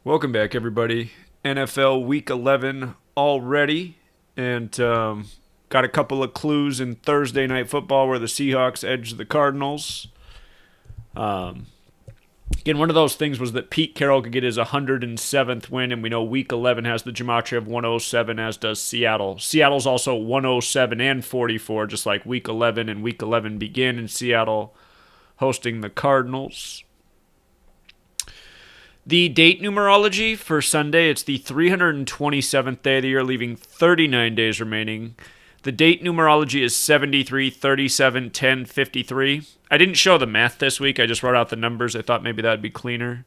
Welcome back, everybody. NFL Week 11 already, and got a couple of clues in Thursday Night Football where the Seahawks edged the Cardinals. Again, one of those things was that Pete Carroll could get his 107th win, and we know Week 11 has the Gematria of 107, as does Seattle. Seattle's also 107 and 44, just like Week 11, and Week 11 begin in Seattle hosting the Cardinals. The date numerology for Sunday, it's the 327th day of the year, leaving 39 days remaining. The date numerology is 73, 37, 10, 53. I didn't show the math this week. I just wrote out the numbers. I thought maybe that would be cleaner.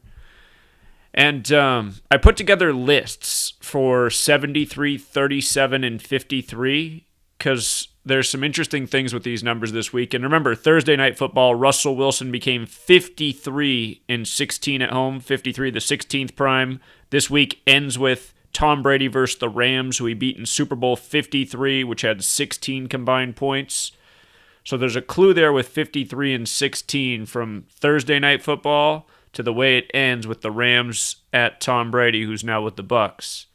And I put together lists for 73, 37, and 53 because there's some interesting things with these numbers this week. And remember, Thursday Night Football, Russell Wilson became 53 and 16 at home, 53 the 16th prime. This week ends with Tom Brady versus the Rams, who he beat in Super Bowl 53, which had 16 combined points. So there's a clue there with 53 and 16 from Thursday Night Football to the way it ends with the Rams at Tom Brady, who's now with the Bucs.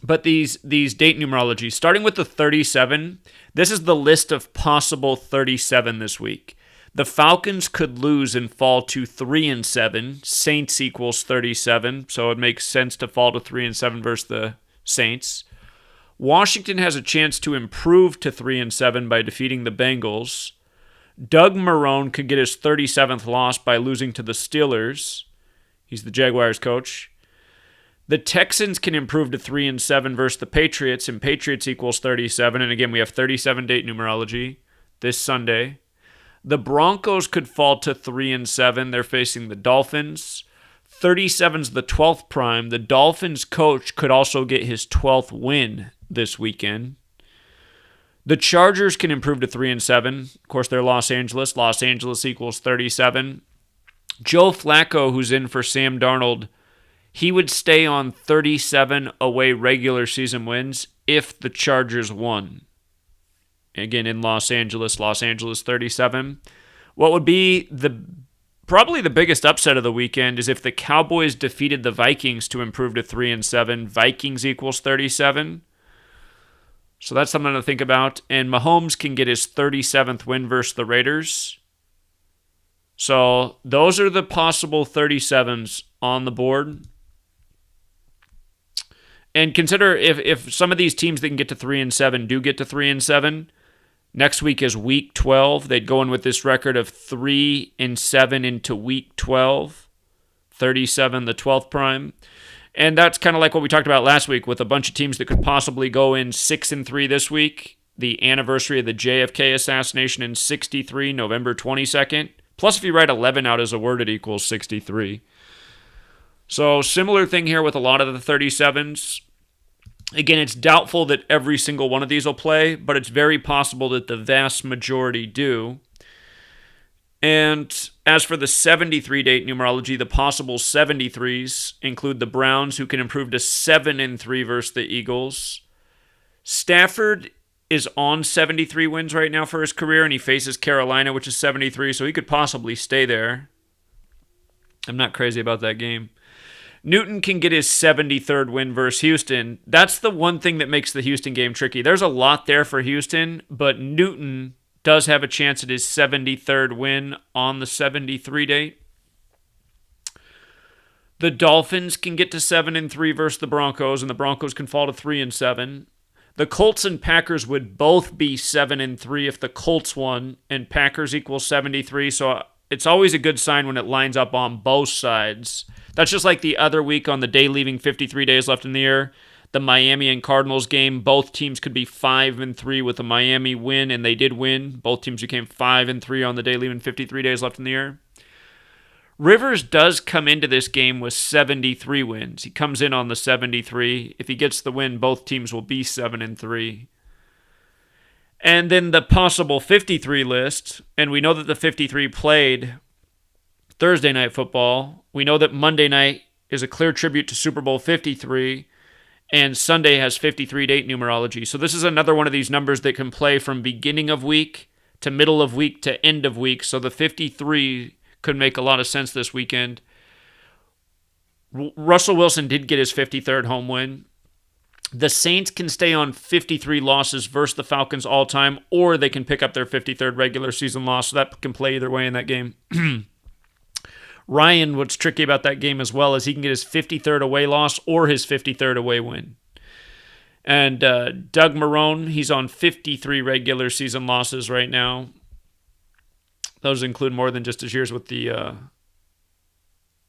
But these date numerologies, starting with the 37, this is the list of possible 37 this week. The Falcons could lose and fall to 3-7. Saints equals 37, so it makes sense to fall to 3-7 versus the Saints. Washington has a chance to improve to 3-7 by defeating the Bengals. Doug Marrone could get his 37th loss by losing to the Steelers. He's the Jaguars coach. The Texans can improve to 3-7 versus the Patriots, and Patriots equals 37. And again, we have 37 date numerology this Sunday. The Broncos could fall to 3-7. They're facing the Dolphins. 37's the 12th prime. The Dolphins coach could also get his 12th win this weekend. The Chargers can improve to 3-7. Of course, they're Los Angeles. Los Angeles equals 37. Joe Flacco, who's in for Sam Darnold, he would stay on 37 away regular season wins if the Chargers won. Again, in Los Angeles 37. What would be probably the biggest upset of the weekend is if the Cowboys defeated the Vikings to improve to 3-7. Vikings equals 37. So that's something to think about. And Mahomes can get his 37th win versus the Raiders. So those are the possible 37s on the board. And consider if some of these teams that can get to 3-7 do get to 3-7, next week is week 12. They'd go in with this record of 3-7 into week 12, 37 the 12th prime. And that's kind of like what we talked about last week with a bunch of teams that could possibly go in 6-3 this week. The anniversary of the JFK assassination in 63, November 22nd. Plus, if you write 11 out as a word, it equals 63. So similar thing here with a lot of the 37s. Again, it's doubtful that every single one of these will play, but it's very possible that the vast majority do. And as for the 73 date numerology, the possible 73s include the Browns, who can improve to 7-3 versus the Eagles. Stafford is on 73 wins right now for his career, and he faces Carolina, which is 73, so he could possibly stay there. I'm not crazy about that game. Newton can get his 73rd win versus Houston. That's the one thing that makes the Houston game tricky. There's a lot there for Houston, but Newton does have a chance at his 73rd win on the 73 date. The Dolphins can get to 7-3 versus the Broncos, and the Broncos can fall to 3-7. The Colts and Packers would both be 7-3 if the Colts won, and Packers equals 73, so it's always a good sign when it lines up on both sides. That's just like the other week on the day leaving 53 days left in the year. The Miami and Cardinals game, both teams could be 5-3 with a Miami win, and they did win. Both teams became 5-3 on the day leaving 53 days left in the year. Rivers does come into this game with 73 wins. He comes in on the 73. If he gets the win, both teams will be 7-3. And then the possible 53 list, and we know that the 53 played Thursday Night Football. We know that Monday night is a clear tribute to Super Bowl 53, and Sunday has 53 date numerology. So this is another one of these numbers that can play from beginning of week to middle of week to end of week. So the 53 could make a lot of sense this weekend. Russell Wilson did get his 53rd home win. The Saints can stay on 53 losses versus the Falcons all time, or they can pick up their 53rd regular season loss, so that can play either way in that game. Ryan, what's tricky about that game as well is he can get his 53rd away loss or his 53rd away win. And Doug Marrone, he's on 53 regular season losses right now. Those include more than just his years with the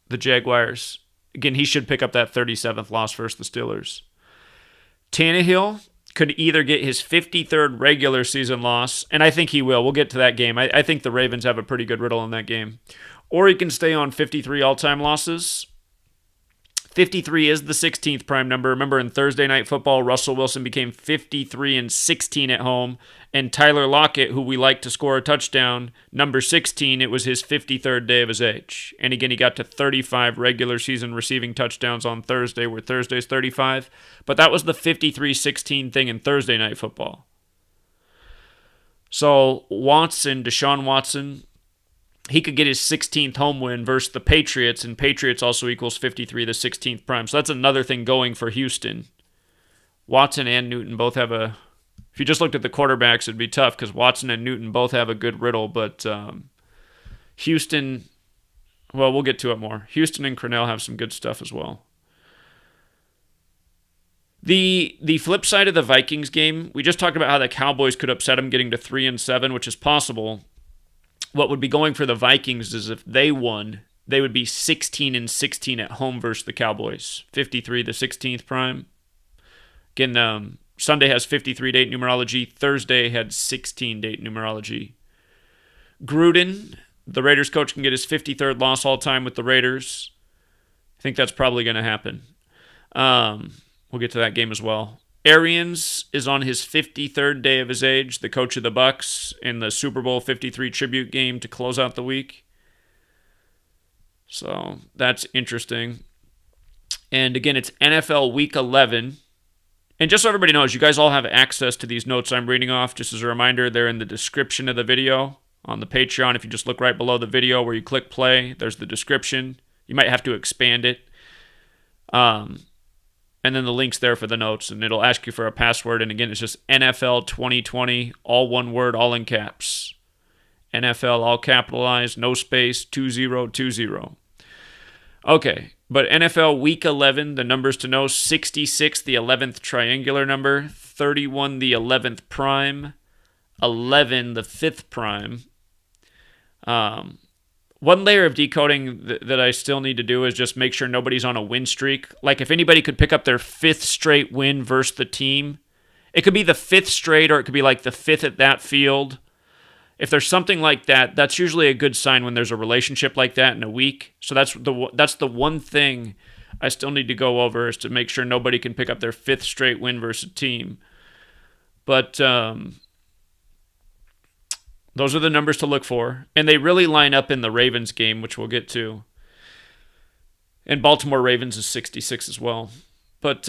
Jaguars. Again, he should pick up that 37th loss versus the Steelers. Tannehill could either get his 53rd regular season loss, and I think he will. We'll get to that game. I think the Ravens have a pretty good riddle in that game. Or he can stay on 53 all-time losses. 53 is the 16th prime number. Remember, in Thursday Night Football, Russell Wilson became 53-16 at home, and Tyler Lockett, who we like to score a touchdown, number 16, it was his 53rd day of his age. And again, he got to 35 regular season receiving touchdowns on Thursday, where Thursday's 35. But that was the 53-16 thing in Thursday Night Football. So Deshaun Watson, he could get his 16th home win versus the Patriots, and Patriots also equals 53, the 16th prime. So that's another thing going for Houston. Watson and Newton both have a... If you just looked at the quarterbacks, it'd be tough because Watson and Newton both have a good riddle, but Houston... Well, we'll get to it more. Houston and Cornell have some good stuff as well. The flip side of the Vikings game, we just talked about how the Cowboys could upset them getting to 3-7, which is possible. What would be going for the Vikings is if they won, they would be 16-16 at home versus the Cowboys. 53, the 16th prime. Again, Sunday has 53-date numerology. Thursday had 16-date numerology. Gruden, the Raiders coach, can get his 53rd loss all time with the Raiders. I think that's probably going to happen. We'll get to that game as well. Arians is on his 53rd day of his age, the coach of the Bucs, in the Super Bowl 53 tribute game to close out the week. So that's interesting. And again, it's NFL Week 11. And just so everybody knows, you guys all have access to these notes I'm reading off. Just as a reminder, they're in the description of the video on the Patreon. If you just look right below the video where you click play, there's the description. You might have to expand it. And then the link's there for the notes, and it'll ask you for a password. And again, it's just NFL 2020, all one word, all in caps. NFL, all capitalized, no space, 2020. Okay, but NFL Week 11, the numbers to know: 66, the 11th triangular number; 31, the 11th prime; 11, the 5th prime. One layer of decoding that I still need to do is just make sure nobody's on a win streak. Like, if anybody could pick up their 5th straight win versus the team, it could be the 5th straight, or it could be like the 5th at that field. If there's something like that, that's usually a good sign when there's a relationship like that in a week. So that's the one thing I still need to go over, is to make sure nobody can pick up their 5th straight win versus a team. But those are the numbers to look for. And they really line up in the Ravens game, which we'll get to. And Baltimore Ravens is 66 as well. But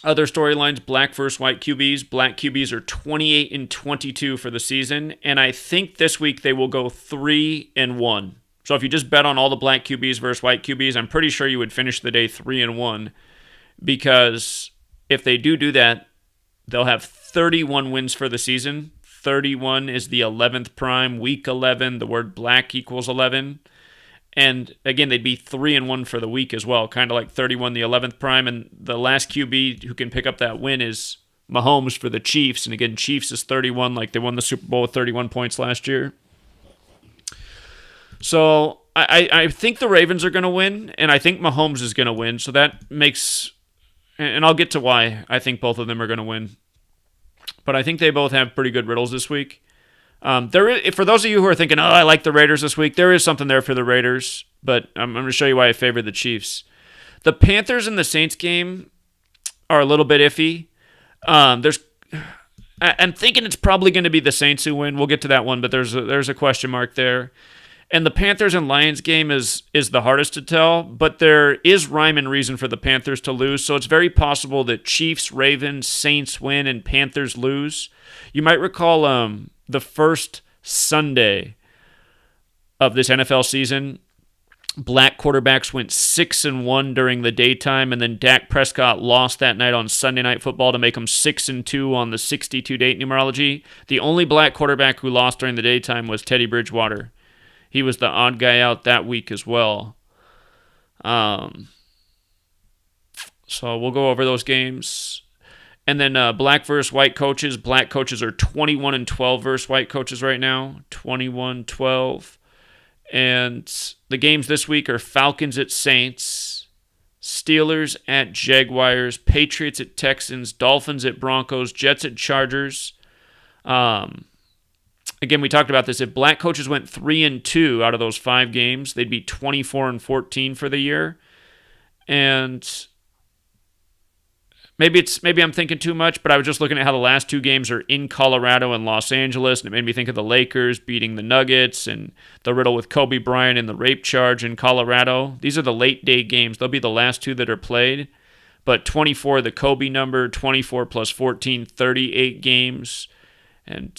other storylines: black versus white QBs. Black QBs are 28-22 for the season. And I think this week they will go 3-1. So if you just bet on all the black QBs versus white QBs, I'm pretty sure you would finish the day 3-1. Because if they do that, they'll have 31 wins for the season. 31 is the 11th prime. Week 11, the word black equals 11. And again, they'd be 3-1 for the week as well, kind of like 31, the 11th prime. And the last QB who can pick up that win is Mahomes for the Chiefs. And again, Chiefs is 31, like they won the Super Bowl with 31 points last year. So I think the Ravens are going to win, and I think Mahomes is going to win. So that makes, and I'll get to why I think both of them are going to win. But I think they both have pretty good riddles this week. For those of you who are thinking, I like the Raiders this week, there is something there for the Raiders, but I'm going to show you why I favor the Chiefs. The Panthers and the Saints game are a little bit iffy. I'm thinking it's probably going to be the Saints who win. We'll get to that one, but there's a question mark there. And the Panthers and Lions game is the hardest to tell, but there is rhyme and reason for the Panthers to lose, so it's very possible that Chiefs, Ravens, Saints win, and Panthers lose. You might recall the first Sunday of this NFL season, black quarterbacks went 6-1 during the daytime, and then Dak Prescott lost that night on Sunday Night Football to make him 6-2 on the 62 date numerology. The only black quarterback who lost during the daytime was Teddy Bridgewater. He was the odd guy out that week as well. So we'll go over those games. And then black versus white coaches. Black coaches are 21-12 versus white coaches right now. 21-12. And the games this week are Falcons at Saints, Steelers at Jaguars, Patriots at Texans, Dolphins at Broncos, Jets at Chargers. Again, we talked about this. If black coaches went 3-2 out of those 5 games, they'd be 24-14 for the year. And maybe I'm thinking too much, but I was just looking at how the last 2 games are in Colorado and Los Angeles, and it made me think of the Lakers beating the Nuggets and the riddle with Kobe Bryant and the rape charge in Colorado. These are the late day games. They'll be the last 2 that are played. But 24, the Kobe number, 24 plus 14, 38 games. And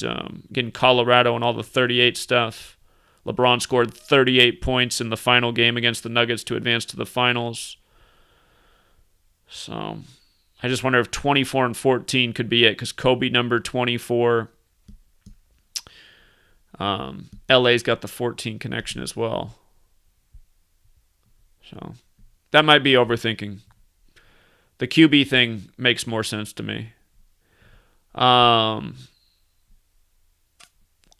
again, Colorado and all the 38 stuff. LeBron scored 38 points in the final game against the Nuggets to advance to the finals. So I just wonder if 24-14 could be it, because Kobe number 24. LA's got the 14 connection as well. So that might be overthinking. The QB thing makes more sense to me.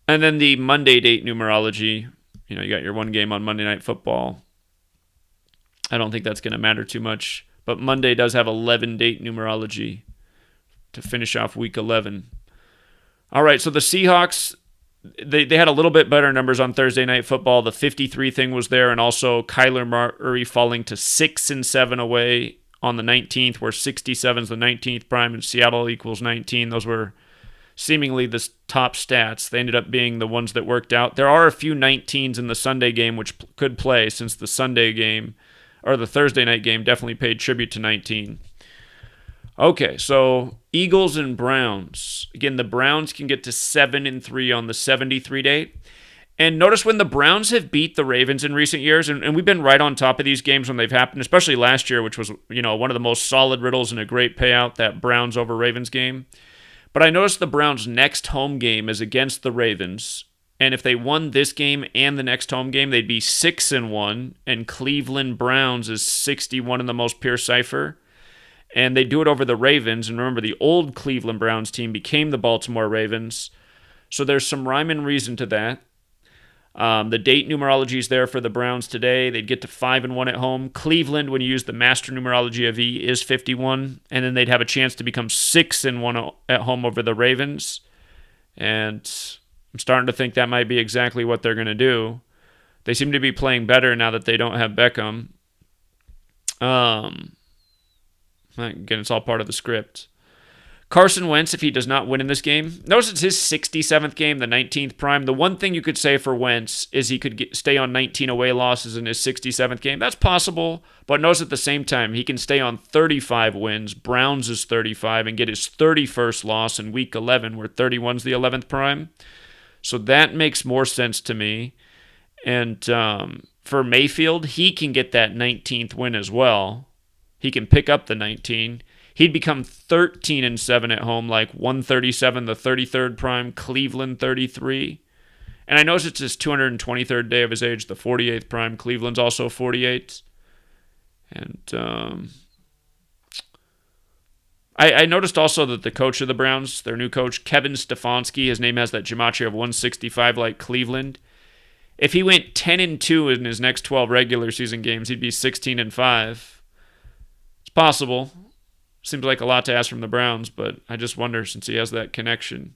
And then the Monday date numerology. You know, you got your one game on Monday Night Football. I don't think that's going to matter too much. But Monday does have 11 date numerology to finish off week 11. All right, so the Seahawks, they had a little bit better numbers on Thursday Night Football. The 53 thing was there, and also Kyler Murray falling to 6-7 away on the 19th, where 67 is the 19th prime and Seattle equals 19. Those were seemingly the top stats. They ended up being the ones that worked out. There are a few 19s in the Sunday game which could play, since the Sunday game, or the Thursday night game, definitely paid tribute to 19. Okay, so Eagles and Browns. Again, the Browns can get to 7-3 on the 73 date. And notice when the Browns have beat the Ravens in recent years, and we've been right on top of these games when they've happened, especially last year, which was, you know, one of the most solid riddles and a great payout, that Browns over Ravens game. But I noticed the Browns' next home game is against the Ravens. And if they won this game and the next home game, they'd be 6-1. And Cleveland Browns is 61 in the most pure cipher. And they do it over the Ravens. And remember, the old Cleveland Browns team became the Baltimore Ravens. So there's some rhyme and reason to that. The date numerology is there for the Browns today. They'd get to 5-1 at home. Cleveland, when you use the master numerology of E, is 51. And then they'd have a chance to become 6-1 at home over the Ravens. And I'm starting to think that might be exactly what they're going to do. They seem to be playing better now that they don't have Beckham. Again, it's all part of the script. Carson Wentz, if he does not win in this game, notice it's his 67th game, the 19th prime. The one thing you could say for Wentz is he could stay on 19 away losses in his 67th game. That's possible, but notice at the same time, he can stay on 35 wins. Browns is 35, and get his 31st loss in week 11, where 31's the 11th prime. So that makes more sense to me. And for Mayfield, he can get that 19th win as well. He can pick up the 19. He'd become 13-7 at home, like 137, the 33rd prime, Cleveland 33. And I notice it's his 223rd day of his age, the 48th prime. Cleveland's also 48. And I noticed also that the coach of the Browns, their new coach, Kevin Stefanski, his name has that gematria of 165 like Cleveland. If he went 10-2 in his next 12 regular season games, he'd be 16-5. It's possible. Seems like a lot to ask from the Browns, but I just wonder, since he has that connection.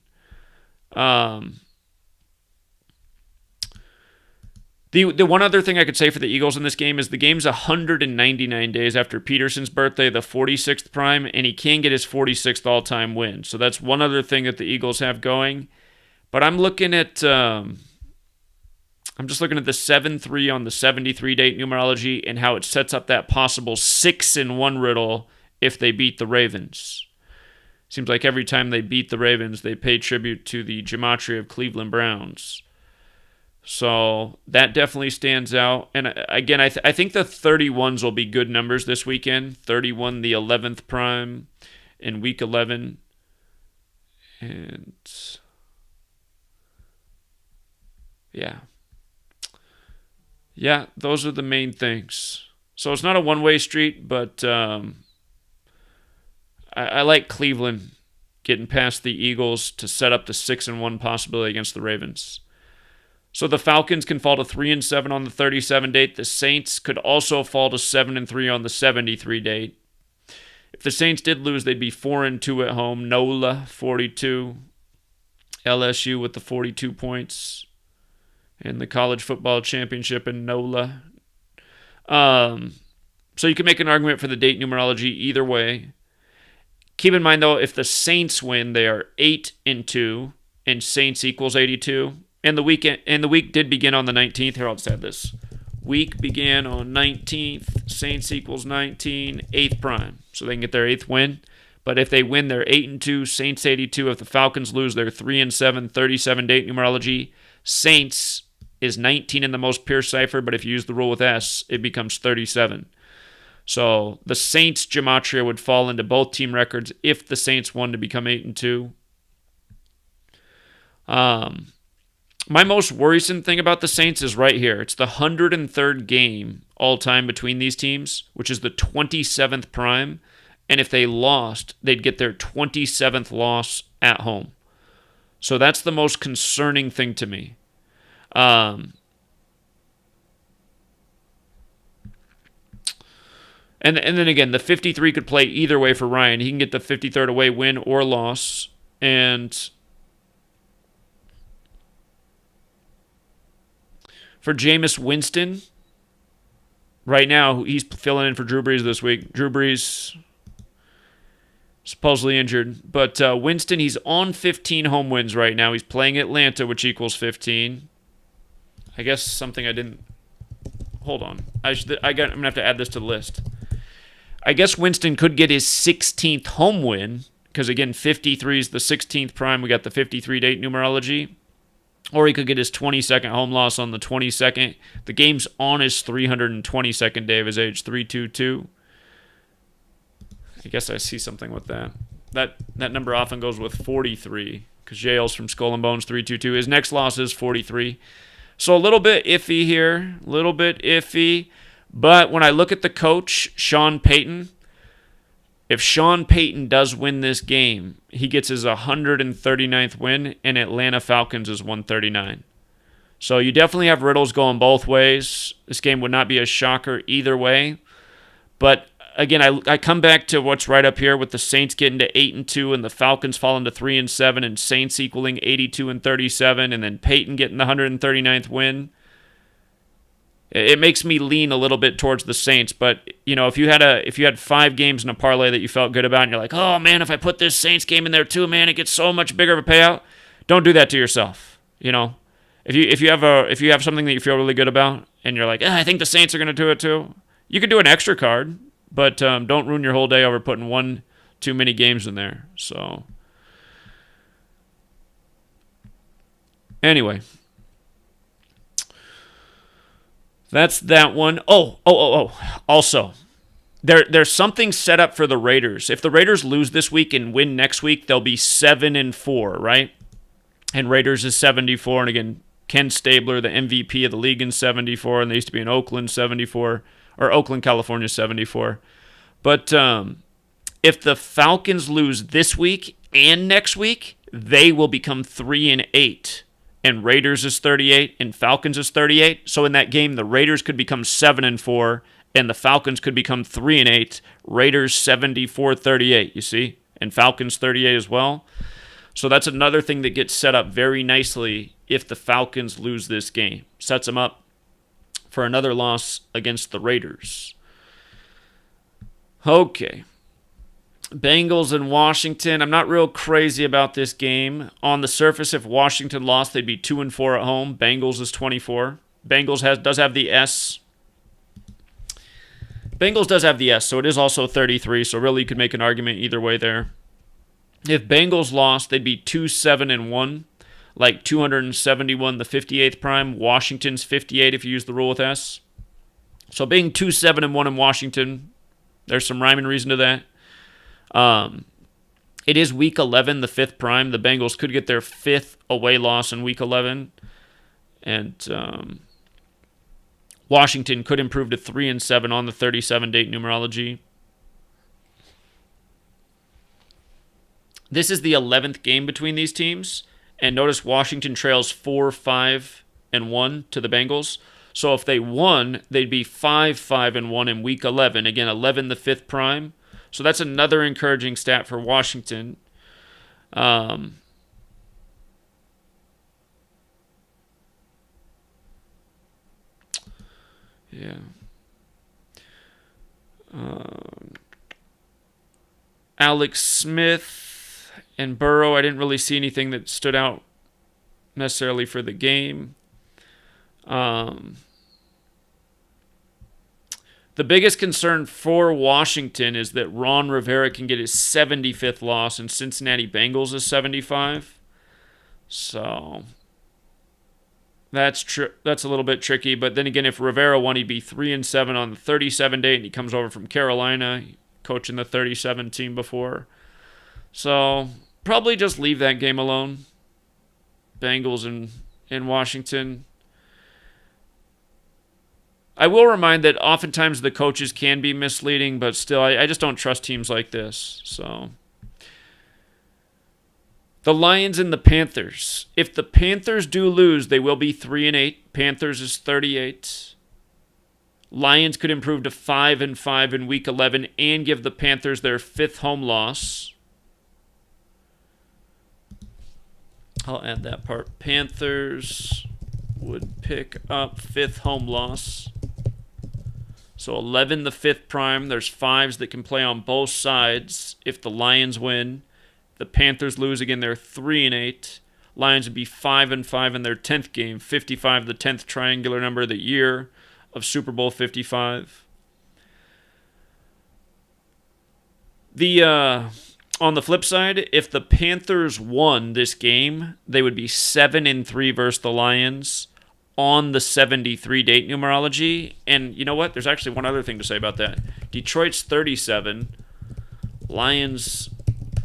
The one other thing I could say for the Eagles in this game is the game's 199 days after Peterson's birthday, the 46th prime, and he can get his 46th all-time win. So that's one other thing that the Eagles have going. But I'm looking at I'm just looking at the 7-3 on the 73 date numerology and how it sets up that possible 6-1 riddle if they beat the Ravens. Seems like every time they beat the Ravens, they pay tribute to the gematria of Cleveland Browns. So that definitely stands out. And again, I think the 31s will be good numbers this weekend. 31, the 11th prime in week 11. And yeah. Yeah, those are the main things. So it's not a one-way street, but I like Cleveland getting past the Eagles to set up the 6-1 possibility against the Ravens. So the Falcons can fall to 3-7 on the 37 date. The Saints could also fall to 7-3 on the 73 date. If the Saints did lose, they'd be 4-2 at home. NOLA 42, LSU with the 42 points in the college football championship in NOLA. So you can make an argument for the date numerology either way. Keep in mind, though, if the Saints win, they are 8-2, and Saints equals 82. And the week did begin on the 19th. Here, I'll just add this. Week began on 19th. Saints equals 19, 8th prime. So they can get their 8th win. But if they win, they're 8-2, Saints 82. If the Falcons lose, they're 3-7, 37 date numerology. Saints is 19 in the most pure cipher, but if you use the rule with S, it becomes 37. So the Saints Gematria would fall into both team records if the Saints won to become 8-2. My most worrisome thing about the Saints is right here. It's the 103rd game all-time between these teams, which is the 27th prime. And if they lost, they'd get their 27th loss at home. So that's the most concerning thing to me. And then again, the 53 could play either way for Ryan. He can get the 53rd away win or loss. And for Jameis Winston, right now, he's filling in for Drew Brees this week. Drew Brees supposedly injured. But Winston, he's on 15 home wins right now. He's playing Atlanta, which equals 15. I guess something I didn't... Hold on. I'm going to have to add this to the list. I guess Winston could get his 16th home win, because again, 53 is the 16th prime. We got the 53 date numerology. Or he could get his 22nd home loss on the 22nd. The game's on his 322nd day of his age, 322. I guess I see something with that. That number often goes with 43, because Jail's from Skull and Bones, 322. His next loss is 43. So a little bit iffy here, a little bit iffy. But when I look at the coach, Sean Payton, if Sean Payton does win this game, he gets his 139th win, and Atlanta Falcons is 139. So you definitely have riddles going both ways. This game would not be a shocker either way. But again, I come back to what's right up here with the Saints getting to 8-2 and the Falcons falling to 3-7 and Saints equaling 82 and 37, and then Peyton getting the 139th win. It makes me lean a little bit towards the Saints, but you know, if you had 5 games in a parlay that you felt good about, and you're like, oh man, if I put this Saints game in there too, man, it gets so much bigger of a payout. Don't do that to yourself. You know, if you have something that you feel really good about, and you're like, I think the Saints are going to do it too, you could do an extra card, but don't ruin your whole day over putting one too many games in there. So anyway. That's that one. Oh. Also, there's something set up for the Raiders. If the Raiders lose this week and win next week, they'll be 7-4, right? And Raiders is 74. And again, Ken Stabler, the MVP of the league, in 74. And they used to be in Oakland, 74. Or Oakland, California, 74. But if the Falcons lose this week and next week, they will become 3-8. And Raiders is 38, and Falcons is 38. So in that game, the Raiders could become 7-4, and the Falcons could become 3-8. Raiders 74-38, you see? And Falcons 38 as well. So that's another thing that gets set up very nicely if the Falcons lose this game. Sets them up for another loss against the Raiders. Okay. Bengals and Washington. I'm not real crazy about this game. On the surface, if Washington lost, they'd be 2-4 at home. Bengals is 24. Bengals does have the S. Bengals does have the S, so it is also 33. So really, you could make an argument either way there. If Bengals lost, they'd be 2-7-1. like 271, the 58th prime. Washington's 58 if you use the rule with S. So being 2-7-1 in Washington, there's some rhyme and reason to that. It is week 11, the 5th prime. The Bengals could get their 5th away loss in week 11. And Washington could improve to 3-7 on the 37-date numerology. This is the 11th game between these teams. And notice Washington trails 4-5-1 to the Bengals. So if they won, they'd be 5-5-1 in week 11. Again, 11, the 5th prime. So that's another encouraging stat for Washington. Yeah. Alex Smith and Burrow, I didn't really see anything that stood out necessarily for the game. The biggest concern for Washington is that Ron Rivera can get his 75th loss and Cincinnati Bengals is 75. So that's a little bit tricky. But then again, if Rivera won, he'd be 3-7 on the 37 date, and he comes over from Carolina, coaching the 37 team before. So probably just leave that game alone. Bengals in Washington. I will remind that oftentimes the coaches can be misleading, but still, I just don't trust teams like this. So, the Lions and the Panthers. If the Panthers do lose, they will be 3-8. Panthers is 38. Lions could improve to 5-5 in week 11 and give the Panthers their 5th home loss. I'll add that part. Panthers would pick up 5th home loss. So 11, the 5th prime. There's 5s that can play on both sides. If the Lions win, the Panthers lose again. They're 3-8. Lions would be 5-5 in their 10th game. 55, the 10th triangular number of the year of Super Bowl 55. On the flip side, if the Panthers won this game, they would be 7-3 versus the Lions on the 73 date numerology. And you know what? There's actually one other thing to say about that. Detroit's 37. Lions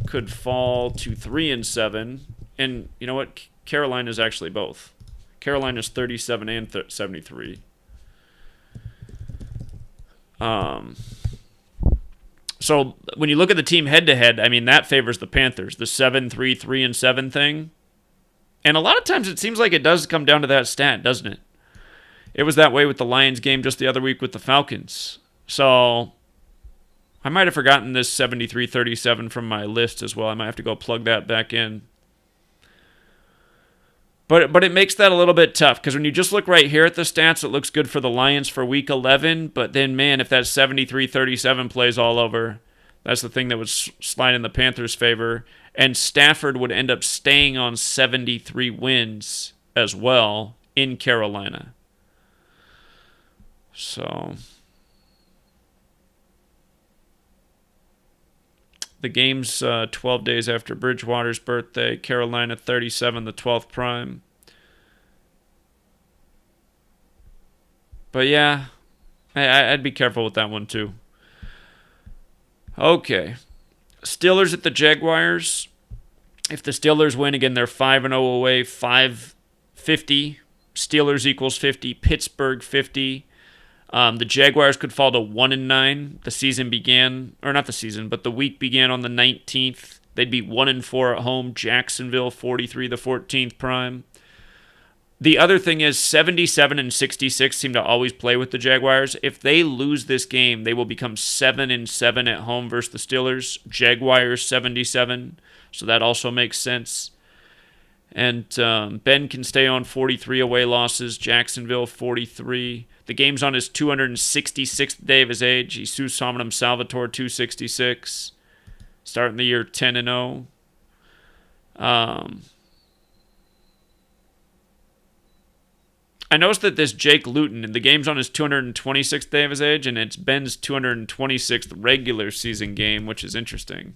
could fall to 3-7. And you know what? Carolina's actually both. Carolina's 37 and 73. So when you look at the team head-to-head, I mean, that favors the Panthers. The 7-3, 3-7 thing. And a lot of times it seems like it does come down to that stat, doesn't it? It was that way with the Lions game just the other week with the Falcons. So I might have forgotten this 73-37 from my list as well. I might have to go plug that back in. But it makes that a little bit tough because when you just look right here at the stats, it looks good for the Lions for week 11. But then, man, if that 73-37 plays all over, that's the thing that would slide in the Panthers' favor. And Stafford would end up staying on 73 wins as well in Carolina. So the game's 12 days after Bridgewater's birthday. Carolina 37, the 12th prime. But yeah, I'd be careful with that one too. Okay. Steelers at the Jaguars. If the Steelers win, again, they're 5-0 away, 550. Steelers equals 50. Pittsburgh 50. The Jaguars could fall to 1-9. The season began, or not the season, but the week began on the 19th. They'd be 1-4 at home. Jacksonville 43, the 14th prime. The other thing is 77 and 66 seem to always play with the Jaguars. If they lose this game, they will become 7-7 at home versus the Steelers. Jaguars 77, so that also makes sense. And Ben can stay on 43 away losses. Jacksonville 43. The game's on his 266th day of his age. Jesus Hominum Salvatore 266. Starting the year 10-0. I noticed that this Jake Luton, the game's on his 226th day of his age, and it's Ben's 226th regular season game, which is interesting.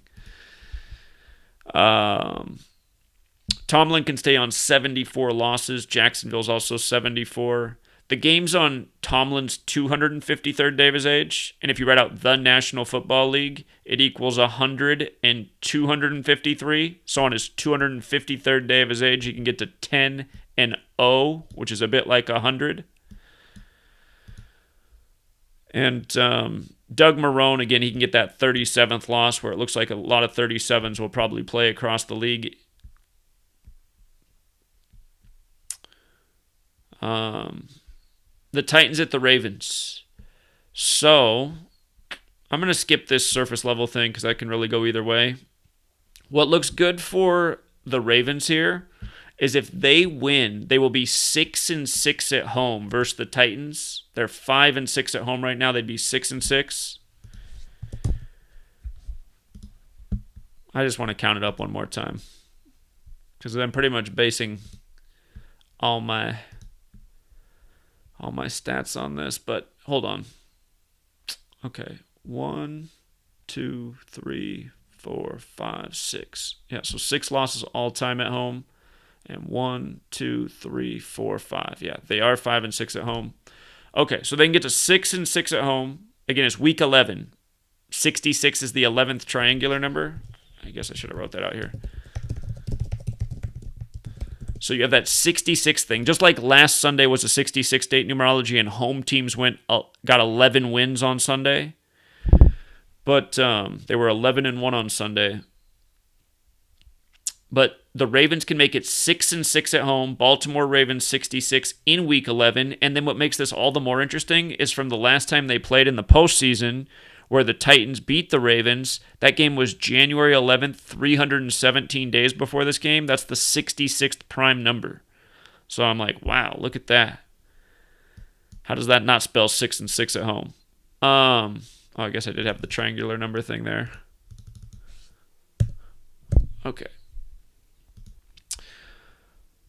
Tomlin can stay on 74 losses. Jacksonville's also 74. The game's on Tomlin's 253rd day of his age, and if you write out the National Football League, it equals 100 and 253. So on his 253rd day of his age, he can get to 10-0, which is a bit like 100. And Doug Marrone, again, he can get that 37th loss, where it looks like a lot of 37s will probably play across the league. The Titans at the Ravens. So, I'm going to skip this surface level thing because that can really go either way. What looks good for the Ravens here is if they win, they will be 6-6 at home versus the Titans. They're 5-6 at home right now. They'd be 6-6. I just want to count it up one more time because I'm pretty much basing all my stats on this, but hold on. Okay, 1, 2, 3, 4, 5, 6. Yeah, so 6 losses all time at home, and 1, 2, 3, 4, 5. Yeah, they are 5-6 at home. Okay, so they can get to 6-6 at home. Again, it's week 11. 66 is the 11th triangular number. I guess I should have wrote that out here. So you have that 66 thing. Just like last Sunday was a 66 date numerology and home teams got 11 wins on Sunday. But they were 11-1 on Sunday. But the Ravens can make it 6-6 at home. Baltimore Ravens 66 in week 11. And then what makes this all the more interesting is from the last time they played in the postseason, where the Titans beat the Ravens. That game was January 11th, 317 days before this game. That's the 66th prime number. So I'm like, wow, look at that. How does that not spell 6-6 at home? I guess I did have the triangular number thing there.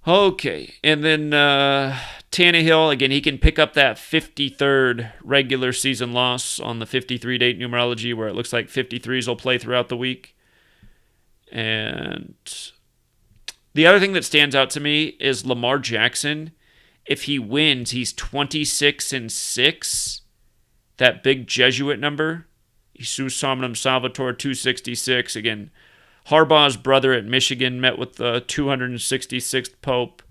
Okay, and then Tannehill, again, he can pick up that 53rd regular season loss on the 53-date numerology, where it looks like 53s will play throughout the week. And the other thing that stands out to me is Lamar Jackson. If he wins, he's 26-6. That big Jesuit number, Jesus Somnum Salvator 266. Again, Harbaugh's brother at Michigan met with the 266th Pope.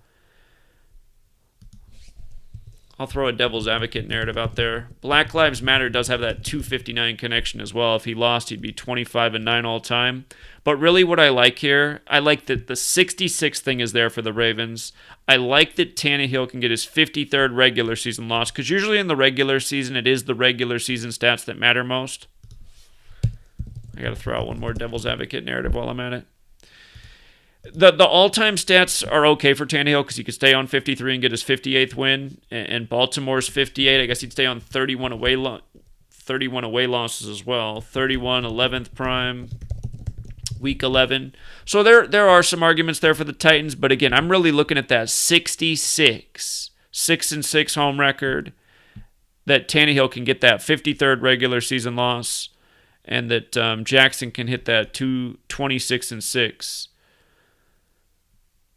I'll throw a devil's advocate narrative out there. Black Lives Matter does have that 259 connection as well. If he lost, he'd be 25-9 all time. But really what I like here, I like that the 66 thing is there for the Ravens. I like that Tannehill can get his 53rd regular season loss, because usually in the regular season, it is the regular season stats that matter most. I got to throw out one more devil's advocate narrative while I'm at it. The all-time stats are okay for Tannehill because he could stay on 53 and get his 58th win, and Baltimore's 58. I guess he'd stay on 31 away losses as well. 31, 11th prime, week 11. So there are some arguments there for the Titans, but again, I'm really looking at that 66, 6-6 home record, that Tannehill can get that 53rd regular season loss, and that Jackson can hit that 26-6.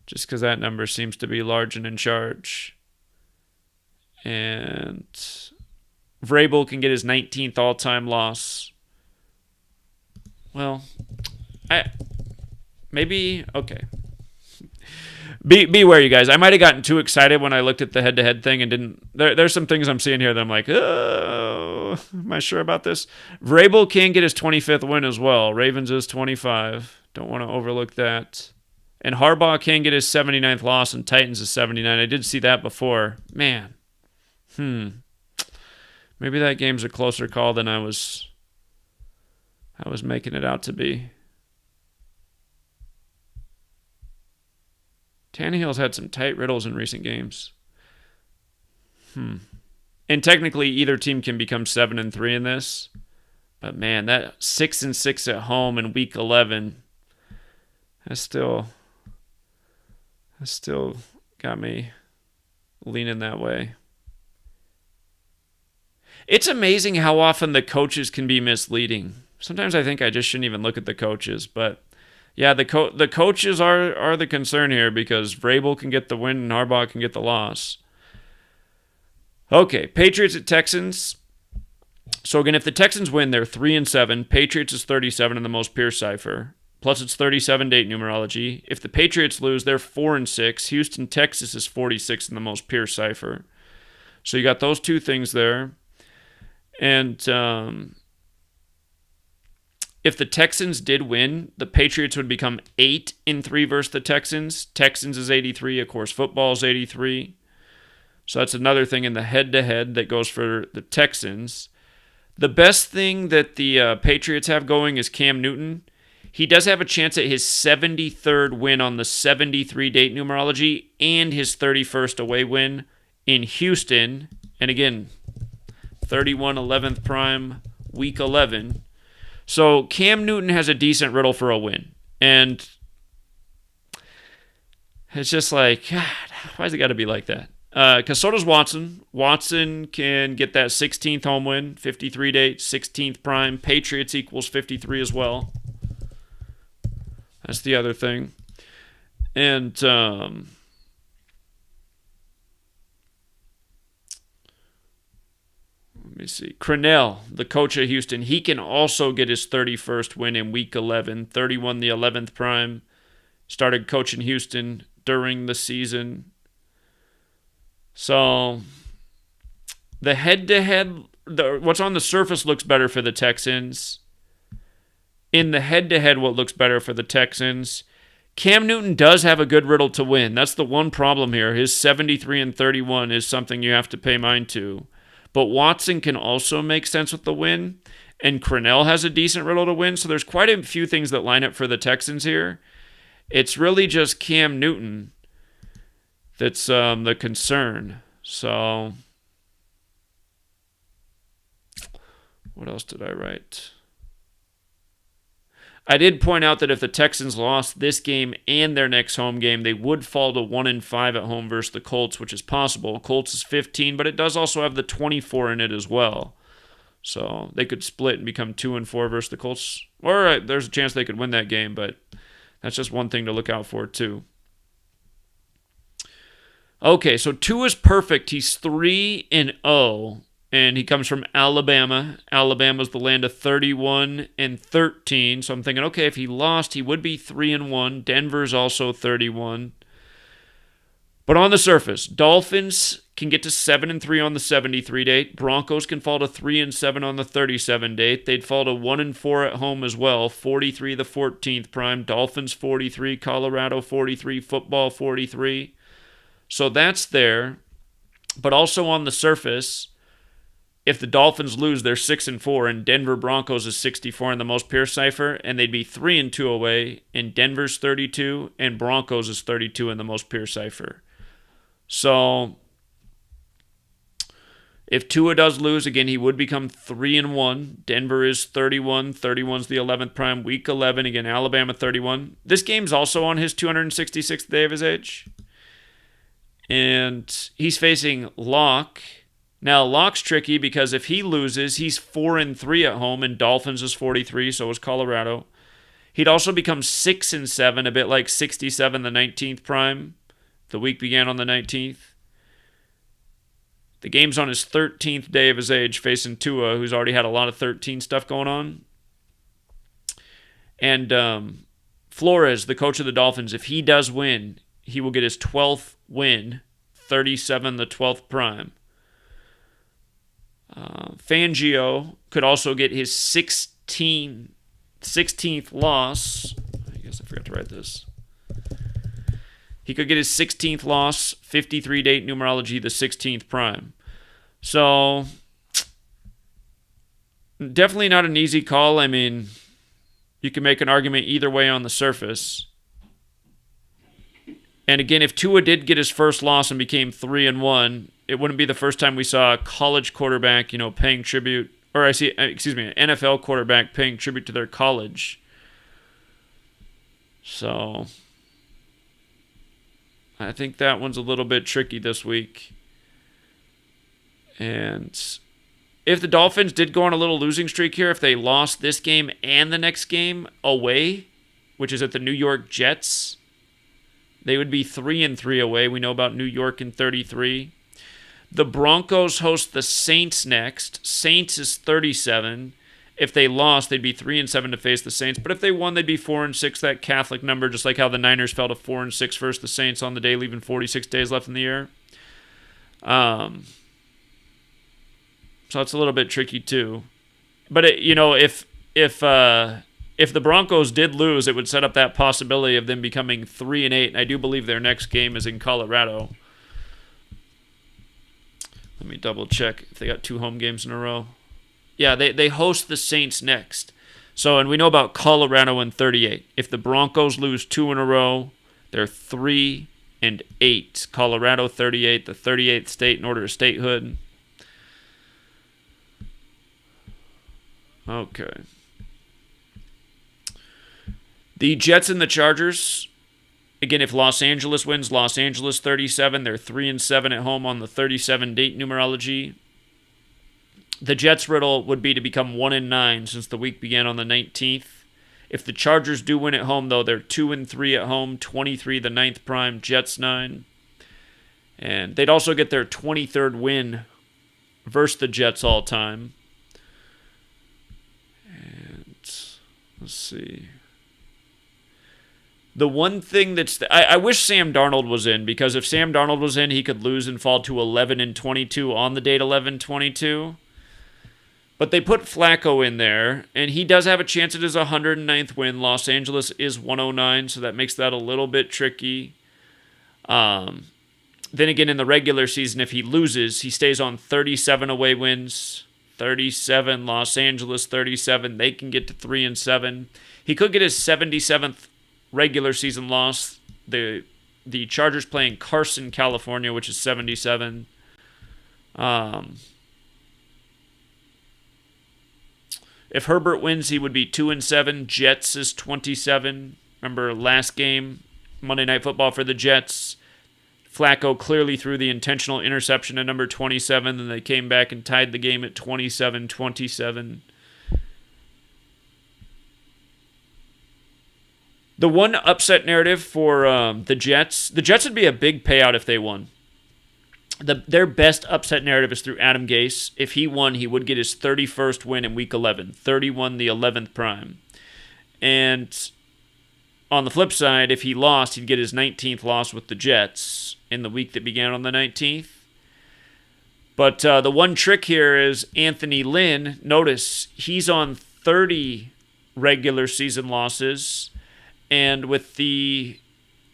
Just because that number seems to be large and in charge. And Vrabel can get his 19th all-time loss. Well, okay. Beware, you guys. I might have gotten too excited when I looked at the head-to-head thing and didn't. There's some things I'm seeing here that I'm like, oh, am I sure about this? Vrabel can get his 25th win as well. Ravens is 25. Don't want to overlook that. And Harbaugh can get his 79th loss, and Titans is 79. I did see that before. Man. Maybe that game's a closer call than I was making it out to be. Tannehill's had some tight riddles in recent games. And technically, either team can become 7-3 in this. But man, that 6-6 at home in week 11, that's still got me leaning that way. It's amazing how often the coaches can be misleading. Sometimes I think I just shouldn't even look at the coaches, but Yeah, the coaches are the concern here because Vrabel can get the win and Harbaugh can get the loss. Okay, Patriots at Texans. So again, if the Texans win, they're 3-7. Patriots is 37 in the most pure cipher. Plus, it's 37 date numerology. If the Patriots lose, they're 4-6. Houston, Texas is 46 in the most pure cipher. So you got those two things there. And if the Texans did win, the Patriots would become 8-3 versus the Texans. Texans is 83. Of course, football is 83. So that's another thing in the head-to-head that goes for the Texans. The best thing that the Patriots have going is Cam Newton. He does have a chance at his 73rd win on the 73 date numerology and his 31st away win in Houston. And again, 31 11th prime, week 11. So Cam Newton has a decent riddle for a win. And it's just like, God, why's it got to be like that? Because so does Watson. Watson can get that 16th home win, 53 date, 16th prime. Patriots equals 53 as well. That's the other thing. And let me see. Crennel, the coach of Houston, he can also get his 31st win in week 11. 31 the 11th prime. Started coaching Houston during the season. So the head-to-head, what's on the surface looks better for the Texans. In the head-to-head, what looks better for the Texans, Cam Newton does have a good riddle to win. That's the one problem here. His 73-31 is something you have to pay mind to. But Watson can also make sense with the win, and Crennel has a decent riddle to win. So there's quite a few things that line up for the Texans here. It's really just Cam Newton that's the concern. So what else did I write? I did point out that if the Texans lost this game and their next home game, they would fall to 1-5 at home versus the Colts, which is possible. Colts is 15, but it does also have the 24 in it as well. So they could split and become 2-4 versus the Colts. Or there's a chance they could win that game, but that's just one thing to look out for too. Okay, so Tua's perfect. He's 3-0, and he comes from Alabama. Alabama's the land of 31-13. So I'm thinking, okay, if he lost, he would be 3-1. Denver's also 31. But on the surface, Dolphins can get to 7-3 on the 73 date. Broncos can fall to 3-7 on the 37 date. They'd fall to 1-4 at home as well. 43 the 14th prime. Dolphins 43, Colorado 43, football 43. So that's there. But also on the surface, if the Dolphins lose, they're 6-4, and Denver Broncos is 64 in the most pure cipher, and they'd be 3-2 away, and Denver's 32, and Broncos is 32 in the most pure cipher. So if Tua does lose, again, he would become 3-1. Denver is 31. 31's the 11th prime. Week 11, again, Alabama 31. This game's also on his 266th day of his age. And he's facing Locke. Now, Locke's tricky because if he loses, he's 4-3 at home, and Dolphins is 43, so is Colorado. He'd also become 6-7, a bit like 67, the 19th prime. The week began on the 19th. The game's on his 13th day of his age, facing Tua, who's already had a lot of 13 stuff going on. And Flores, the coach of the Dolphins, if he does win, he will get his 12th win, 37 the 12th prime. Fangio could also get his 16th loss. I guess I forgot to write this. He could get his 16th loss, 53 date numerology, the 16th prime. So, definitely not an easy call. I mean, you can make an argument either way on the surface. And again, if Tua did get his first loss and became 3-1, it wouldn't be the first time we saw a college quarterback, paying tribute, or an NFL quarterback paying tribute to their college. So, I think that one's a little bit tricky this week. And if the Dolphins did go on a little losing streak here, if they lost this game and the next game away, which is at the New York Jets. They would be 3-3 away. We know about New York in 33. The Broncos host the Saints next. Saints is 37. If they lost, they'd be 3-7 to face the Saints. But if they won, they'd be 4-6, that Catholic number, just like how the Niners fell to 4-6 versus the Saints on the day, leaving 46 days left in the year. So it's a little bit tricky too. But if the Broncos did lose, it would set up that possibility of them becoming 3-8. And I do believe their next game is in Colorado. Let me double check if they got 2 home games in a row. Yeah, they host the Saints next. So, and we know about Colorado in 38. If the Broncos lose 2 in a row, they're 3-8. Colorado 38, the 38th state in order of statehood. Okay. The Jets and the Chargers. Again, if Los Angeles wins, Los Angeles 37. They're 3-7 at home on the 37 date numerology. The Jets' riddle would be to become 1-9 since the week began on the 19th. If the Chargers do win at home, though, they're 2-3 at home, 23 the 9th prime, Jets 9. And they'd also get their 23rd win versus the Jets all time. And let's see. The one thing I wish Sam Darnold was in, because if Sam Darnold was in, he could lose and fall to 11-22 on the date 11-22. But they put Flacco in there, and he does have a chance at his 109th win. Los Angeles is 109, so that makes that a little bit tricky. Then again, in the regular season, if he loses, he stays on 37 away wins. 37, Los Angeles 37. They can get to 3-7. He could get his 77th regular season loss. The Chargers playing Carson, California, which is 77. If Herbert wins, he would be 2-7. Jets is 27. Remember last game, Monday Night Football for the Jets. Flacco clearly threw the intentional interception at number 27, and they came back and tied the game at 27-27. The one upset narrative for the Jets would be a big payout if they won. Their best upset narrative is through Adam Gase. If he won, he would get his 31st win in Week 11, 31 the 11th prime. And on the flip side, if he lost, he'd get his 19th loss with the Jets in the week that began on the 19th. But the one trick here is Anthony Lynn. Notice he's on 30 regular season losses. And with the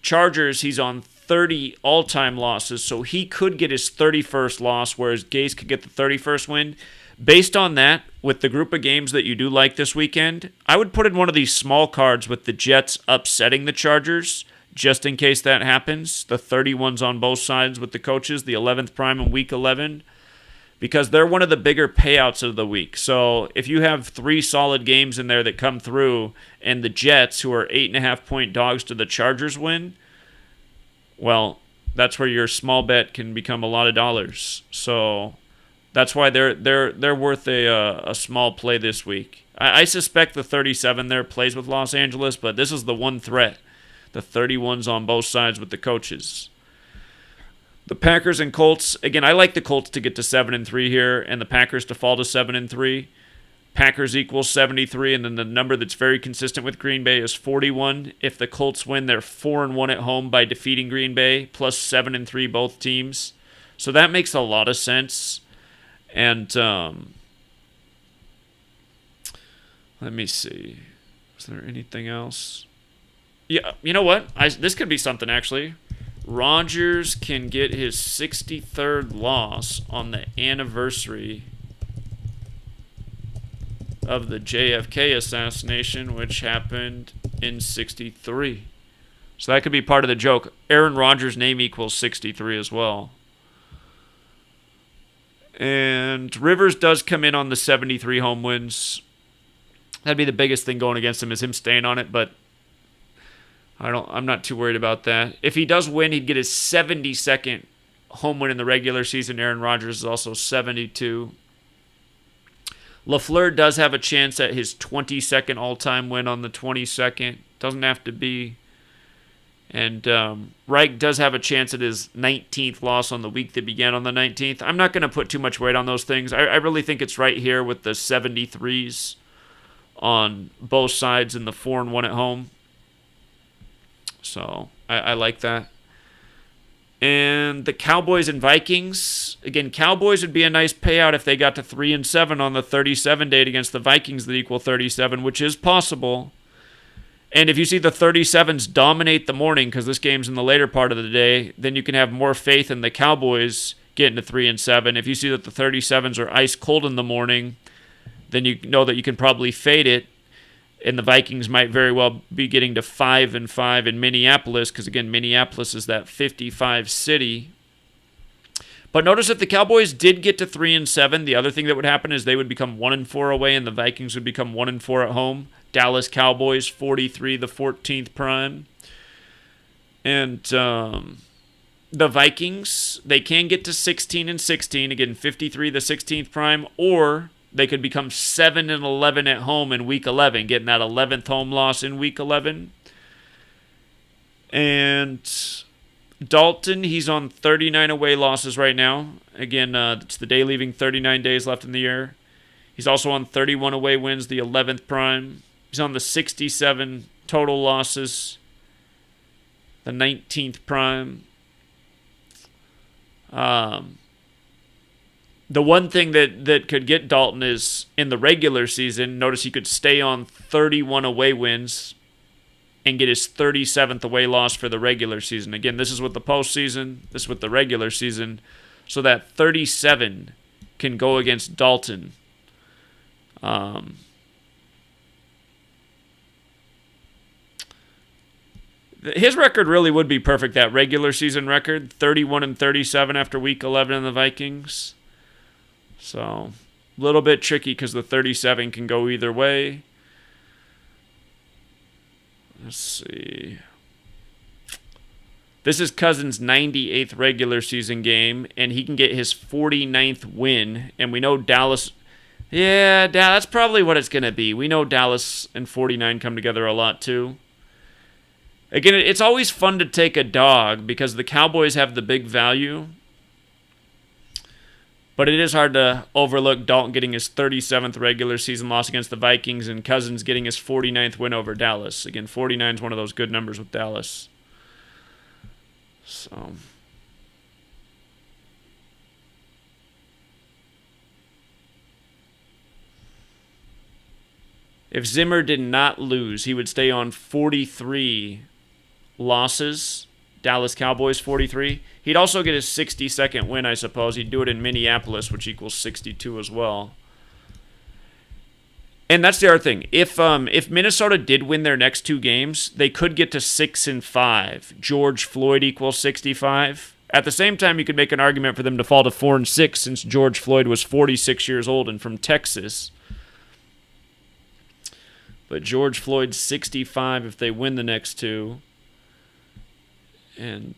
Chargers, he's on 30 all-time losses, so he could get his 31st loss, whereas Gase could get the 31st win. Based on that, with the group of games that you do like this weekend, I would put in one of these small cards with the Jets upsetting the Chargers, just in case that happens. The 31s on both sides with the coaches, the 11th prime in Week 11, because they're one of the bigger payouts of the week. So if you have 3 solid games in there that come through, and the Jets, who are 8.5-point dogs to the Chargers, win, well, that's where your small bet can become a lot of dollars. So that's why they're worth a small play this week. I suspect the 37 there plays with Los Angeles, but this is the one threat. The 31s on both sides with the coaches. The Packers and Colts, again, I like the Colts to get to 7-3 here, and the Packers to fall to 7-3. Packers equals 73, and then the number that's very consistent with Green Bay is 41. If the Colts win, they're 4-1 at home by defeating Green Bay, plus 7-3 both teams. So that makes a lot of sense. And let me see. Is there anything else? Yeah, you know what? This could be something, actually. Rodgers can get his 63rd loss on the anniversary of the JFK assassination, which happened in 63. So that could be part of the joke. Aaron Rodgers' name equals 63 as well. And Rivers does come in on the 73 home wins. That'd be the biggest thing going against him, is him staying on it, but I'm not too worried about that. If he does win, he'd get his 72nd home win in the regular season. Aaron Rodgers is also 72. LaFleur does have a chance at his 22nd all-time win on the 22nd. Doesn't have to be. And Reich does have a chance at his 19th loss on the week that began on the 19th. I'm not going to put too much weight on those things. I really think it's right here with the 73s on both sides and the 4-1 at home. So I like that. And the Cowboys and Vikings. Again, Cowboys would be a nice payout if they got to 3-7 on the 37 date against the Vikings that equal 37, which is possible. And if you see the 37s dominate the morning, because this game's in the later part of the day, then you can have more faith in the Cowboys getting to 3-7. If you see that the 37s are ice cold in the morning, then you know that you can probably fade it. And the Vikings might very well be getting to 5-5 in Minneapolis, because again, Minneapolis is that 55 city. But notice if the Cowboys did get to 3-7, the other thing that would happen is they would become 1-4 away, and the Vikings would become 1-4 at home. Dallas Cowboys 43, the 14th prime. And the Vikings, they can get to 16-16, again 53, the 16th prime, or they could become 7-11 at home in Week 11, getting that 11th home loss in Week 11. And Dalton, he's on 39 away losses right now. Again, it's the day leaving 39 days left in the year. He's also on 31 away wins, the 11th prime. He's on the 67 total losses, the 19th prime. The one thing that could get Dalton is in the regular season, notice he could stay on 31 away wins and get his 37th away loss for the regular season. Again, this is with the postseason, this is with the regular season. So that 37 can go against Dalton. His record really would be perfect, that regular season record, 31-37 after Week 11 in the Vikings. So, a little bit tricky because the 37 can go either way. Let's see. This is Cousins' 98th regular season game, and he can get his 49th win. And we know Dallas... Yeah, that's probably what it's going to be. We know Dallas and 49 come together a lot, too. Again, it's always fun to take a dog because the Cowboys have the big value. But it is hard to overlook Dalton getting his 37th regular season loss against the Vikings and Cousins getting his 49th win over Dallas. Again, 49 is one of those good numbers with Dallas. So, if Zimmer did not lose, he would stay on 43 losses. Dallas Cowboys 43. He'd also get his 62nd win, I suppose. He'd do it in Minneapolis, which equals 62 as well. And that's the other thing. If Minnesota did win their next two games, they could get to 6-5. George Floyd equals 65. At the same time, you could make an argument for them to fall to 4-6 since George Floyd was 46 years old and from Texas. But George Floyd's 65 if they win the next two. And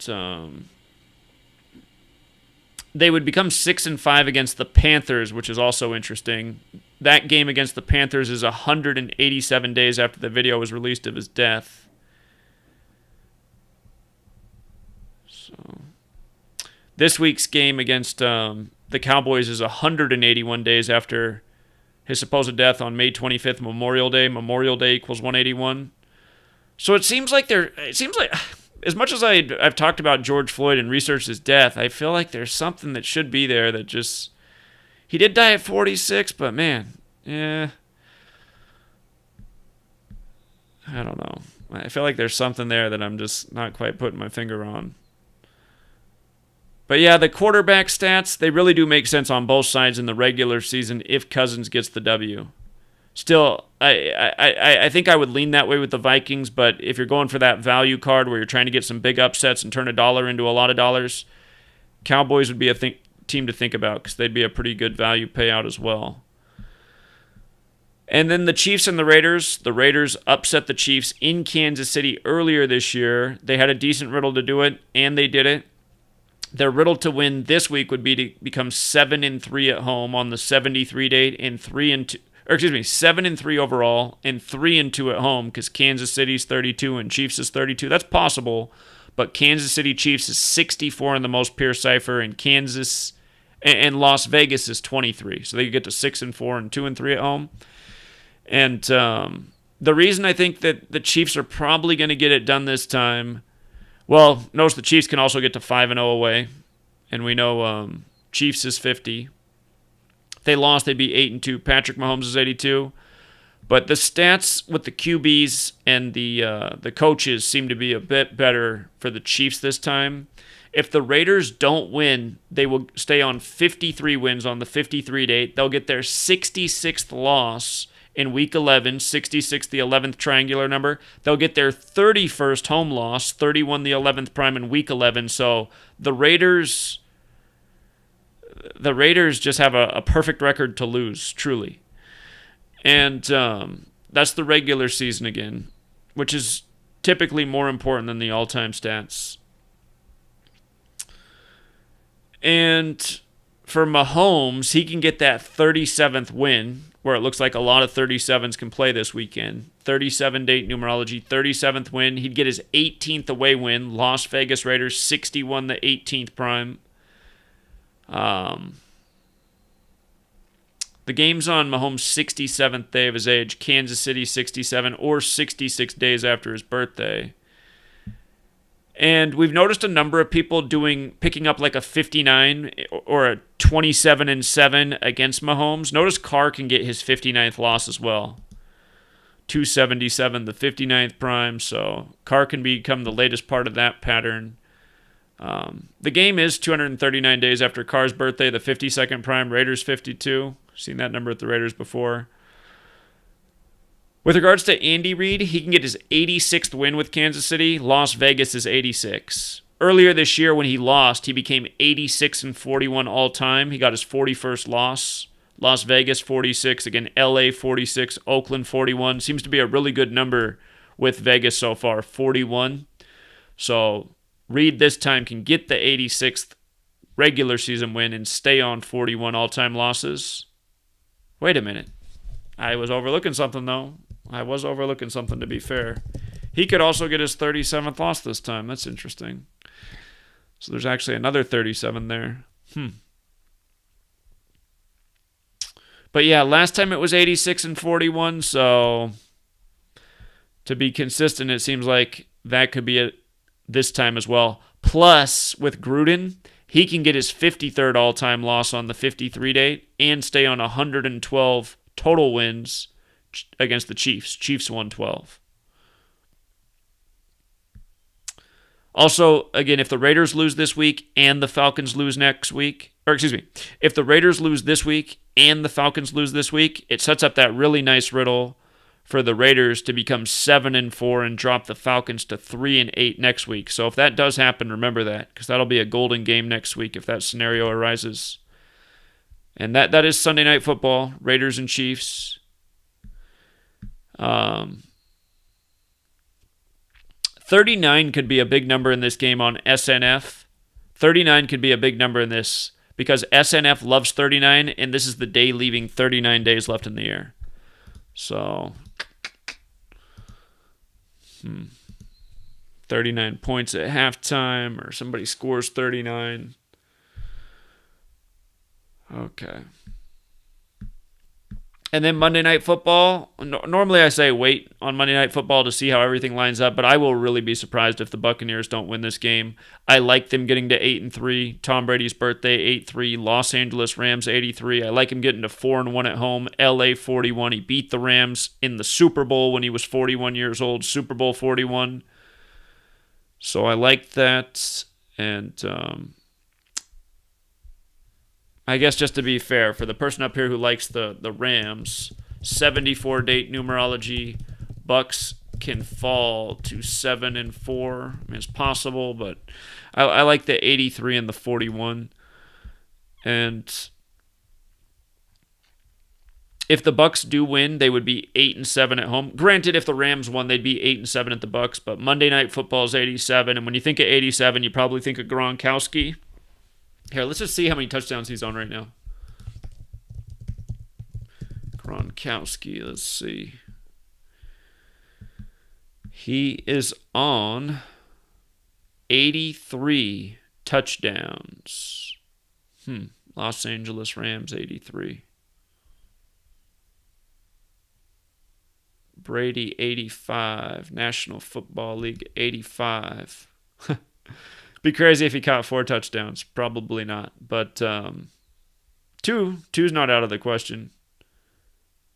they would become 6-5 against the Panthers, which is also interesting. That game against the Panthers is 187 days after the video was released of his death. So this week's game against the Cowboys is 181 days after his supposed death on May 25th, Memorial Day. Memorial Day equals 181. So it seems like as much as I've talked about George Floyd and researched his death, I feel like there's something that should be there that just... He did die at 46, but man, yeah. I don't know. I feel like there's something there that I'm just not quite putting my finger on. But yeah, the quarterback stats, they really do make sense on both sides in the regular season if Cousins gets the W. Still, I think I would lean that way with the Vikings, but if you're going for that value card where you're trying to get some big upsets and turn a dollar into a lot of dollars, Cowboys would be a team to think about because they'd be a pretty good value payout as well. And then the Chiefs and the Raiders upset the Chiefs in Kansas City earlier this year. They had a decent riddle to do it, and they did it. Their riddle to win this week would be to become 7-3 at home on the 73 date and 3-2. Or excuse me, 7-3 overall and 3-2 at home because Kansas City's 32 and Chiefs is 32. That's possible, but Kansas City Chiefs is 64 in the most pure cipher, and Kansas and Las Vegas is 23. So they could get to 6-4 and 2-3 at home. And the reason I think that the Chiefs are probably going to get it done this time, well, notice the Chiefs can also get to 5-0 away, and we know Chiefs is 50. If they lost, they'd be 8-2. Patrick Mahomes is 82. But the stats with the QBs and the coaches seem to be a bit better for the Chiefs this time. If the Raiders don't win, they will stay on 53 wins on the 53 date. They'll get their 66th loss in Week 11, 66, the 11th triangular number. They'll get their 31st home loss, 31, the 11th prime in Week 11. So the Raiders just have a perfect record to lose, truly. And that's the regular season again, which is typically more important than the all-time stats. And for Mahomes, he can get that 37th win, where it looks like a lot of 37s can play this weekend. 37 date numerology, 37th win. He'd get his 18th away win. Las Vegas Raiders, 61 the 18th prime. The game's on Mahomes' 67th day of his age, Kansas City 67, or 66 days after his birthday. And we've noticed a number of people picking up like a 59 or a 27-7 against Mahomes. Notice Carr can get his 59th loss as well. 277, the 59th prime, so Carr can become the latest part of that pattern. The game is 239 days after Carr's birthday, the 52nd prime, Raiders 52. Seen that number at the Raiders before. With regards to Andy Reid, he can get his 86th win with Kansas City. Las Vegas is 86. Earlier this year when he lost, he became 86-41 all-time. He got his 41st loss. Las Vegas 46, again LA 46, Oakland 41. Seems to be a really good number with Vegas so far, 41. So Reid this time can get the 86th regular season win and stay on 41 all-time losses. Wait a minute. I was overlooking something, though. I was overlooking something, to be fair. He could also get his 37th loss this time. That's interesting. So there's actually another 37 there. But yeah, last time it was 86-41, so to be consistent, it seems like that could be it this time as well. Plus, with Gruden, he can get his 53rd all-time loss on the 53 date and stay on 112 total wins against the Chiefs. Chiefs won 12. Also, again, if the Raiders lose this week and the Falcons lose next week, if the Raiders lose this week and the Falcons lose this week, it sets up that really nice riddle for the Raiders to become 7-4 and drop the Falcons to 3-8 next week. So if that does happen, remember that, because that'll be a golden game next week if that scenario arises. And that is Sunday Night Football, Raiders and Chiefs. 39 could be a big number in this game on SNF. 39 could be a big number in this because SNF loves 39, and this is the day leaving 39 days left in the year. So, 39 points at halftime, or somebody scores 39. Okay. And then Monday Night Football. Normally I say wait on Monday Night Football to see how everything lines up, but I will really be surprised if the Buccaneers don't win this game. I like them getting to 8-3. Tom Brady's birthday, 8-3. Los Angeles Rams, 83. I like him getting to 4-1 at home. LA, 41. He beat the Rams in the Super Bowl when he was 41 years old. Super Bowl 41. So I like that. And I guess just to be fair, for the person up here who likes the Rams, 74 date numerology, Bucks can fall to 7-4. I mean, it's possible, but I like the 83 and the 41. And if the Bucks do win, they would be 8-7 at home. Granted, if the Rams won, they'd be 8-7 at the Bucks. But Monday Night Football is 87, and when you think of 87, you probably think of Gronkowski. Here, let's just see how many touchdowns he's on right now. Gronkowski, let's see. He is on 83 touchdowns. Los Angeles Rams, 83. Brady, 85. National Football League, 85. Be crazy if he caught 4 touchdowns. Probably not. But two's not out of the question.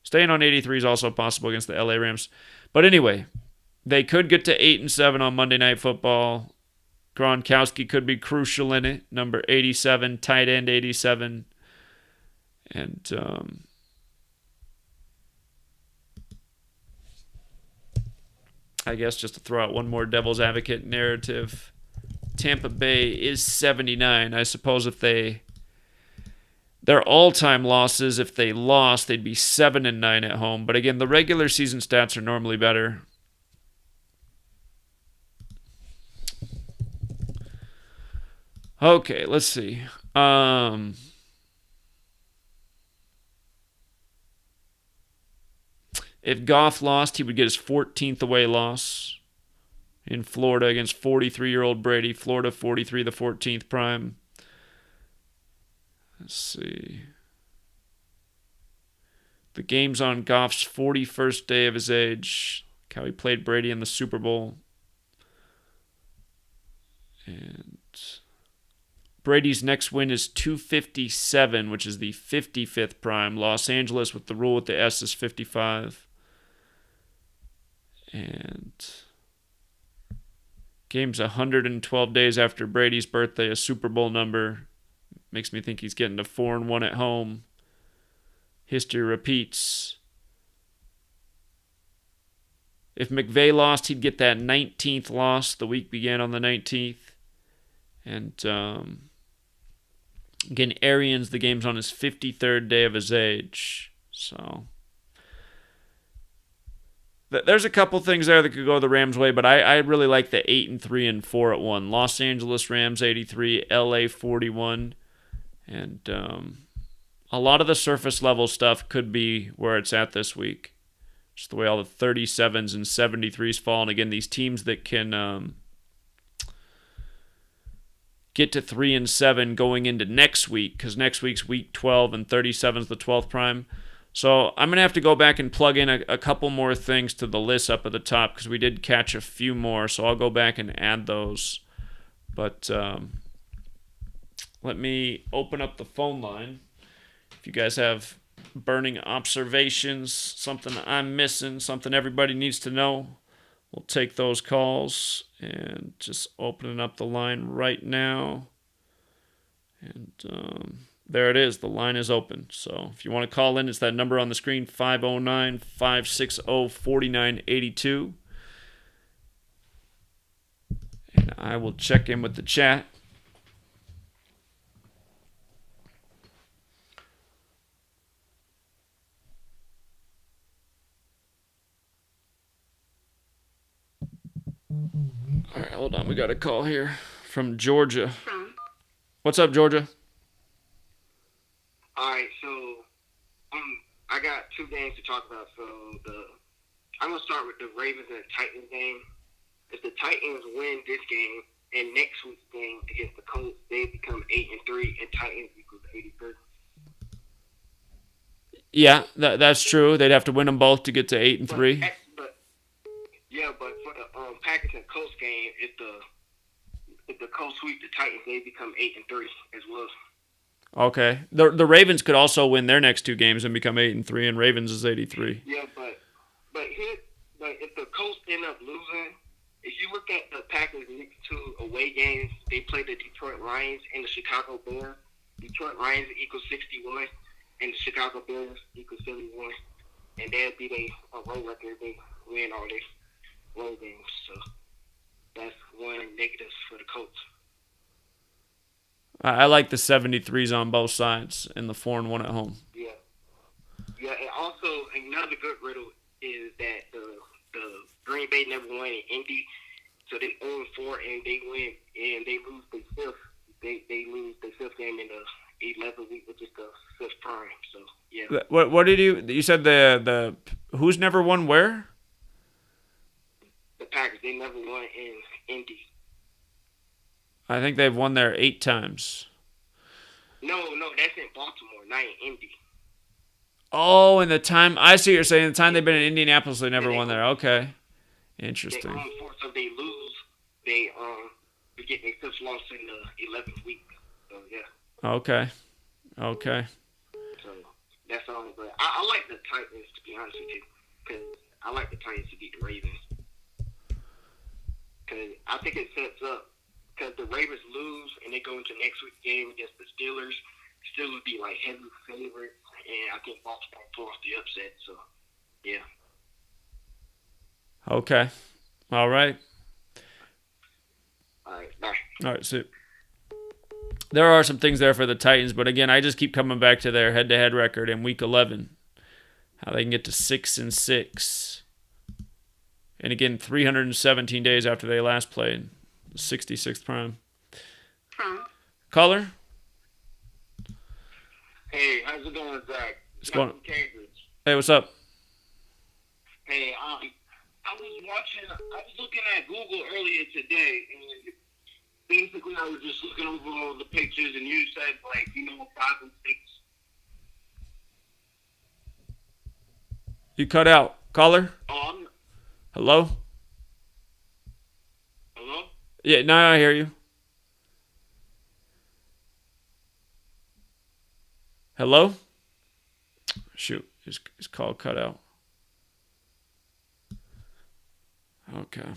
Staying on 83 is also possible against the LA Rams. But anyway, they could get to 8-7 on Monday Night Football. Gronkowski could be crucial in it. Number 87, tight end 87. And I guess just to throw out one more devil's advocate narrative, Tampa Bay is 79. I suppose if their all-time losses, if they lost, they'd be 7-9 at home. But again, the regular season stats are normally better. Okay, let's see. If Goff lost, he would get his 14th away loss in Florida against 43-year-old Brady. Florida 43, the 14th prime. Let's see. The game's on Goff's 41st day of his age. How he played Brady in the Super Bowl. And Brady's next win is 257, which is the 55th prime. Los Angeles with the rule with the S is 55. And game's 112 days after Brady's birthday, a Super Bowl number. Makes me think he's getting to 4-1 at home. History repeats. If McVay lost, he'd get that 19th loss. The week began on the 19th. And again, Arians, the game's on his 53rd day of his age. So there's a couple things there that could go the Rams' way, but I really like the 8-3 and 4-1. Los Angeles Rams 83, LA 41. And a lot of the surface level stuff could be where it's at this week. Just the way all the 37s and 73s fall. And again, these teams that can get to 3-7 going into next week, because next week's week 12 and 37 is the 12th prime. So I'm going to have to go back and plug in a couple more things to the list up at the top, because we did catch a few more, so I'll go back and add those. But let me open up the phone line. If you guys have burning observations, something I'm missing, something everybody needs to know, we'll take those calls. And just opening up the line right now. And there it is. The line is open. So if you want to call in, it's that number on the screen, 509-560-4982. And I will check in with the chat. All right, hold on. We got a call here from Georgia. What's up, Georgia? All right, so I got 2 games to talk about. So I'm gonna start with the Ravens and the Titans game. If the Titans win this game and next week's game against the Colts, they become 8-3, and Titans equals 83. Yeah, that's true. They'd have to win them both to get to 8-3. But for the Packers and Colts game, if the Colts sweep the Titans, they become 8-3 as well. Okay. The Ravens could also win their next 2 games and become 8-3, and Ravens is 83. Yeah, but if the Colts end up losing, if you look at the Packers' next 2 away games, they play the Detroit Lions and the Chicago Bears. Detroit Lions equals 61, and the Chicago Bears equals 71, and that'll be their road record. They win all their road games, so that's one negative for the Colts. I like the 73s on both sides and the 4-1 at home. Yeah, and also another good riddle is that the Green Bay never won in Indy, so they 0-4 and they win and they lose their 5th they lose the fifth game in the 11th week, which is the fifth prime. So yeah. What did you said the who's never won where? The Packers, they never won in Indy. I think they've won there 8 times. No, that's in Baltimore, not in Indy. Oh, and the time I see what you're saying. The time they've been in Indianapolis, they never won there. Okay, interesting. They so they lose. They get their fifth loss in the 11th week. So yeah. Okay. So that's all. But I like the Titans, to be honest with you, because I like the Titans to beat the Ravens. Because I think it sets up. Because the Ravens lose and they go into next week's game against the Steelers. Steelers be like heavy favorites, and I think Baltimore pull off the upset. So yeah. Okay. All right. All right. Bye. All right. So there are some things there for the Titans, but again, I just keep coming back to their head-to-head record in Week 11, how they can get to 6-6, and again, 317 days after they last played, 66th prime. Caller. Hey, how's it going, Zach? What's going on? Cambridge. Hey, what's up? Hey, I was looking at Google earlier today, and basically I was just looking over all the pictures, and you said, 5 and 6. You cut out. Caller? Oh, Hello? hello? Yeah, now I hear you. Hello? Shoot, his call cut out. Okay.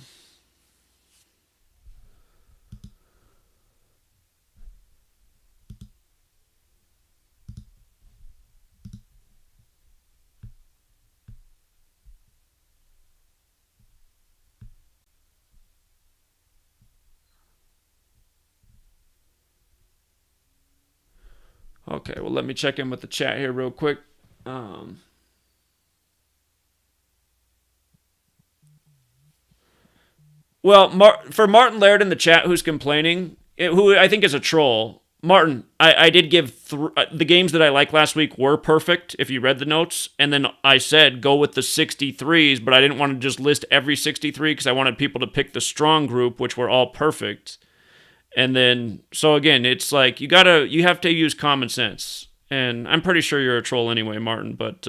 Okay, well, let me check in with the chat here real quick. Well, for Martin Laird in the chat who's complaining, who I think is a troll, Martin, I did give the games that I liked last week were perfect, if you read the notes, and then I said go with the 63s, but I didn't want to just list every 63 because I wanted people to pick the strong group, which were all perfect. And then, so again, it's like you have to use common sense. And I'm pretty sure you're a troll anyway, Martin. But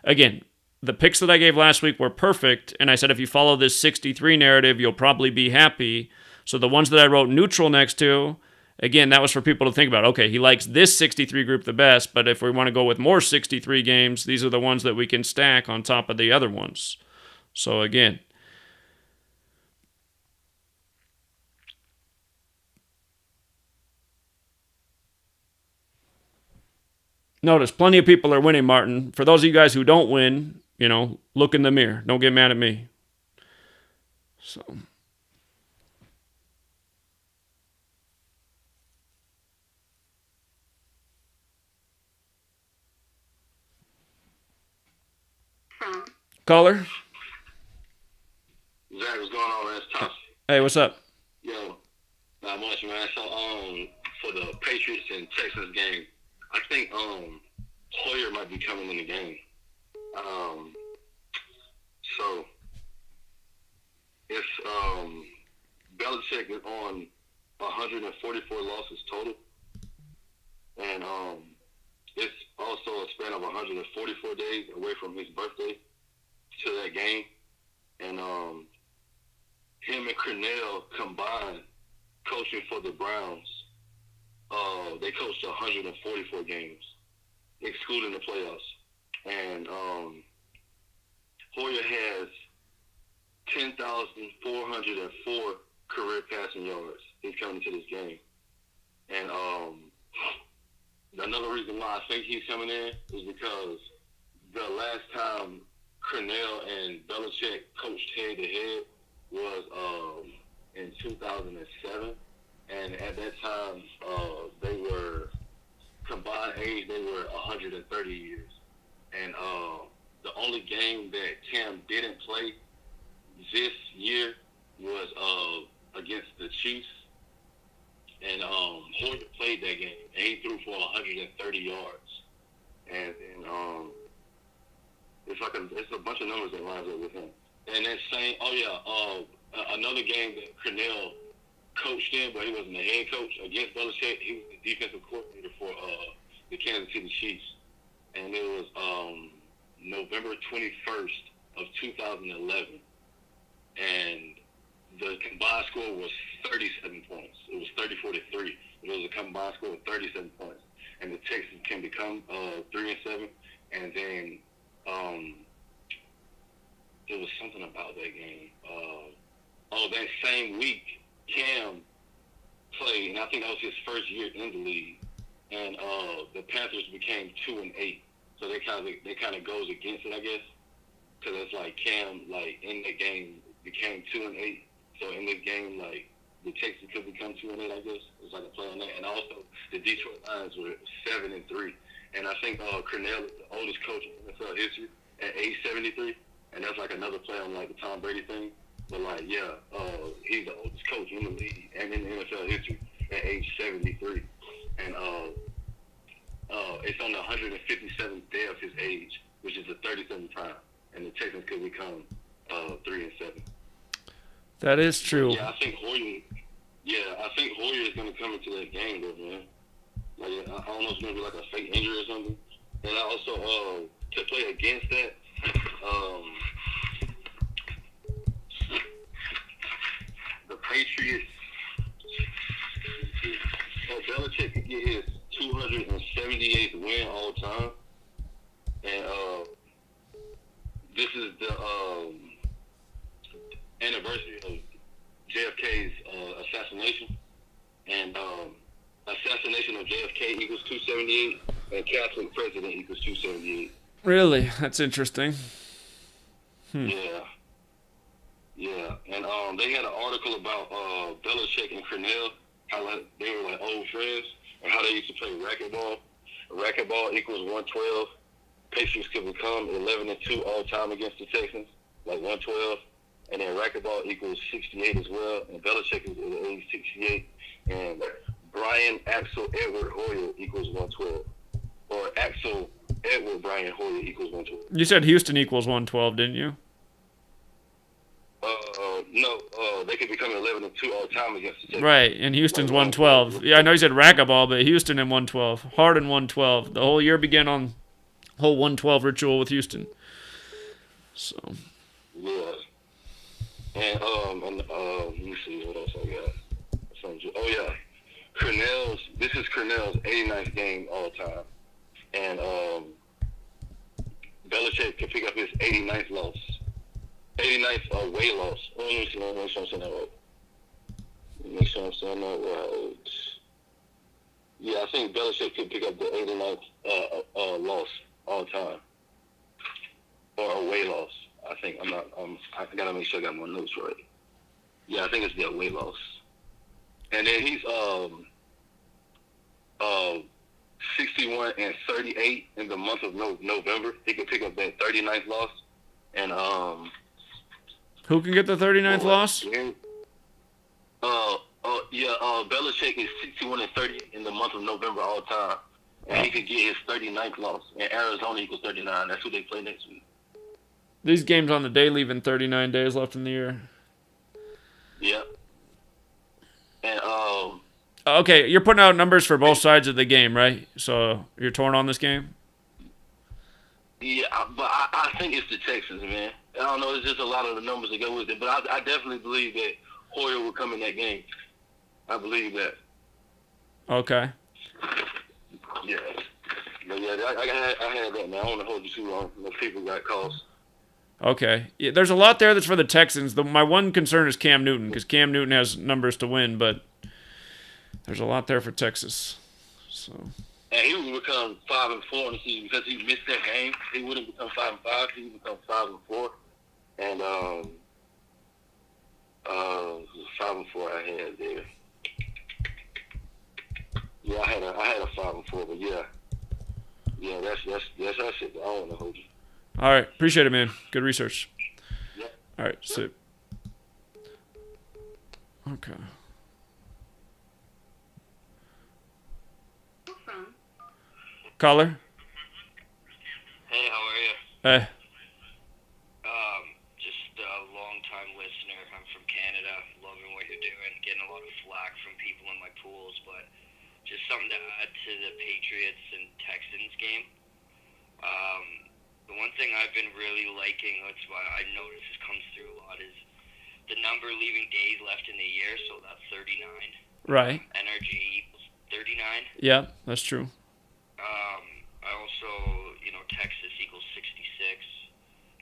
again, the picks that I gave last week were perfect. And I said if you follow this 63 narrative, you'll probably be happy. So the ones that I wrote neutral next to, again, that was for people to think about. Okay, he likes this 63 group the best, but if we want to go with more 63 games, these are the ones that we can stack on top of the other ones. So again, notice plenty of people are winning, Martin. For those of you guys who don't win, look in the mirror. Don't get mad at me. So. Caller? Zach, what's going on, man? It's tough. Hey, what's up? Yo, not much, man. So, for the Patriots and Texans game, I think Hoyer might be coming in the game. So if Belichick is on 144 losses total, and it's also a span of 144 days away from his birthday to that game, and him and Crennel combined coaching for the Browns, they coached 144 games, excluding the playoffs. And Hoyer has 10,404 career passing yards. He's coming to this game. And another reason why I think he's coming in is because the last time Crennel and Belichick coached head-to-head was in 2007. And at that time, they were combined age, they were 130 years. And the only game that Cam didn't play this year was against the Chiefs. and Hoyer played that game, and he threw for 130 yards, and it's a bunch of numbers that lines up with him. And that same, another game that Cornell coached in, but he wasn't the head coach against Belichick. He was the defensive coordinator for the Kansas City Chiefs, and it was November 21st of 2011, and the combined score was 37 points. It was 34-3. It was a combined score of 37 points, and the Texans can become 3-7, and then it was something about that game. That same week, Cam played, and I think that was his first year in the league, and the Panthers became 2-8. So they kind of goes against it, I guess, because it's like Cam, like in the game, became 2-8. So in this game, like the Texans could become 2-8, I guess. It's like a play on that. And also the Detroit Lions were 7-3, and I think Cornell is the oldest coach in NFL history at age 73, and that's like another play on like the Tom Brady thing. But like, yeah, he's the oldest coach in the league and in the NFL history at age 73, and it's on the 157th day of his age, which is the 37th time, and the Texans could become 3-7. That is true. Yeah, I think Hoyer is going to come into that game, though, man. Like, I don't know if it's going to be like a fake injury or something. And I also, to play against that, the Patriots, Belichick could get his 278th win all time. And this is the anniversary of JFK's assassination. And assassination of JFK equals 278, and Catholic president equals 278. Really? That's interesting. Yeah. And they had an article about Belichick and Cornell, how like, they were like old friends, and how they used to play racquetball. Racquetball equals 112. Patriots could become 11-2 all time against the Texans, like 112. And then racquetball equals 68 as well. And Belichick is at age 68. And Brian Axel Edward Hoyer equals 112. Or Axel Edward Brian Hoyer equals 112. You said Houston equals 112, didn't you? No, they could become 11-2 all time against the Texans. Right, and Houston's 112. Yeah, I know you said racquetball, but Houston in 112. Hard in 112. The whole year began on whole 112 ritual with Houston. So. Yeah. And let me see what else I got. Oh yeah, this is Cornell's 89th game all time, and Belichick could pick up his 89th loss, 89th away loss. Let me see, make sure I'm saying that right. Make sure I'm saying that right. Yeah, I think Belichick could pick up the 89th loss all time, or away loss. I think I gotta make sure I got my notes right. Yeah, I think it's the away loss. And then he's 61-38 in the month of November. He could pick up that 39th loss. And who can get the 39th loss? Belichick is 61-30 in the month of November all time, and he could get his 39th loss. And Arizona equals 39. That's who they play next week. These games on the day, leaving 39 days left in the year. Yeah. And okay, you're putting out numbers for both sides of the game, right? So you're torn on this game? Yeah, but I think it's the Texans, man. I don't know, it's just a lot of the numbers that go with it. But I definitely believe that Hoyer will come in that game. I believe that. Okay. Yeah. But yeah, I had that, man. I don't want to hold you too long. Most people got calls. Okay. Yeah, there's a lot there that's for the Texans. My one concern is Cam Newton, because Cam Newton has numbers to win, but there's a lot there for Texas. So. And he would become 5-4 in the season because he missed that game. He wouldn't become 5-5. He would become 5-4. And 5-4 I had there. Yeah, I had a 5-4, but yeah, that's our shit. I don't want to hold you. All right, appreciate it, man. Good research. Yeah. All right, sit. Okay. Caller? Hey, how are you? Hey. Just a long-time listener. I'm from Canada. Loving what you're doing. Getting a lot of flack from people in my pools, but just something to add to the Patriots and Texans game. The one thing I've been really liking, that's why I notice this comes through a lot, is the number leaving days left in the year, so that's 39. Right. NRG equals 39. Yeah, that's true. I also, Texas equals 66.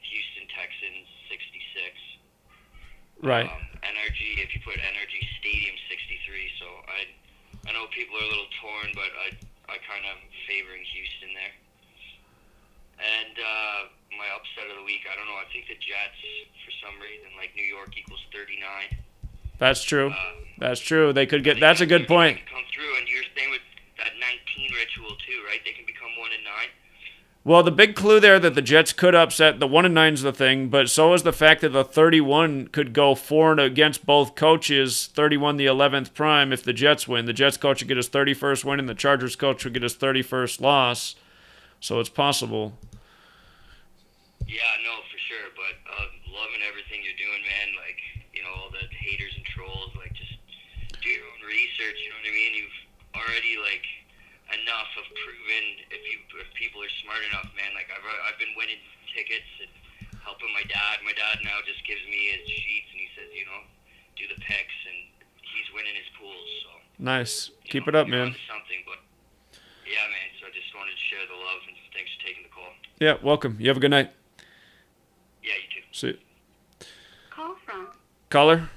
Houston Texans 66. Right. NRG, if you put NRG Stadium 63. So I know people are a little torn, but I kind of favoring Houston there. And my upset of the week, I don't know. I think the Jets, for some reason, like New York equals 39. That's true. That's true. They could get. That's a good point. They can come through, and you're staying with that 19 ritual too, right? They can become 1 and 9. Well, the big clue there that the Jets could upset, the 1 and 9's the thing, but so is the fact that the 31 could go 4 against both coaches, 31 the 11th prime if the Jets win. The Jets coach would get his 31st win, and the Chargers coach would get his 31st loss. So it's possible. Yeah, no, for sure. But loving everything you're doing, man. Like, all the haters and trolls, like, just do your own research, you know what I mean? You've already, like, enough of proven if people are smart enough, man. Like, I've been winning tickets and helping my dad. My dad now just gives me his sheets and he says, do the picks, and he's winning his pools. So Nice. Keep it up, man. Something, but yeah, man. So I just wanted to share the love, and thanks for taking the call. Yeah, welcome. You have a good night. Yeah, you too. See you. Call from. Caller?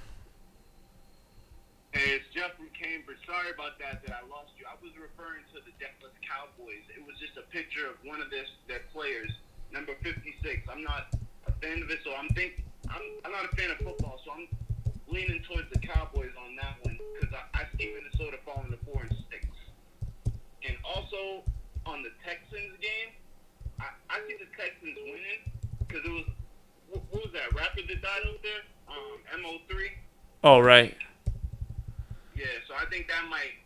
Hey, it's Jeff from Cambridge. Sorry about that I lost you. I was referring to the Dallas Cowboys. It was just a picture of one of their players, number 56. I'm not a fan of it, so I'm not a fan of football, so I'm leaning towards the Cowboys on that one because I see Minnesota falling to 4 and 6. And also on the Texans game, I see the Texans winning because it was what was that rapper that died out there? MO3. Oh, right. Yeah, so I think that might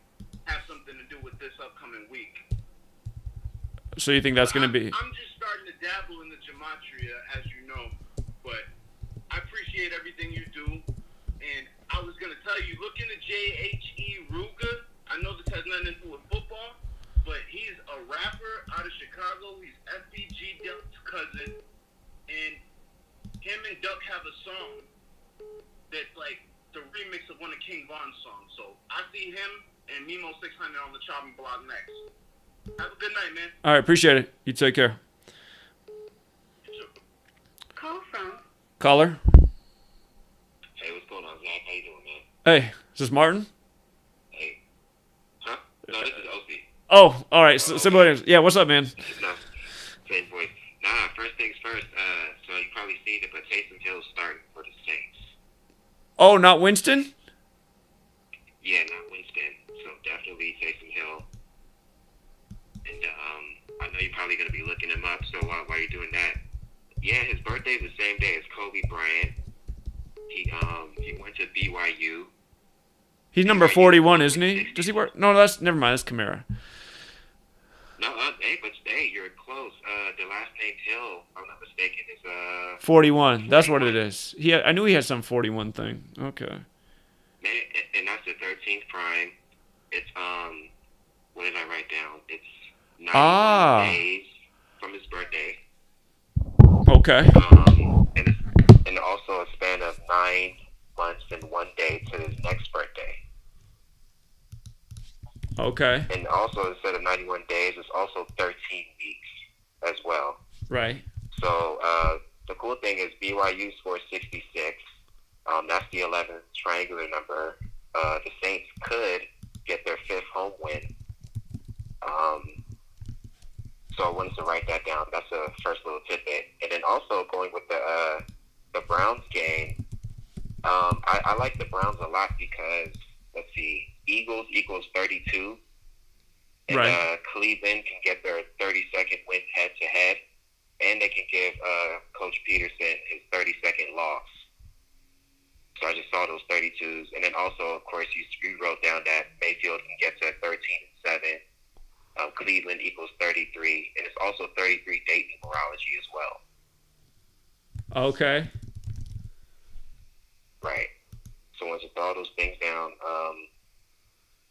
have something to do with this upcoming week. So you think that's going to be... I'm just starting to dabble in the Gematria, as you know, but I appreciate everything you do. And I was going to tell you, look into J.H.E. Ruger. I know this has nothing to do with football, but he's a rapper out of Chicago. He's FBG Duck's cousin. And him and Duck have a song that's like the remix of one of King Von's songs. So I see him and Mimo 600 on the chopping block next. Have a good night, man. All right, appreciate it. You take care. Call from. Caller? Hey, what's going on, Zach? How you doing, man? Hey, is this Martin? Hey. Huh? No, this is OC. Oh, all right. Yeah, what's up, man? No, same voice. Nah, first things first. So you probably seen it, but Taysom Hill's starting for the Saints. Oh, not Winston? Yeah, not Winston. So definitely Taysom Hill. And I know you're probably gonna be looking him up. So while you're doing that, yeah, his birthday's the same day as Kobe Bryant. He went to BYU. He's number 41, isn't he? Does he work? No, never mind. That's Kamara. No, hey, you're close. The last name Hill, if I'm not mistaken, is 41. That's what it is. I knew he had some 41 thing. Okay. And that's the 13th prime. It's what did I write down? It's 91 days from his birthday. Okay. And also a span of 9 months and 1 day to his next birthday. Okay. And also, instead of 91 days, it's also 13 weeks as well. Right. So the cool thing is BYU scored 66. That's the 11th triangular number. The Saints could get their 5th home win. So I wanted to write that down. That's the first little tidbit. And then also going with the Browns game, I like the Browns a lot because, let's see, Eagles equals 32. And right. Cleveland can get their 32nd win head-to-head. And they can give Coach Peterson his 32nd loss. So I just saw those 32s. And then also, of course, you wrote down that Mayfield can get to 13-7. Cleveland equals 33. Okay. Right. So once you throw those things down,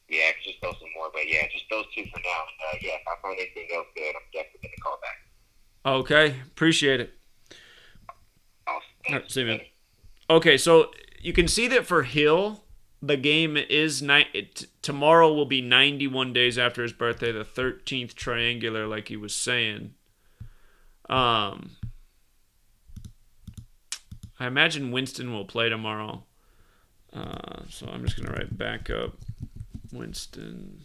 yeah, I could just throw some more. But yeah, just those two for now. Yeah, if I find anything else good, I'm definitely going to call back. Okay. Appreciate it. Awesome. All right, see you, man. Okay, so you can see that for Hill, the game is tomorrow will be 91 days after his birthday, the 13th triangular, like he was saying. I imagine Winston will play tomorrow. So I'm just going to write backup Winston.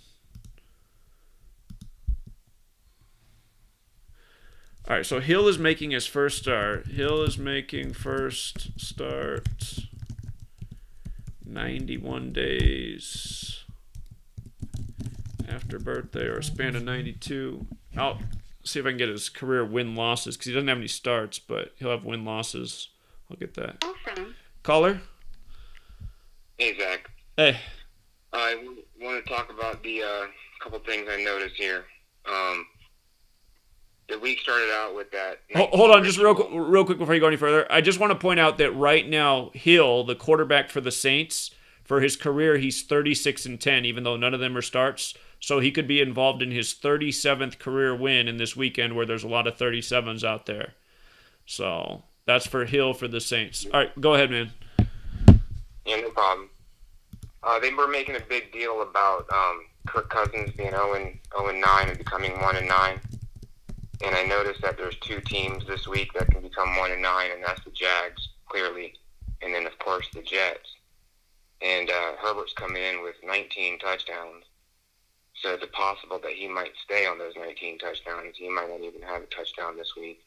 All right, so Hill is making his first start. Hill is making first start 91 days after birthday, or a span of 92. I'll see if I can get his career win-losses, because he doesn't have any starts, but he'll have win-losses. I'll get that. Call from. Caller? Hey, Zach. Hey. I want to talk about the couple things I noticed here. The week started out with that. Hold on, just real quick before you go any further. I just want to point out that right now, Hill, the quarterback for the Saints, for his career, he's 36-10, even though none of them are starts. So he could be involved in his 37th career win in this weekend, where there's a lot of 37s out there. So that's for Hill for the Saints. All right, go ahead, man. Yeah, no problem. They were making a big deal about Kirk Cousins being 0-9 and becoming 1-9. And I noticed that there's two teams this week that can become 1-9, and that's the Jags, clearly, and then, of course, the Jets. And Herbert's coming in with 19 touchdowns. So it's possible that he might stay on those 19 touchdowns. He might not even have a touchdown this week.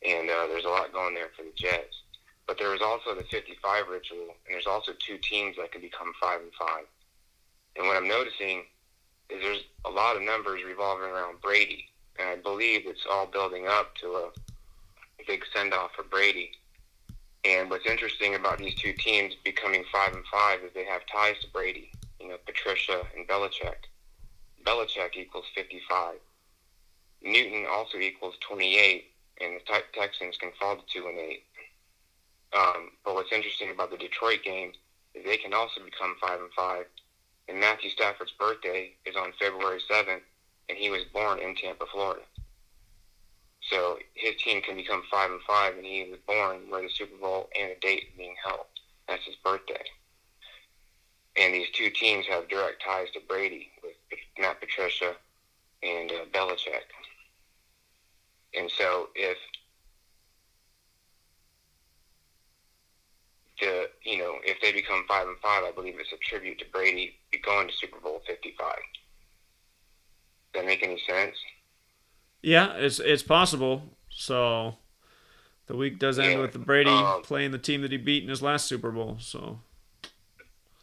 And there's a lot going there for the Jets. But there was also the 55 ritual, and there's also two teams that can become 5-5. And what I'm noticing is there's a lot of numbers revolving around Brady. And I believe it's all building up to a big send-off for Brady. And what's interesting about these two teams becoming 5-5 is they have ties to Brady. You know, Patricia and Belichick. Belichick equals 55. Newton also equals 28, and the Texans can fall to 2-8. But what's interesting about the Detroit game is they can also become 5-5. And Matthew Stafford's birthday is on February 7th. And he was born in Tampa, Florida. So his team can become 5-5, and he was born where the Super Bowl and a date being held. That's his birthday. And these two teams have direct ties to Brady with Matt Patricia and Belichick. And so if they become 5-5, I believe it's a tribute to Brady going to Super Bowl 55. Does that make any sense? Yeah, it's possible. So the week does end with the Brady playing the team that he beat in his last Super Bowl. So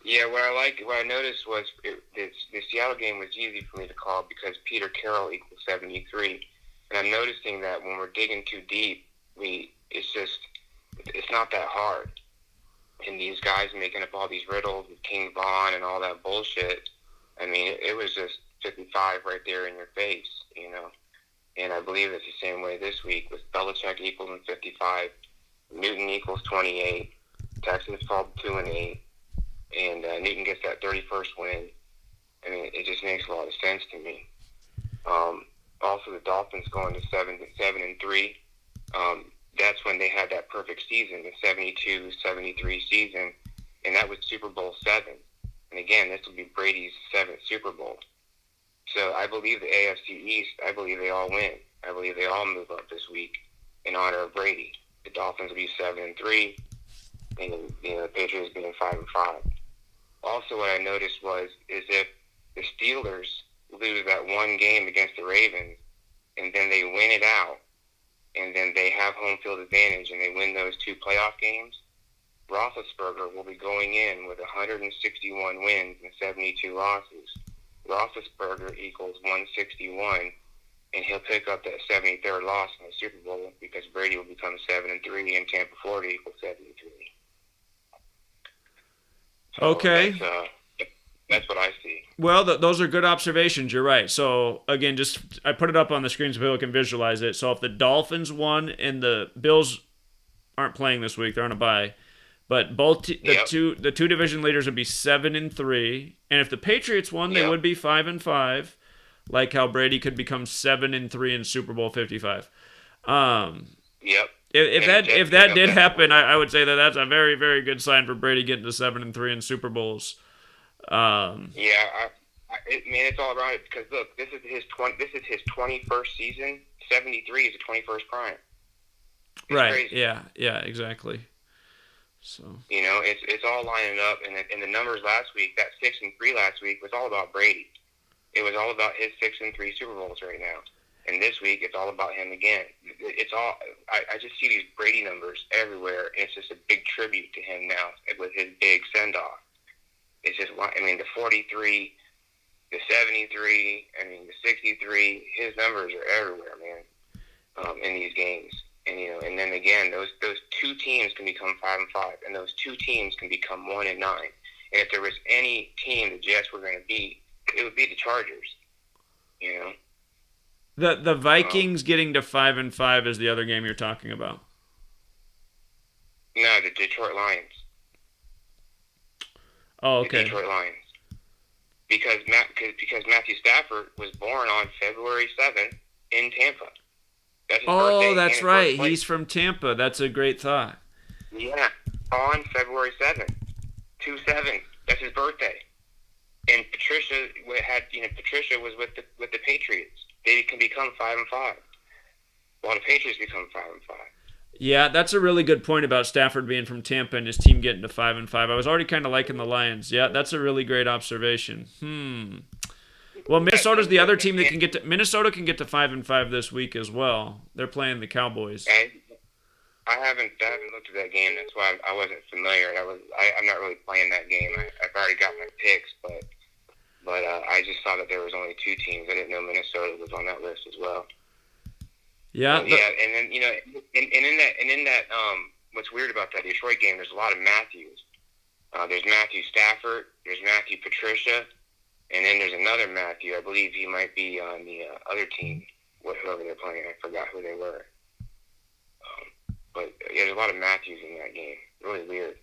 yeah, what I noticed was the Seattle game was easy for me to call because Peter Carroll equals 73, and I'm noticing that when we're digging too deep, it's not that hard. And these guys making up all these riddles with King Von and all that bullshit. I mean, it was just 55 right there in your face, you know. And I believe it's the same way this week with Belichick equals 55, Newton equals 28, Texans fall 2-8, and Newton gets that 31st win. I mean, it just makes a lot of sense to me. Also, the Dolphins going to 7-3. That's when they had that perfect season, the 72-73 season, and that was Super Bowl 7. And again, this will be Brady's 7th Super Bowl. So I believe the AFC East, I believe they all win. I believe they all move up this week in honor of Brady. The Dolphins will be 7-3, and the Patriots being 5-5. Also, what I noticed is if the Steelers lose that one game against the Ravens, and then they win it out, and then they have home field advantage, and they win those two playoff games, Roethlisberger will be going in with 161 wins and 72 losses. Roethlisberger equals 161, and he'll pick up that 73rd loss in the Super Bowl because Brady will become 7-3, and Tampa, Florida equals 73. So okay. That's what I see. Well, those are good observations. You're right. So, again, I put it up on the screen so people can visualize it. So, if the Dolphins won and the Bills aren't playing this week. They're on a bye. But the two division leaders would be 7-3, and if the Patriots won, they would be 5-5, like how Brady could become 7-3 in Super Bowl 55. If that did happen, I would say that's a very, very good sign for Brady getting to 7-3 in Super Bowls. It's all around it because look, this is his 21st season. 73 is the 21st prime. It's right? crazy. Yeah, exactly. So it's all lining up, and the numbers last week, that 6-3 last week was all about Brady. It was all about his 6-3 Super Bowls right now, and this week it's all about him again. It's all I just see these Brady numbers everywhere, and it's just a big tribute to him now with his big send off. It's just the 43, the 73, the 63. His numbers are everywhere, man, in these games. And then again, those two teams can become 5-5, and those two teams can become 1-9. And if there was any team the Jets were going to beat, it would be the Chargers. The Vikings getting to 5-5 is the other game you're talking about. No, the Detroit Lions. Oh, okay. The Detroit Lions. Because Matthew Stafford was born on February 7th in Tampa. That's right. He's from Tampa. That's a great thought. Yeah, on February 7th, 2/7. That's his birthday. And Patricia was with the Patriots. They can become 5-5. While the Patriots become 5-5. Yeah, that's a really good point about Stafford being from Tampa and his team getting to 5-5. I was already kind of liking the Lions. Yeah, that's a really great observation. Well, Minnesota's the other team that can get to. Minnesota can get to 5-5 this week as well. They're playing the Cowboys. I haven't looked at that game. That's why I wasn't familiar. I'm not really playing that game. I've already got my picks, but I just saw that there was only two teams. I didn't know Minnesota was on that list as well. Yeah. And then in that what's weird about that Detroit game? There's a lot of Matthews. There's Matthew Stafford. There's Matthew Patricia. And then there's another Matthew. I believe he might be on the other team, whoever they're playing. I forgot who they were. But there's a lot of Matthews in that game. Really weird.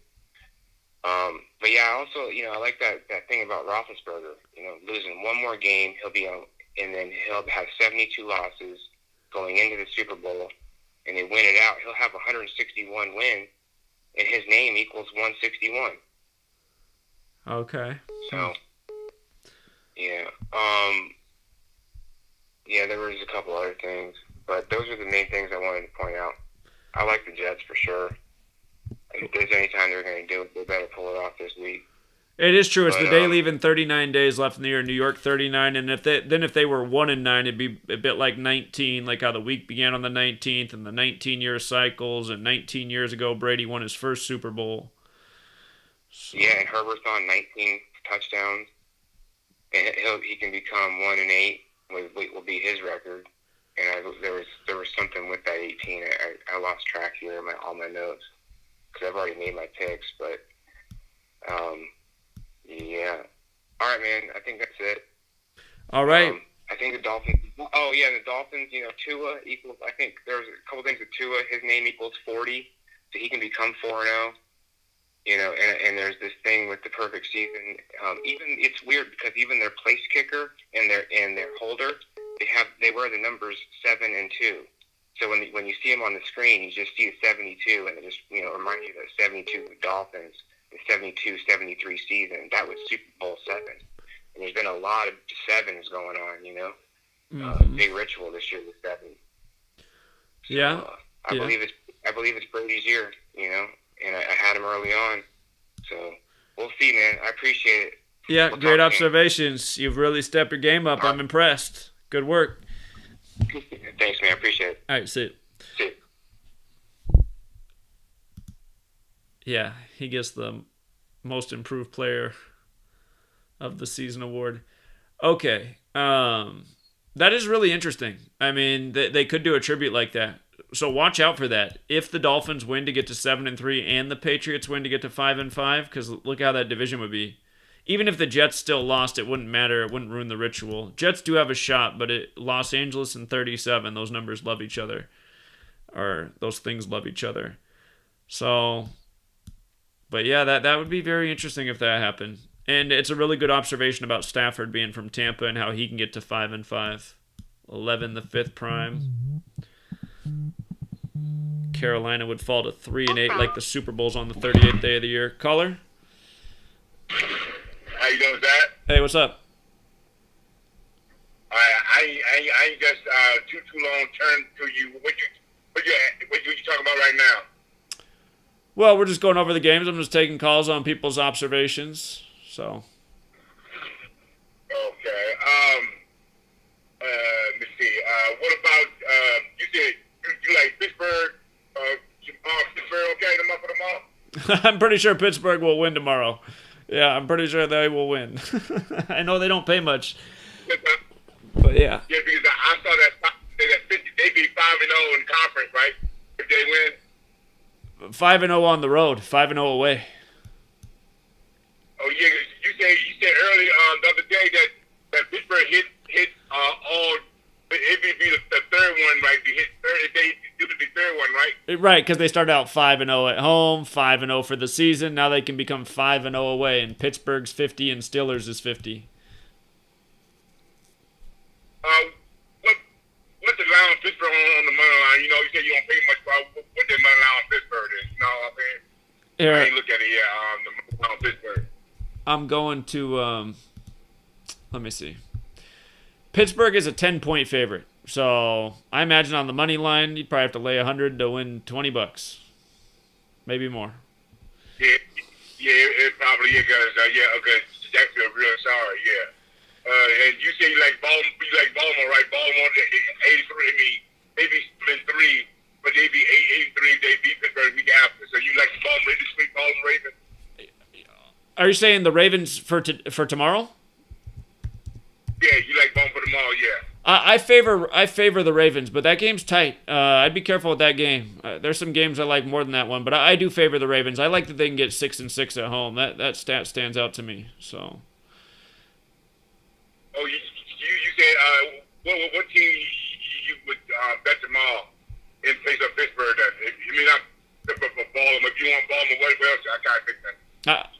But yeah, also, I like that thing about Roethlisberger. Losing one more game, he'll be on, and then he'll have 72 losses going into the Super Bowl, and they win it out. He'll have 161 wins, and his name equals 161. Okay. So. Yeah. There was a couple other things, but those are the main things I wanted to point out. I like the Jets for sure. If there's any time they're going to do it, they better pull it off this week. It is true. It's the day leaving 39 days left in the year. New York 39, and if they were 1-9, it'd be a bit like 19, like how the week began on the 19th, and the 19-year cycles. And 19 years ago, Brady won his first Super Bowl. So. Yeah, and Herbert's on 19 touchdowns. And he can become 1-8. Will be his record. And there was something with that 18. I lost track here in all my notes because I've already made my picks. But yeah. All right, man. I think that's it. All right. I think the Dolphins. Oh yeah, the Dolphins. Tua equals. I think there was a couple things with Tua. His name equals 40, so he can become 4-0. And there's this thing with the perfect season. Even it's weird because even their place kicker and their holder, they wear the numbers 7 and 2. So when you see them on the screen, you just see the 72, and it just remind you of the 72 Dolphins, the 72-73 season. That was Super Bowl 7, and there's been a lot of 7s going on. Big ritual this year with 7. So, yeah. I believe it's Brady's year. And I had him early on. So, we'll see, man. I appreciate it. Yeah, great observations. You've really stepped your game up. I'm impressed. Good work. Thanks, man. I appreciate it. All right, see it. See it. Yeah, he gets the most improved player of the season award. Okay. That is really interesting. I mean, they could do a tribute like that. So watch out for that. If the Dolphins win to get to 7-3 and the Patriots win to get to 5-5, because look how that division would be. Even if the Jets still lost, it wouldn't matter. It wouldn't ruin the ritual. Jets do have a shot, but Los Angeles and 37, those numbers love each other. Or those things love each other. So, but yeah, that would be very interesting if that happened. And it's a really good observation about Stafford being from Tampa and how he can get to 5-5. 11 the fifth prime. Carolina would fall to 3-8 like the Super Bowl's on the 38th day of the year. Caller? How you doing with that? Hey, what's up? I ain't just too long turn to you. What you talking about right now? Well, we're just going over the games. I'm just taking calls on people's observations. So. Okay. Let me see. What about you said you like Pittsburgh? Pittsburgh, okay, them up for tomorrow? I'm pretty sure Pittsburgh will win tomorrow. Yeah, I'm pretty sure they will win. I know they don't pay much, but yeah. Yeah, because I saw that they be 5-0 in conference, right? If they win. 5-0 on the road, 5-0 away. Oh yeah, you said earlier the other day that Pittsburgh hit all. It'd be the third one, right? They do the third one, right? Right, because they started out 5-0 at home, 5-0 for the season. Now they can become 5-0 away, and Pittsburgh's 50 and Steelers is 50. What's the line on Pittsburgh on the money line? You know, you said you don't pay much, but what the money line on Pittsburgh is? You know what I'm saying? Here, I ain't look at it yet. The money line on Pittsburgh. I'm going to, let me see. Pittsburgh is a 10-point favorite. So I imagine on the money line, you'd probably have to lay 100 to win $20. Maybe more. Yeah, it probably is, okay, Jacksonville real sorry, yeah. And you say you like Baltimore, right? Baltimore, 83, I mean, maybe split 3, but they be 83 if they beat Pittsburgh the week after. So you like the Baltimore Ravens? Are you saying the Ravens for tomorrow? Yeah, you like Baltimore tomorrow, yeah. I favor the Ravens, but that game's tight. I'd be careful with that game. There's some games I like more than that one, but I do favor the Ravens. I like that they can get 6-6 at home. That stat stands out to me. So. Oh, you said what team you would bet tomorrow in place of Pittsburgh? I mean, not Baltimore. If you want Baltimore, what else? I can't pick that.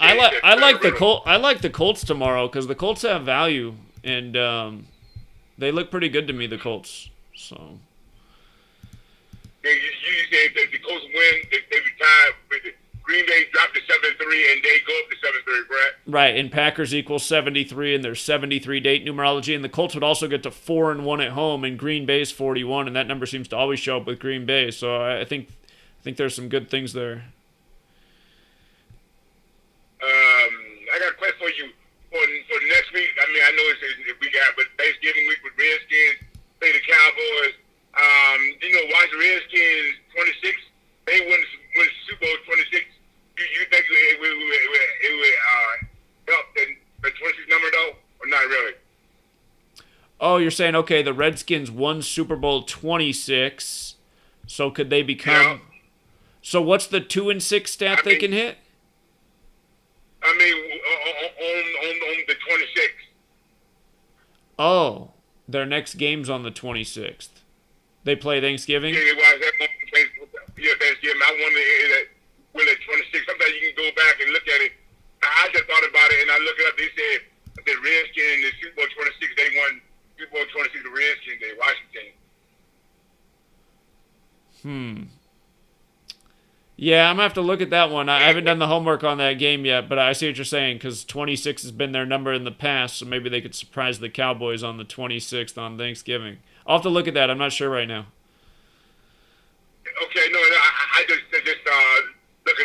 I like the Colts tomorrow because the Colts have value and. They look pretty good to me, the Colts. So. Yeah, you said that the Colts win, they retire. Green Bay dropped to 7-3, and they go up to 7-3, correct? Right, and Packers equals 73, and there's 73 date numerology, and the Colts would also get to 4-1 at home, and Green Bay's 41, and that number seems to always show up with Green Bay. So I think there's some good things there. I got a question for you. For next week, I mean, I know it's we got, but Thanksgiving week with Redskins play the Cowboys. You know, watch the Redskins 26. They win Super Bowl 26. You think it would help the 26 number though, or not really? Oh, you're saying okay? The Redskins won Super Bowl 26, so could they become? Yeah. So what's the 2-6 stat they can hit? I mean, on the 26th. Oh, their next game's on the 26th. They play Thanksgiving? Yeah, Thanksgiving. I wonder will it 26. Sometimes you can go back and look at it. I just thought about it, and I looked it up. They said the Redskins, the Super Bowl 26, they won Super Bowl 26, the Redskins, they Washington. Yeah, I'm going to have to look at that one. I haven't done the homework on that game yet, but I see what you're saying because 26 has been their number in the past, so maybe they could surprise the Cowboys on the 26th on Thanksgiving. I'll have to look at that. I'm not sure right now. Okay, no, I just look it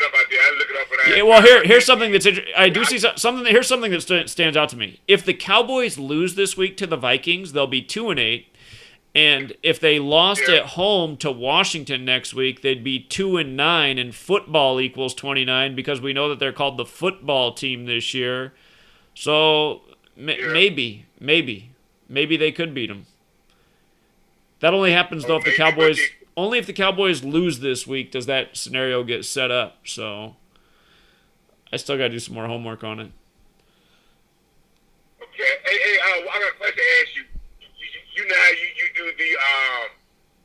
up out there. I look it up for that. Yeah, well, here's something that's interesting. I do see something. Here's something that stands out to me. If the Cowboys lose this week to the Vikings, they'll be 2-8. And if they lost at home to Washington next week, they'd be 2-9, and football equals 29 because we know that they're called the football team this year. So maybe they could beat them. That only happens though if the Cowboys only if the Cowboys lose this week does that scenario get set up. So I still got to do some more homework on it. Okay, hey, I got a question to ask you. You know how you do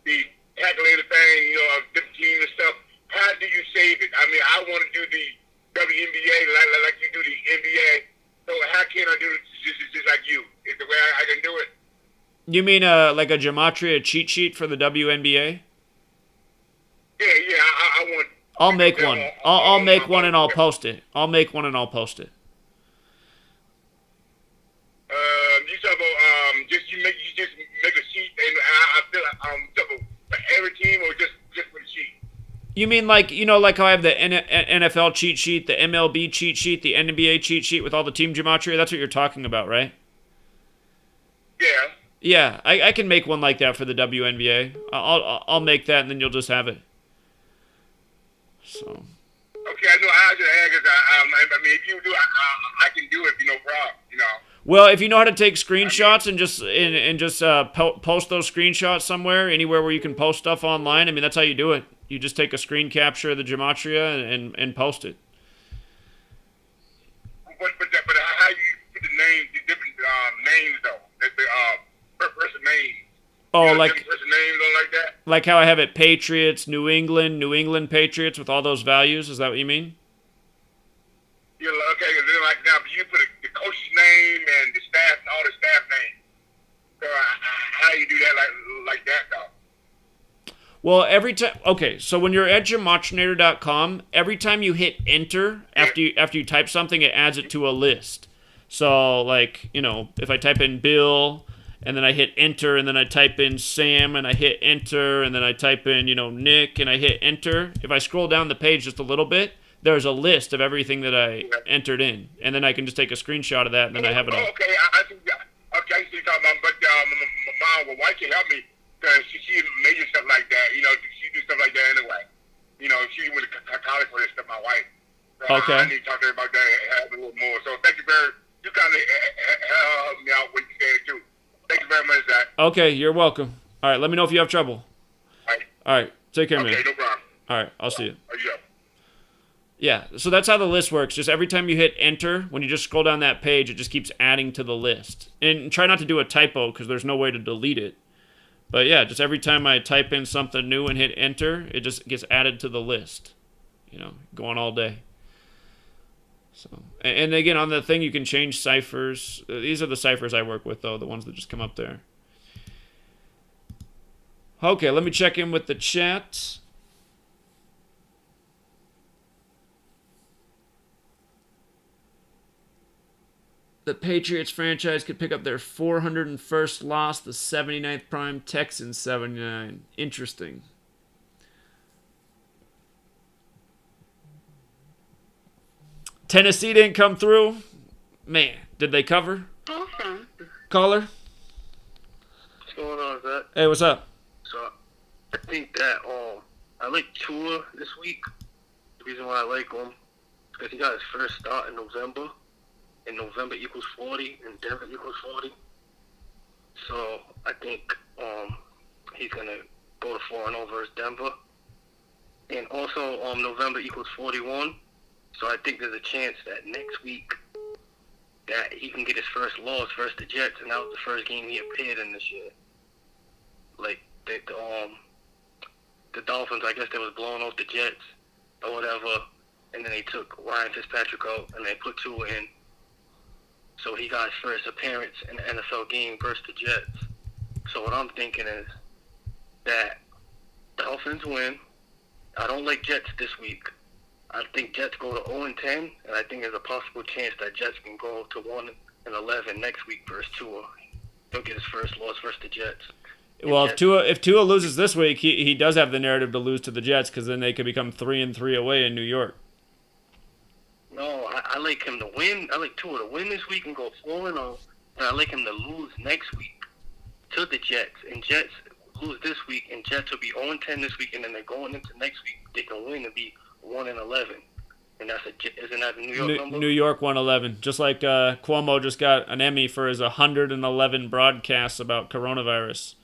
the calculator thing, you know, different teams and stuff. How do you save it? You mean like a Gematria cheat sheet for the WNBA? Yeah, I want. I'll make one. I'll make one and I'll post it. I'll make one and I'll post it. You talk about you just make a sheet and I feel talk about for every team or just for the sheet. You mean like like how I have the NFL cheat sheet, the MLB cheat sheet, the NBA cheat sheet with all the team gematria? That's what you're talking about, right? Yeah. Yeah, I can make one like that for the WNBA. I'll make that and then you'll just have it. So. Okay, I know I just ask because I mean if you do I can do it, no problem, Well, if you know how to take screenshots and just post those screenshots somewhere, anywhere where you can post stuff online, I mean that's how you do it. You just take a screen capture of the gematria and post it. But how you put the names, the different names though, the person names. Oh, like person names on like that. Like how I have it Patriots, New England Patriots with all those values. Is that what you mean? Yeah, okay. And then like now, you put the coach's name and the staff, all the staff names. So how you do that like that though? Well, every time. Okay, so when you're at gematriator.com, every time you hit enter after you type something, it adds it to a list. So like if I type in Bill. And then I hit enter, and then I type in Sam, and I hit enter, and then I type in, Nick, and I hit enter. If I scroll down the page just a little bit, there's a list of everything that I entered in. And then I can just take a screenshot of that, and then I have it all. Okay, I see you talking about, but my mom, wife can help me, because she major stuff like that. She do stuff like that anyway. She went to college for this stuff, my wife. So Okay. I need to talk to her about that and help me a little more. So thank you you kind of helped me out what you said, too. Thank you very much, Zach. Okay, you're welcome. All right, let me know if you have trouble. All right, take care, man. Okay, no problem. All right, I'll see you. Yeah. Yeah, so that's how the list works. Just every time you hit enter, when you just scroll down that page, it just keeps adding to the list. And try not to do a typo because there's no way to delete it. But yeah, just every time I type in something new and hit enter, it just gets added to the list. Going all day. So, and again, on the thing, you can change ciphers. These are the ciphers I work with, though, the ones that just come up there. Okay, let me check in with the chat. The Patriots franchise could pick up their 401st loss, the 79th prime, Texans 79. Interesting. Tennessee didn't come through. Man, did they cover? Awesome. Caller? What's going on, Zach? Hey, what's up? So, I think that I like Tua this week. The reason why I like him is because he got his first start in November. And November equals 40, and Denver equals 40. So, I think he's going to go to 4-0 versus Denver. And also, November equals 41. So I think there's a chance that next week that he can get his first loss versus the Jets, and that was the first game he appeared in this year. Like the Dolphins, I guess they was blowing out the Jets or whatever, and then they took Ryan Fitzpatrick out and they put Tua in. So he got his first appearance in the NFL game versus the Jets. So what I'm thinking is that Dolphins win. I don't like Jets this week. I think Jets go to 0-10, and I think there's a possible chance that Jets can go to 1-11 next week versus Tua. He'll get his first loss versus the Jets. Well, if Tua loses this week, he does have the narrative to lose to the Jets because then they could become 3-3 away in New York. No, I like him to win. I like Tua to win this week and go 4-0, and I like him to lose next week to the Jets. And Jets lose this week, and Jets will be 0-10 this week, and then they're going into next week. They can win and be 1-11, and isn't that the New York number? New York 111. Just like Cuomo just got an Emmy for his 111 broadcasts about coronavirus.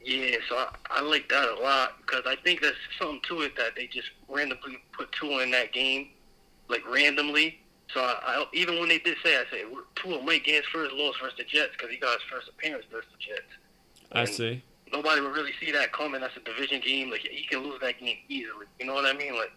Yeah, so I like that a lot because I think there's something to it that they just randomly put Tua in that game, like randomly. So I even when they did say, I said Tua might get his first loss versus the Jets because he got his first appearance versus the Jets. I see. Nobody would really see that coming. That's a division game. Like he can lose that game easily. You know what I mean? Like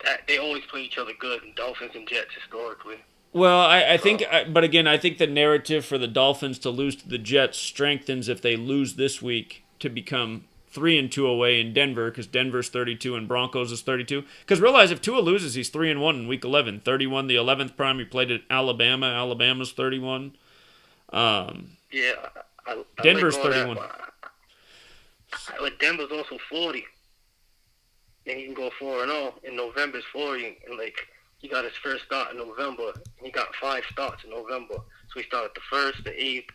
that, they always play each other good. Dolphins and Jets historically. Well, I think, but again, I think the narrative for the Dolphins to lose to the Jets strengthens if they lose this week to become 3-2 away in Denver, because Denver's 32 and Broncos is 32. Because realize if Tua loses, he's 3-1 in Week 11. 31 the 11th prime. He played at Alabama. Alabama's 31. Yeah, I Denver's like all 31. But Denver's also 40. And he can go 4-0. In November's 40, and like he got his first start in November. And he got 5 starts in November. So he started the 1st, the 8th,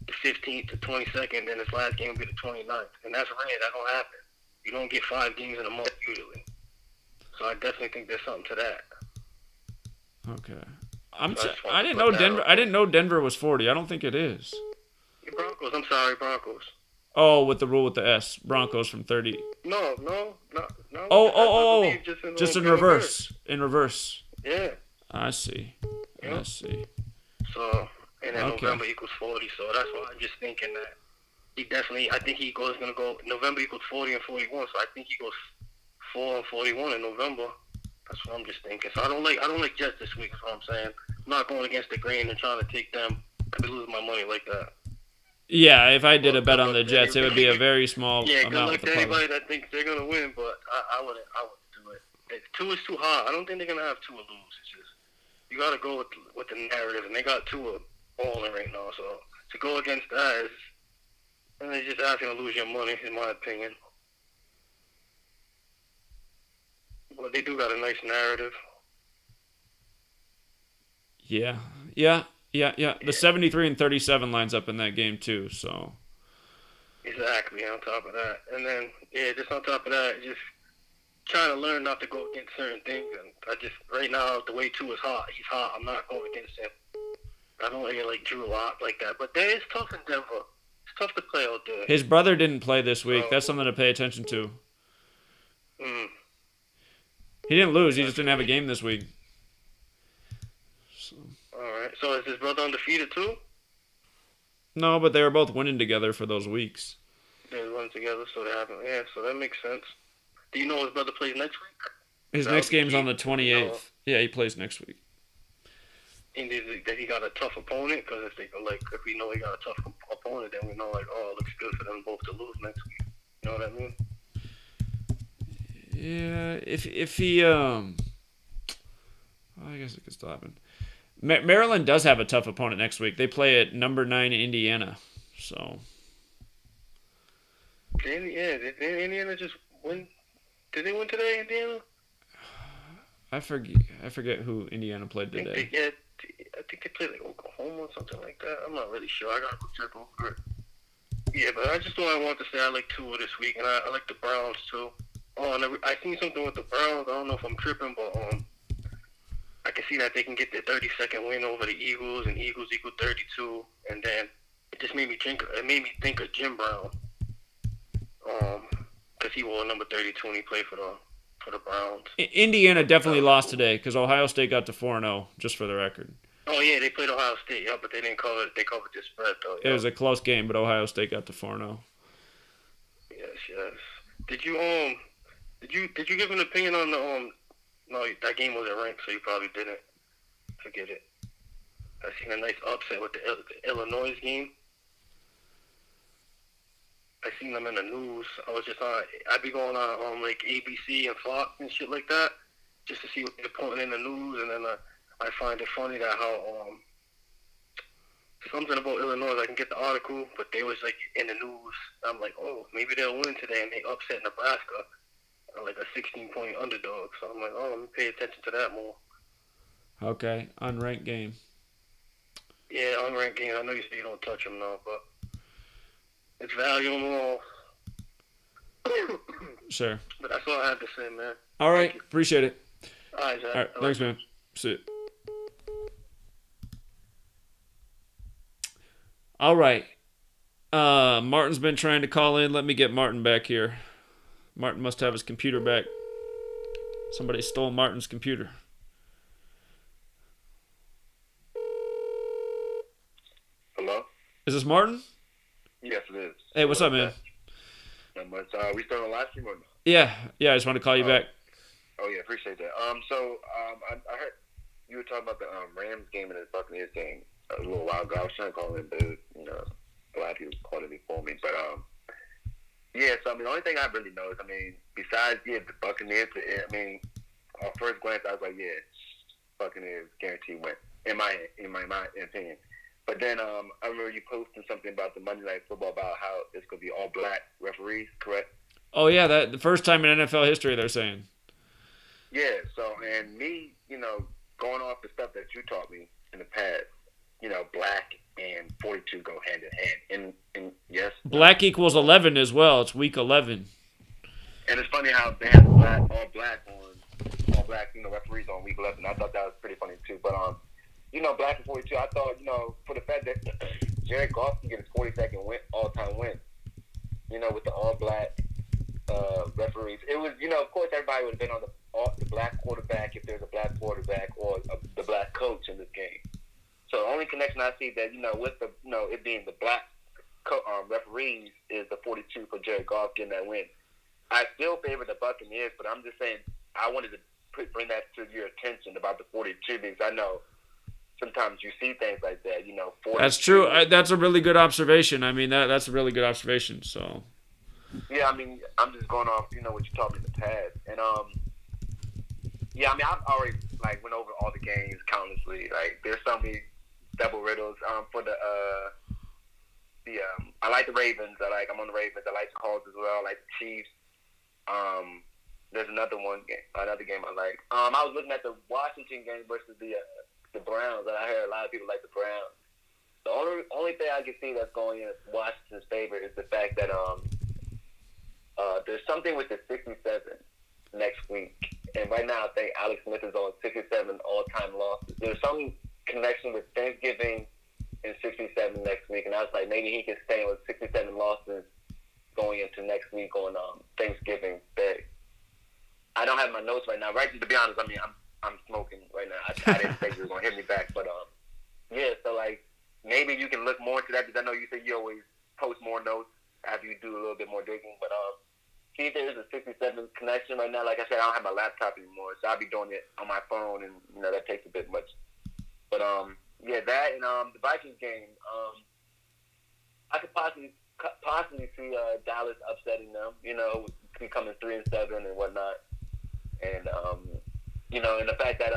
the 15th, the 22nd, and his last game will be the 29th. And that's rare. That don't happen. You don't get 5 games in a month usually. So I definitely think there's something to that. Okay. I didn't know Denver. I didn't know Denver was 40. I don't think it is. Broncos. I'm sorry, Broncos. Oh, with the rule with the S, Broncos from 30. No. Oh. Just in reverse. In reverse. Yeah. I see. Yeah. I see. So, and then Okay. November equals 40. So that's why I'm just thinking that he definitely. I think he goes gonna go. November equals 40 and 41. So I think he goes 4 and 41 in November. That's what I'm just thinking. So I don't like Jets this week. Is what I'm saying. I'm not going against the grain and trying to take them. I could lose my money like that. Yeah, if I did a bet on the Jets, it would be a very small Yeah, good amount luck with the to public. anybody that thinks they're gonna win, but I wouldn't do it. 2 is too high. I don't think they're gonna have 2 lose. It's just you gotta go with the narrative, and they got 2 balling right now. So to go against that is, and they're just asking to lose your money, in my opinion. But they do got a nice narrative. Yeah. The 73 and 37 lines up in that game too. So. Exactly. On top of that, and then just on top of that, just trying to learn not to go against certain things. And I just right now the way 2 is hot. He's hot. I'm not going against him. I don't really like Drew a lot like that. But that is tough in Denver. It's tough to play out there. His brother didn't play this week. That's something to pay attention to. He didn't lose. He just didn't have a game this week. So. All right. So is his brother undefeated too? No, but they were both winning together for those weeks. They run together, so they haven't. Yeah, so that makes sense. Do you know his brother plays next week? His next game's on the 28th. Yeah, he plays next week. And that he got a tough opponent? Because if we know he got a tough opponent, then we know it looks good for them both to lose next week. You know what I mean? Yeah, if he I guess it could stop him. Maryland does have a tough opponent next week. They play at number 9 Indiana. So. Did Indiana just win? Did they win today, Indiana? I forget who Indiana played today. I think they played like Oklahoma or something like that. I'm not really sure. I gotta go check over it. Yeah, but I just thought I wanted to say I like Tua this week, and I like the Browns too. Oh, and I seen something with the Browns. I don't know if I'm tripping, but I can see that they can get their 32nd win over the Eagles, and Eagles equal 32, and then it just made me think of Jim Brown, because he wore number 32 and he played for the Browns. Indiana definitely lost today because Ohio State got to 4-0, just for the record. Oh yeah, they played Ohio State, yeah, but they didn't cover. They covered the spread though. Yeah. It was a close game, but Ohio State got to 4-0. Yes. Did you give an opinion on the No, that game wasn't ranked, so you probably didn't. Forget it. I seen a nice upset with the Illinois game. I seen them in the news. I'd be going on like ABC and Fox and shit like that, just to see what they're putting in the news, and then I find it funny that how something about Illinois. I can get the article, but they was like in the news. I'm like, oh, maybe they'll win today, and they upset Nebraska, like a 16-point underdog. So I'm like, oh, let me pay attention to that more. Okay, unranked game. Yeah, unranked game. I know you say you don't touch them now, but it's value them all. Sure. But that's all I had to say, man. All right, appreciate it. All right, Zach. All right, thanks, man. See you. All right. Martin's been trying to call in. Let me get Martin back here. Martin must have his computer back. Somebody stole Martin's computer. Hello? Is this Martin? Yes, it is. Hey, what's up, man? Not much. We started on live stream or no? Yeah, I just wanted to call you back. Oh, yeah, appreciate that. I heard you were talking about the Rams game and the Buccaneers game a little while ago. I was trying to call it, but a lot of people called it before me. But yeah. So I mean, the only thing I really know is, I mean, besides the Buccaneers, I mean, at first glance, I was like, yeah, Buccaneers guarantee win in my opinion. But then I remember you posting something about the Monday Night Football about how it's gonna be all black referees, correct? Oh yeah, that the first time in NFL history they're saying. Yeah. So and me, going off the stuff that you taught me in the past, black and 42 go hand in hand. And yes, Black equals 11 as well. It's week 11. And it's funny how they have all black referees on week 11. I thought that was pretty funny too. But black and 42. I thought for the fact that Jared Goff can get his 42nd all-time win, with the all black referees. It was of course everybody would have been on the black quarterback if there's a black quarterback or the black coach in this game. So the only connection I see that with the it being the black referees is the 42 for Jared Goff getting that win. I still favor the Buccaneers, but I'm just saying I wanted to bring that to your attention about the 42 because I know sometimes you see things like that. 42. That's true. That's a really good observation. I mean, that's a really good observation. So. Yeah, I mean, I'm just going off, what you taught me in the past, and yeah, I mean, I've already went over all the games countlessly. There's so many double riddles. For the I like the Ravens. I'm on the Ravens. I like the Colts as well. I like the Chiefs. There's another game I like. I was looking at the Washington game versus the Browns, and I heard a lot of people like the Browns. The only thing I can see that's going in Washington's favor is the fact that there's something with the 67 next week, and right now I think Alex Smith is on 67 all-time losses. There's some connection with Thanksgiving and 67 next week, and I was like, maybe he can stay with 67 losses going into next week on Thanksgiving Day. I don't have my notes right now. Right, to be honest, I mean, I'm smoking right now. I didn't think you were gonna hit me back, but yeah. So maybe you can look more into that because I know you said you always post more notes after you do a little bit more digging. But see if there is a 67 connection right now. Like I said, I don't have my laptop anymore, so I'll be doing it on my phone, and that takes a bit much. But yeah, that and the Vikings game, I could possibly see Dallas upsetting them. Becoming 3-7 and whatnot. And and the fact that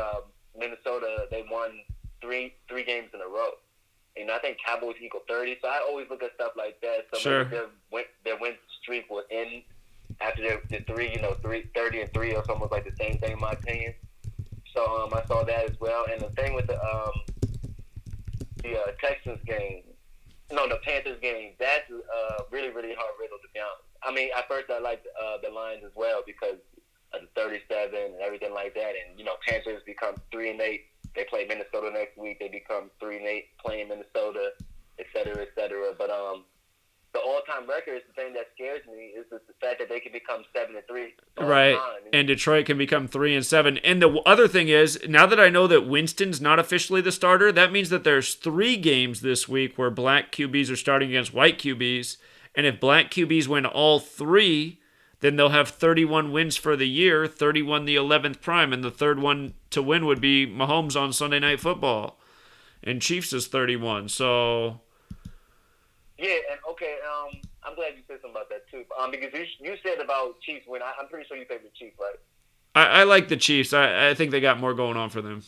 Minnesota, they won three games in a row. I think Cowboys equal 30. So I always look at stuff like that. So sure. Maybe their win streak will end after the 30-3 or almost like the same thing in my opinion. So I saw that as well. And the thing with the Texans game, the Panthers game, that's a really, really hard riddle to be honest. I mean, at first I liked the Lions as well because of the 37 and everything like that. And, Panthers become 3-8. They play Minnesota next week. They become 3-8 playing Minnesota, et cetera, et cetera. But the all-time record is the thing that scares me is the fact that they can become 7-3. Right, and Detroit can become 3-7. And the other thing is, now that I know that Winston's not officially the starter, that means that there's 3 games this week where black QBs are starting against white QBs. And if black QBs win all 3, then they'll have 31 wins for the year, 31 the 11th prime, and the third one to win would be Mahomes on Sunday Night Football. And Chiefs is 31, so... Yeah, and okay, I'm glad you said something about that too. Because you said about Chiefs win. I'm pretty sure you favored the Chiefs, right? I like the Chiefs. I think they got more going on for them.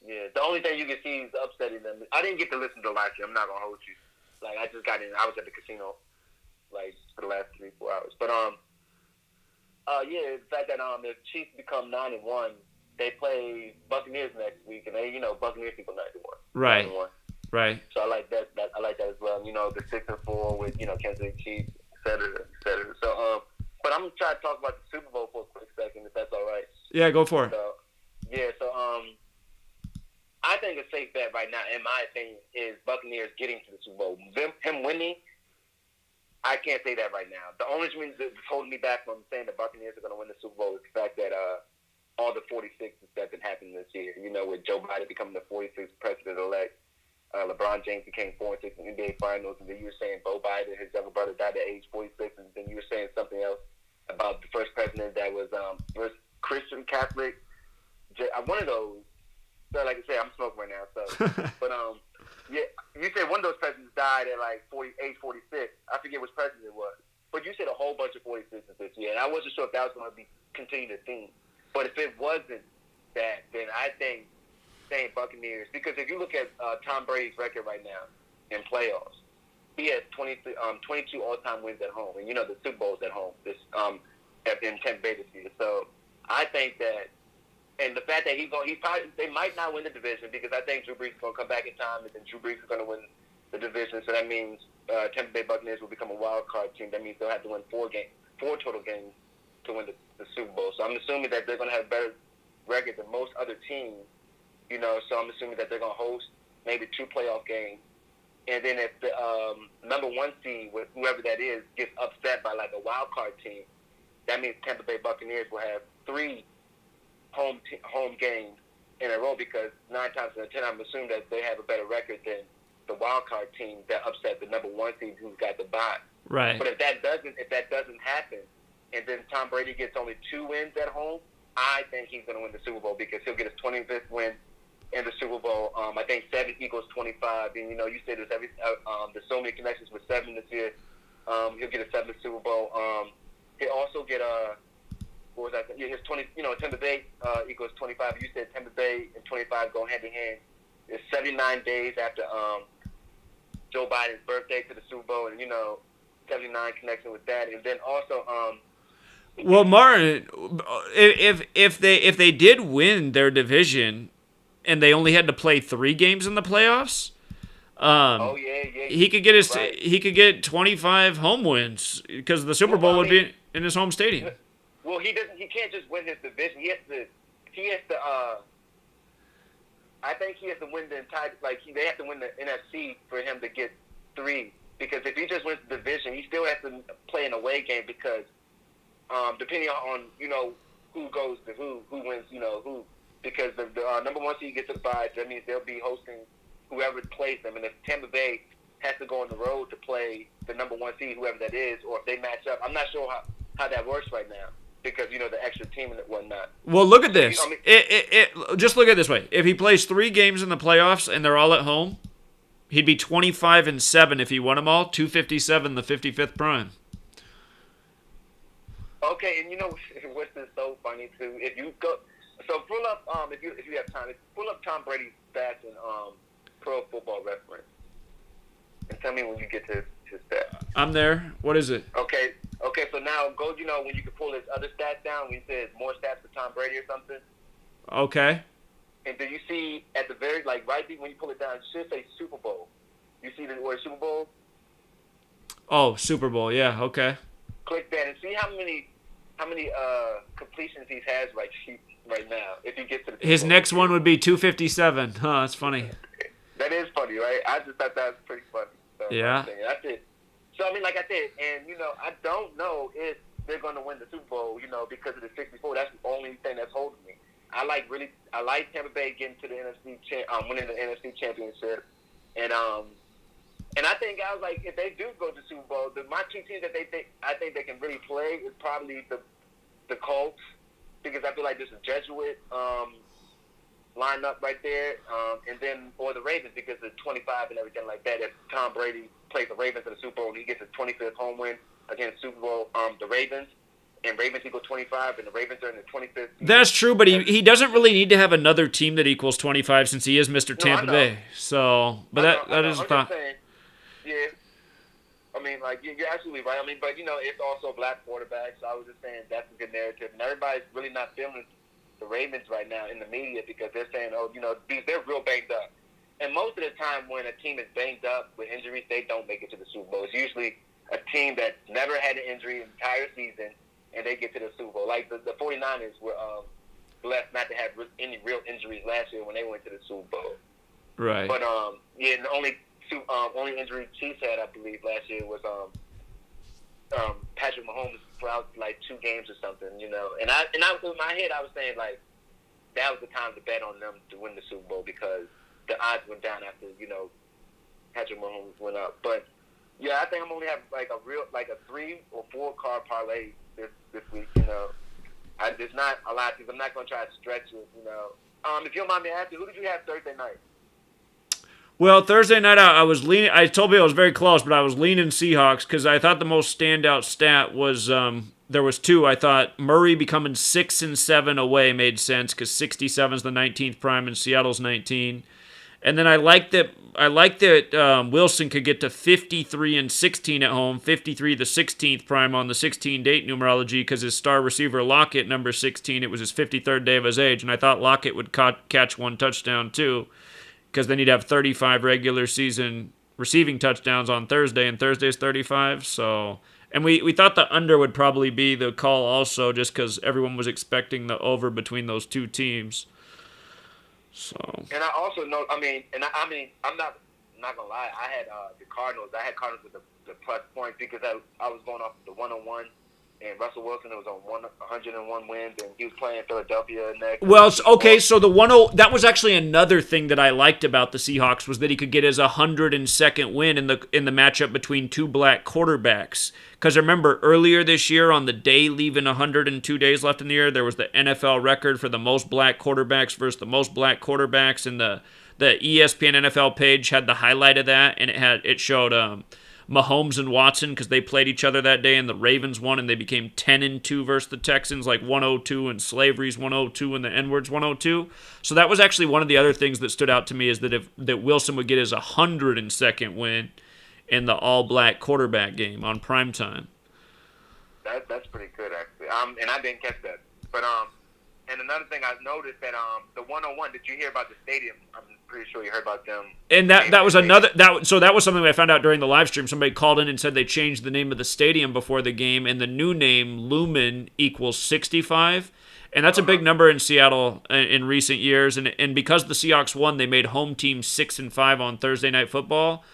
Yeah, the only thing you can see is upsetting them. I didn't get to listen to last year. I'm not gonna hold you. I just got in. I was at the casino, for the last 3-4 hours. But yeah, the fact that if Chiefs become 9-1, they play Buccaneers next week, and they Buccaneers people 9-1. Right. 9-1. Right. So I like that. I like that as well. The 6-4 with Kansas City Chiefs, et cetera, et cetera. So but I'm gonna try to talk about the Super Bowl for a quick second, if that's all right. Yeah, go for it. So yeah, so I think a safe bet right now, in my opinion, is Buccaneers getting to the Super Bowl. Him winning, I can't say that right now. The only thing that's holding me back from saying the Buccaneers are going to win the Super Bowl is the fact that all the 46ers that been happening this year, with Joe Biden becoming the 46th president-elect, LeBron James became 4-6 in the NBA Finals, and then you were saying Bo Biden, his younger brother, died at age 46, and then you were saying something else about the first president that was first Christian Catholic. One of those, like I said, I'm smoking right now. So, but yeah, you said one of those presidents died at like 48, 46. I forget which president it was. But you said a whole bunch of 46s this year, and I wasn't sure if that was going to be continue the theme. But if it wasn't that, then I think saying Buccaneers, because if you look at Tom Brady's record right now in playoffs, he has 22 all-time wins at home, and the Super Bowl's at home in Tampa Bay this year. So I think that, and the fact that they might not win the division, because I think Drew Brees is going to come back in time, and then Drew Brees is going to win the division. So that means Tampa Bay Buccaneers will become a wild card team. That means they'll have to win four total games to win the Super Bowl. So I'm assuming that they're going to have a better record than most other teams. So I'm assuming that they're going to host maybe 2 playoff games. And then if the number 1 seed, with whoever that is, gets upset by like a wild card team, that means Tampa Bay Buccaneers will have 3 home games in a row, because 9 times out of 10, I'm assuming that they have a better record than the wild card team that upset the number 1 seed who's got the bye. Right. But if that doesn't happen, and then Tom Brady gets only 2 wins at home, I think he's going to win the Super Bowl, because he'll get his 25th win in the Super Bowl. I think 7 equals 25. And, you said there's there's so many connections with 7 this year. He'll get a 7th Super Bowl. He'll also get what was that? Yeah, his 20. Tampa Bay equals 25. You said Tampa Bay and 25 go hand in hand. It's 79 days after Joe Biden's birthday to the Super Bowl, and 79 connection with that. And then also well, Martin, if they did win their division, and they only had to play 3 games in the playoffs, he could get he could get 25 home wins, because the Super Bowl would be in his home stadium. Well, he can't just win his division. He has to. I think he has to win the entire. They have to win the NFC for him to get 3. Because if he just wins the division, he still has to play an away game, because depending on who goes to who wins, who. Because the number 1 seed gets a bye, that means they'll be hosting whoever plays them. And if Tampa Bay has to go on the road to play the number 1 seed, whoever that is, or if they match up, I'm not sure how that works right now, because the extra team and whatnot. Well, look at this. Just look at it this way. If he plays 3 games in the playoffs and they're all at home, he'd be 25-7 if he won them all. 257, the 55th prime. Okay, and what's so funny too? If you go. So pull up, if you have time, pull up Tom Brady's stats in Pro Football Reference, and tell me when you get to his stats. I'm there. What is it? Okay. So now go. When you can pull his other stats down, when you said more stats for Tom Brady or something. Okay. And do you see at the very right when you pull it down, it should say Super Bowl. You see the word Super Bowl? Oh, Super Bowl. Yeah. Okay. Click that and see how many completions he has right now. If he gets to the his next one would be 257. Huh, that's funny. That is funny, right? I just thought that was pretty funny. So yeah. That's it. So like I said, and I don't know if they're going to win the Super Bowl, because of the 64. That's the only thing that's holding me. I like Tampa Bay getting to the winning the NFC Championship, and I think guys if they do go to the Super Bowl, my 2 teams that I think they can really play is probably the Colts, because I feel like there's a Jesuit lineup right there, and then or the Ravens, because of 25 and everything like that. If Tom Brady plays the Ravens in the Super Bowl and he gets his 25th home win against Super Bowl, the Ravens. And Ravens equal 25, and the Ravens are in the 25th. That's true, but he doesn't really need to have another team that equals 25, since he is Mr. Tampa Bay. So, but that is a thought. Yeah. You're absolutely right. But, it's also a black quarterback, so I was just saying that's a good narrative. And everybody's really not feeling the Ravens right now in the media, because they're saying, they're real banged up. And most of the time when a team is banged up with injuries, they don't make it to the Super Bowl. It's usually a team that never had an injury the entire season, and they get to the Super Bowl. Like the 49ers were blessed not to have any real injuries last year when they went to the Super Bowl. Right. But the only injury Chiefs had, I believe, last year was Patrick Mahomes for out 2 games or something, And I in my head I was saying that was the time to bet on them to win the Super Bowl, because the odds went down after Patrick Mahomes went up. But yeah, I think I'm only have a 3 or 4 card parlay this week. There's not a lot of people. I'm not going to try to stretch it. If you don't mind me asking, who did you have Thursday night? Well, Thursday night I was leaning. I told you I was very close, but I was leaning Seahawks because I thought the most standout stat was there was two. I thought Murray becoming 6-7 away made sense because 67 is the 19th prime and Seattle's 19. And then I liked that Wilson could get to 53-16 at home, 53 the 16th prime on the 16 date numerology because his star receiver Lockett, number 16, it was his 53rd day of his age, and I thought Lockett would catch one touchdown too, because then he'd have 35 regular season receiving touchdowns on Thursday, and Thursday's 35. So, and we thought the under would probably be the call also, just because everyone was expecting the over between those two teams. So. And I also know, I'm not gonna lie. I had the Cardinals. I had Cardinals with the plus points because I was going off the 101, and Russell Wilson was on 101 wins, and he was playing Philadelphia next. Well, okay, so the 10 that was actually another thing that I liked about the Seahawks was that he could get his 102nd win in the matchup between two black quarterbacks. Because remember, earlier this year, on the day leaving 102 days left in the year, there was the NFL record for the most black quarterbacks versus the most black quarterbacks, and the ESPN NFL page had the highlight of that, and it showed Mahomes and Watson because they played each other that day, and the Ravens won, and they became 10-2 versus the Texans, like 102, and Slavery's 102, and the N-word's 102. So that was actually one of the other things that stood out to me, is that Wilson would get his 102nd win in the all-black quarterback game on primetime. That's pretty good, actually. And I didn't catch that. But and another thing I noticed that the 101. Did you hear about the stadium? I'm pretty sure you heard about them. And that was another so that was something I found out during the live stream. Somebody called in and said they changed the name of the stadium before the game, and the new name Lumen equals 65. And that's a big number in Seattle in recent years. And because the Seahawks won, they made home team 6-5 on Thursday Night Football.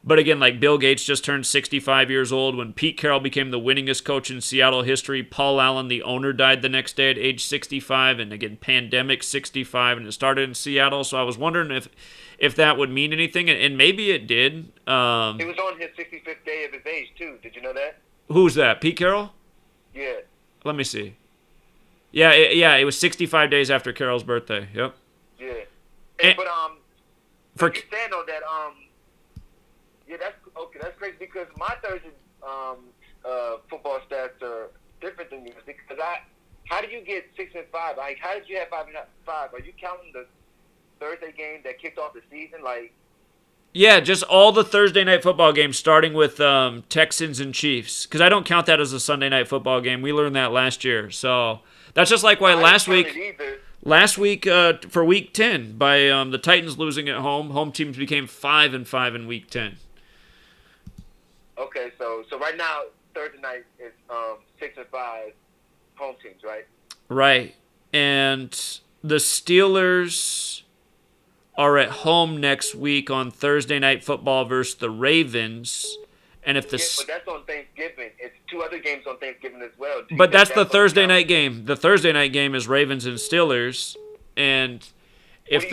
But again, like Bill Gates just turned 65 years old. When Pete Carroll became the winningest coach in Seattle history, Paul Allen, the owner, died the next day at age 65. And again, pandemic 65, and it started in Seattle. So I was wondering if that would mean anything, and maybe it did. He was on his 65th day of his age, too. Did you know that? Who's that, Pete Carroll? Yeah. Let me see. Yeah, it was 65 days after Carroll's birthday. Yep. Yeah. But you saying though that yeah, that's crazy because my Thursday football stats are different than yours because how do you get 6-5? Like, how did you have 5-5? Are you counting the Thursday game that kicked off the season? Like, yeah, just all the Thursday night football games, starting with Texans and Chiefs, because I don't count that as a Sunday night football game. We learned that last year, so that's just like why last week for Week 10 by the Titans losing at home teams became 5-5 in Week 10. Okay, so right now Thursday night is 6-5 home teams, right? Right, and the Steelers are at home next week on Thursday Night Football versus the Ravens. And if but that's on Thanksgiving. It's two other games on Thanksgiving as well. But that's the Thursday night game. The Thursday night game is Ravens and Steelers. And if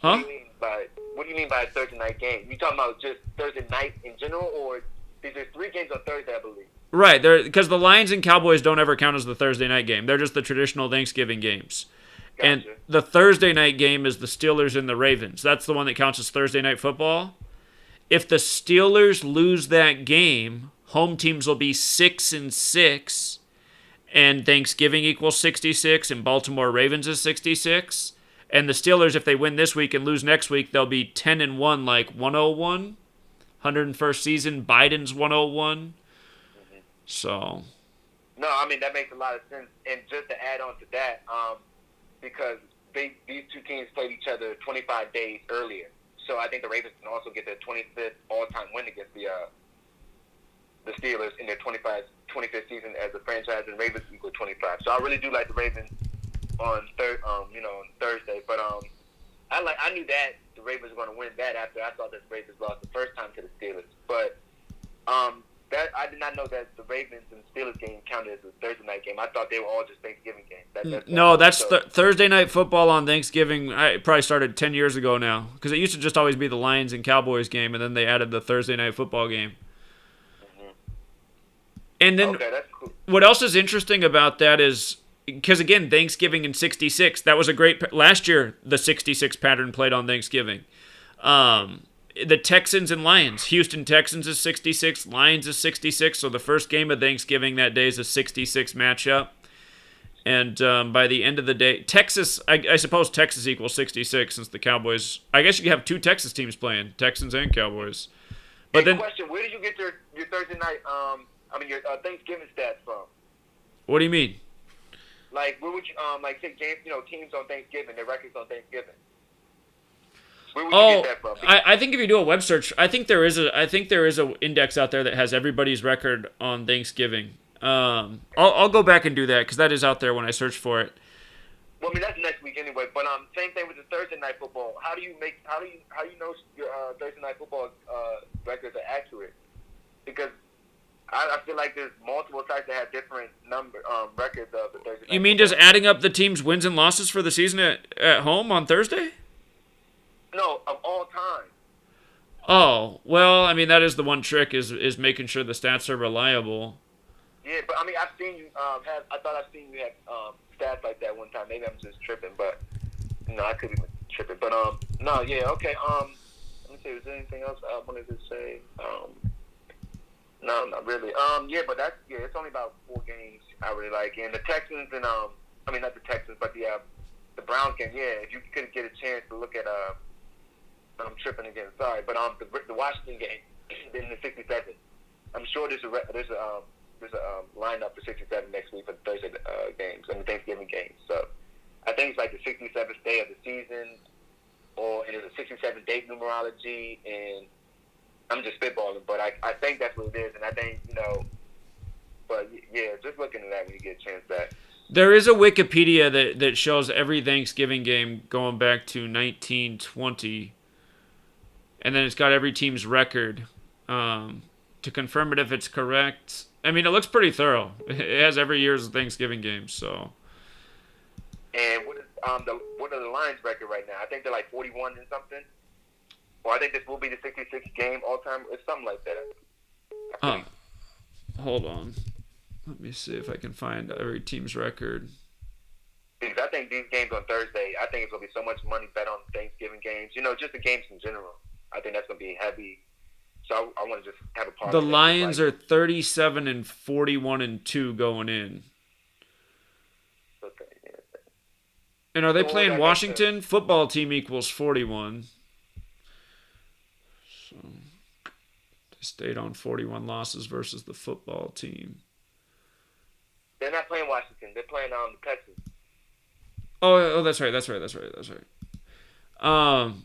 what do you mean by a Thursday night game? You talking about just Thursday night in general, or these are 3 games on Thursday, I believe? Right, because the Lions and Cowboys don't ever count as the Thursday night game. They're just the traditional Thanksgiving games. Gotcha. And the Thursday night game is the Steelers and the Ravens. That's the one that counts as Thursday night football. If the Steelers lose that game, home teams will be 6-6, and Thanksgiving equals 66, and Baltimore Ravens is 66. And the Steelers, if they win this week and lose next week, they'll be 10-1, like 101. 101st season, Biden's 101. Mm-hmm. So. No, I mean, that makes a lot of sense. And just to add on to that, because these two teams played each other 25 days earlier. So I think the Ravens can also get their 25th all-time win against the Steelers in their 25th season as a franchise, and Ravens equal 25. So I really do like the Ravens on Thursday. But I knew that the Ravens were going to win that after I thought that the Ravens lost the first time to the Steelers. But that I did not know that the Ravens and Steelers game counted as a Thursday night game. I thought they were all just Thanksgiving games. That's Thursday night football on Thanksgiving. I probably started 10 years ago now, because it used to just always be the Lions and Cowboys game, and then they added the Thursday night football game. Mm-hmm. And then okay, that's cool. What else is interesting about that is because again, Thanksgiving in 66, that was a great, last year, the 66 pattern played on Thanksgiving. The Texans and Lions. Houston Texans is 66, Lions is 66, so the first game of Thanksgiving that day is a 66 matchup. And by the end of the day, Texas, I suppose Texas equals 66 since the Cowboys, I guess you could have two Texas teams playing, Texans and Cowboys. But then, question, where did you get your Thursday night, your Thanksgiving stats from? What do you mean? Like, where would you, say games, teams on Thanksgiving, their records on Thanksgiving? Where would you get that from? I think if you do a web search, I think there is a index out there that has everybody's record on Thanksgiving. I'll go back and do that because that is out there when I search for it. Well, I mean that's next week anyway. But same thing with the Thursday night football. How do you know your Thursday night football records are accurate? Because I feel like there's multiple sites that have different records of the Thursday night. You mean just adding up the team's wins and losses for the season at home on Thursday? No, of all time. Oh, well, I mean that is the one trick is making sure the stats are reliable. Yeah, but I mean I've seen you I thought I've seen you have stats like that one time. Maybe I'm just tripping, but no, I could be tripping. But no, yeah, okay. Let me see. Was there anything else I wanted to say? No, not really. Yeah, but it's only about 4 games I really like, and the Texans and not the Texans, but the Browns game. Yeah, if you could get a chance to look at I'm tripping again. Sorry, but the Washington game in the 67. I'm sure there's a lineup for 67 next week for the Thursday games and the Thanksgiving games. So I think it's like the 67th day of the season, and it's a 67 date numerology, and I'm just spitballing, but I think that's what it is, and I think but yeah, just looking at that when you get a chance back. There is a Wikipedia that shows every Thanksgiving game going back to 1920, and then it's got every team's record. To confirm it if it's correct, I mean, it looks pretty thorough. It has every year's Thanksgiving games, so. And what are the Lions' record right now? I think they're like 41 and something. Or I think this will be the 66th game all time. It's something like that. Hold on. Let me see if I can find every team's record. Because I think these games on Thursday, I think it's going to be so much money bet on Thanksgiving games. Just the games in general. I think that's going to be heavy. So I want to just have a part. The Lions are 37 and 41 and 2 going in. Okay. Yeah. And are they playing Washington? Football team equals 41. So they stayed on 41 losses versus the football team. They're not playing Washington. They're playing the Texans. Oh, that's right.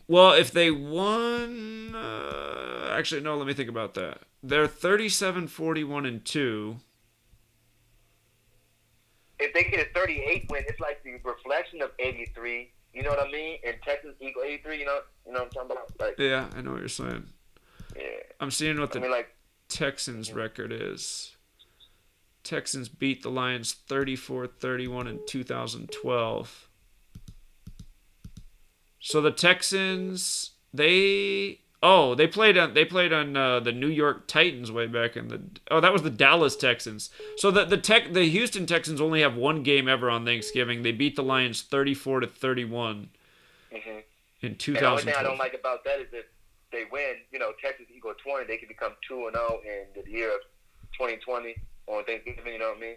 Well, if they won, actually no, let me think about that. They're 37, 41 and 2. If they get a 38 win, it's like the reflection of 83. You know what I mean? And Texans equal 83. You know what I'm talking about? Like, yeah, I know what you're saying. Yeah. I'm seeing what Texans record is. Texans beat the Lions 34-31 in 2012. So the Texans, they played on the New York Titans way back in that was the Dallas Texans. So the Houston Texans only have one game ever on Thanksgiving. They beat the Lions 34-31 in 2012. The only thing I don't like about that is if they win, Texas equal 20, they could become 2-0 in the year of 2020 on Thanksgiving. You know what I mean?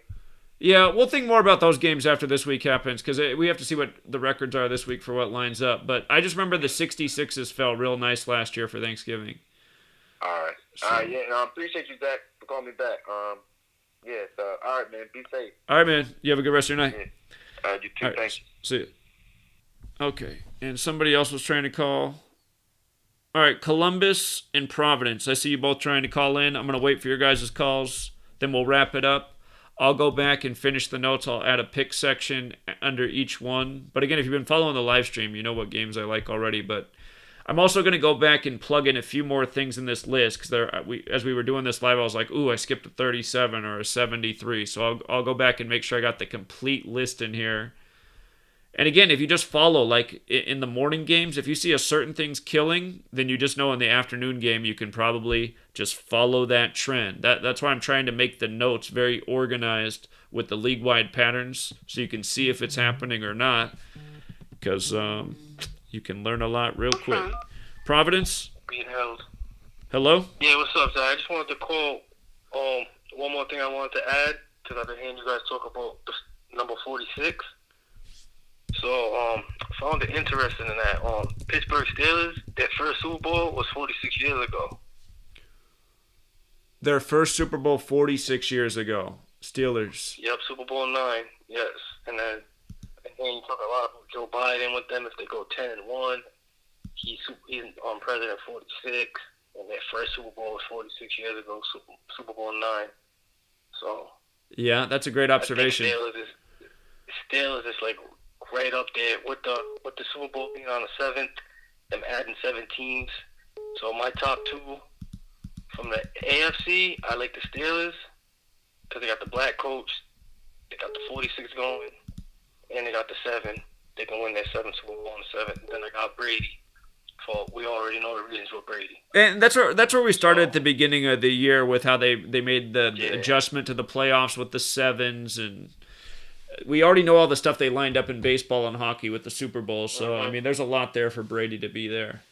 Yeah, we'll think more about those games after this week happens because we have to see what the records are this week for what lines up. But I just remember the 66s fell real nice last year for Thanksgiving. All right. So. All right, yeah. I appreciate you, Zach, for calling me back. Yeah, so, all right, man. Be safe. All right, man. You have a good rest of your night. Yeah. You too. Right, thanks. See you. Okay. And somebody else was trying to call. All right, Columbus and Providence. I see you both trying to call in. I'm going to wait for your guys' calls. Then we'll wrap it up. I'll go back and finish the notes. I'll add a pick section under each one. But again, if you've been following the live stream, you know what games I like already. But I'm also going to go back and plug in a few more things in this list because as we were doing this live, I was like, ooh, I skipped a 37 or a 73. So I'll go back and make sure I got the complete list in here. And again, if you just follow, like in the morning games, if you see a certain thing's killing, then you just know in the afternoon game you can probably just follow that trend. That's why I'm trying to make the notes very organized with the league-wide patterns so you can see if it's happening or not. Because you can learn a lot real quick. Providence? Being held. Hello? Yeah, what's up, Zach? I just wanted to call. One more thing I wanted to add, because I've been hearing you guys talk about the number 46. So, found it interesting in that Pittsburgh Steelers, their first Super Bowl was 46 years ago. Their first Super Bowl 46 years ago. Steelers. Yep, Super Bowl 9, yes. And then you talk a lot about Joe Biden with them if they go 10-1. He's president 46, and their first Super Bowl was 46 years ago, Super Bowl 9. So yeah, that's a great observation. Steelers is like right up there with the Super Bowl being on the 7th, them adding 7 teams. So my top 2 from the AFC, I like the Steelers because they got the black coach, they got the 46 going, and they got the 7. They can win their 7th Super Bowl on the 7th. And then I got Brady. So we already know the reasons for Brady. And that's where we started at the beginning of the year with how they made the adjustment to the playoffs with the 7s, and we already know all the stuff they lined up in baseball and hockey with the Super Bowl. So I mean, there's a lot there for Brady to be there.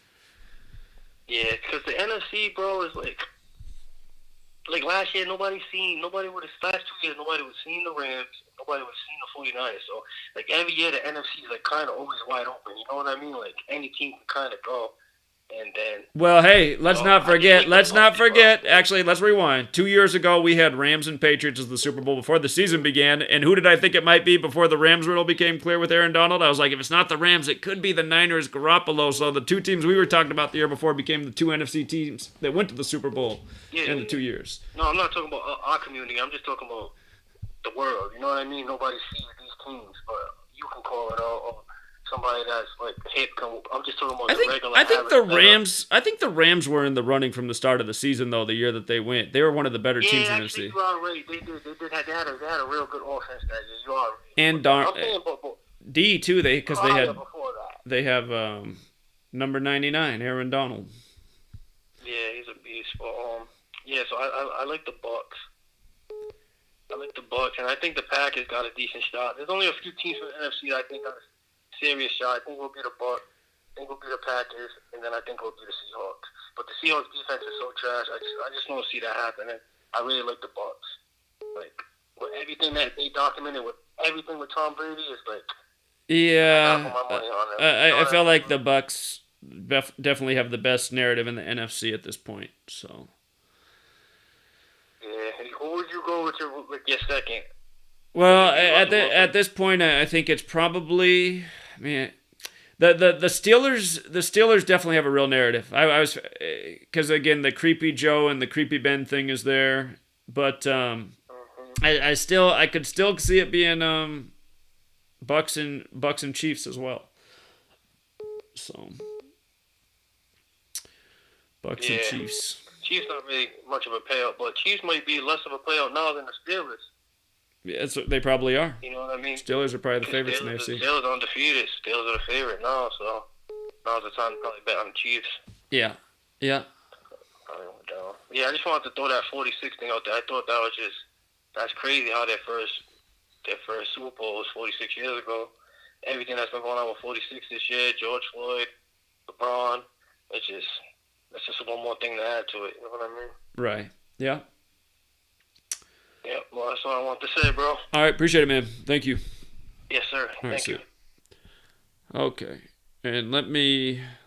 Yeah, because the NFC, bro, is like last year, nobody would have seen the Rams, nobody would have seen the 49ers. So, like, every year, the NFC is, like, kind of always wide open. You know what I mean? Like, any team can kind of go. And then... Well, hey, let's not forget. Actually, let's rewind. 2 years ago, we had Rams and Patriots as the Super Bowl before the season began. And who did I think it might be before the Rams riddle became clear with Aaron Donald? I was like, if it's not the Rams, it could be the Niners, Garoppolo. So the 2 teams we were talking about the year before became the 2 NFC teams that went to the Super Bowl in the 2 years. No, I'm not talking about our community. I'm just talking about the world. You know what I mean? Nobody sees these teams, but you can call it or somebody that's like hip. I'm just talking about the regular. I think the Rams were in the running from the start of the season, though. The year that they went, they were one of the better teams in the NFC. You are right. They had a real good offense that year. You are right. And D too. They have number 99, Aaron Donald. Yeah, he's a beast. But so I like the Bucks. And I think the Packers got a decent shot. There's only a few teams from the NFC that I think got a serious shot. I think we'll be the Bucks. I think we'll be the Packers, and then I think we'll be the Seahawks. But the Seahawks defense is so trash. I just don't see that happening. I really like the Bucks. Like with everything that they documented, with everything with Tom Brady is like. Yeah, I feel like the Bucks definitely have the best narrative in the NFC at this point. So. Yeah, who would you go with your second? Well, at this point, I think it's probably the Steelers. The Steelers definitely have a real narrative. I was because again the creepy Joe and the creepy Ben thing is there, but I could still see it being Bucks and Chiefs as well. So Bucks and Chiefs. Chiefs not really much of a payout, but Chiefs might be less of a payout now than the Steelers. Yeah, they probably are. You know what I mean? Steelers are probably the favorites in the AFC. Steelers are undefeated. Steelers are the favorite now, so now's the time to probably bet on the Chiefs. Yeah. Yeah, I just wanted to throw that 46 thing out there. I thought that was that's crazy how their first Super Bowl was 46 years ago. Everything that's been going on with 46 this year, George Floyd, LeBron, that's just one more thing to add to it. You know what I mean? Right. Yeah. Yeah, well, that's all I want to say, bro. All right, appreciate it, man. Thank you. Yes, sir. Thank you. Okay, and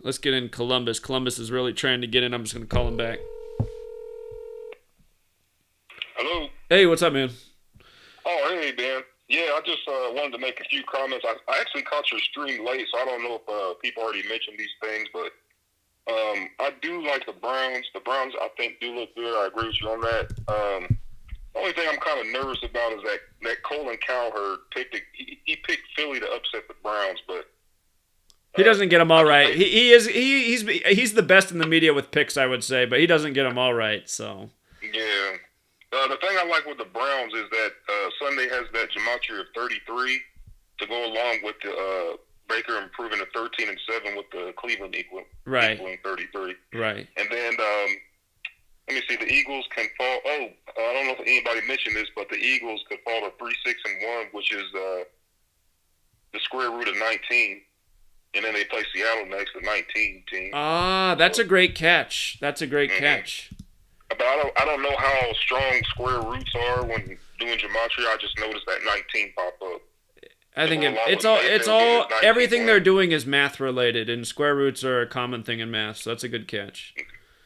let's get in Columbus. Columbus is really trying to get in. I'm just going to call him back. Hello. Hey, what's up, man? Oh, hey, Dan. Yeah, I just wanted to make a few comments. I actually caught your stream late, so I don't know if people already mentioned these things, but I do like the Browns. The Browns, I think, do look good. I agree with you on that. The only thing I'm kind of nervous about is that Colin Cowherd picked Philly to upset the Browns, but he doesn't get them all right. He's the best in the media with picks, I would say, but he doesn't get them all right. So yeah, the thing I like with the Browns is that Sunday has that Gematria of 33, to go along with the Baker improving to 13-7 with the Cleveland equaling 33. Right. And then let me see. The Eagles can fall. Oh, I don't know if anybody mentioned this, but the Eagles could fall to 3-6-1, which is the square root of 19. And then they play Seattle next, the 19 team. Ah, that's a great catch. That's a great catch. But I don't know how strong square roots are when doing gematria. I just noticed that 19 pop up. I think it's all everything they're doing is math related, and square roots are a common thing in math. So that's a good catch.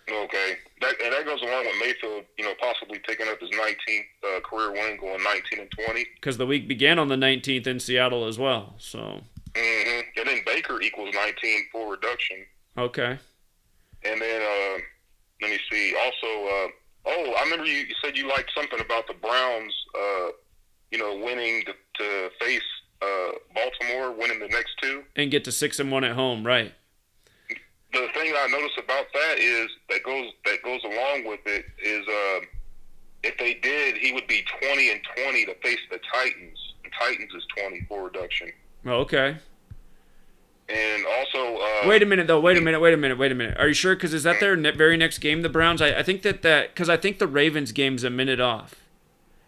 Okay, that goes along with Mayfield, possibly picking up his 19th career win, going 19-20. Because the week began on the 19th in Seattle as well. So. And then Baker equals 19 full reduction. Okay. And then let me see. Also, I remember you said you liked something about the Browns, winning to face Baltimore, winning the next two, and get to 6-1 at home, right? The thing I noticed about that is that goes along with it is if they did, he would be 20-20 to face the Titans. The Titans is 20 full reduction. Okay. And also... Wait a minute, though. Wait a minute. Are you sure? Because is that their very next game, the Browns? I think that... Because I think the Ravens game's a minute off.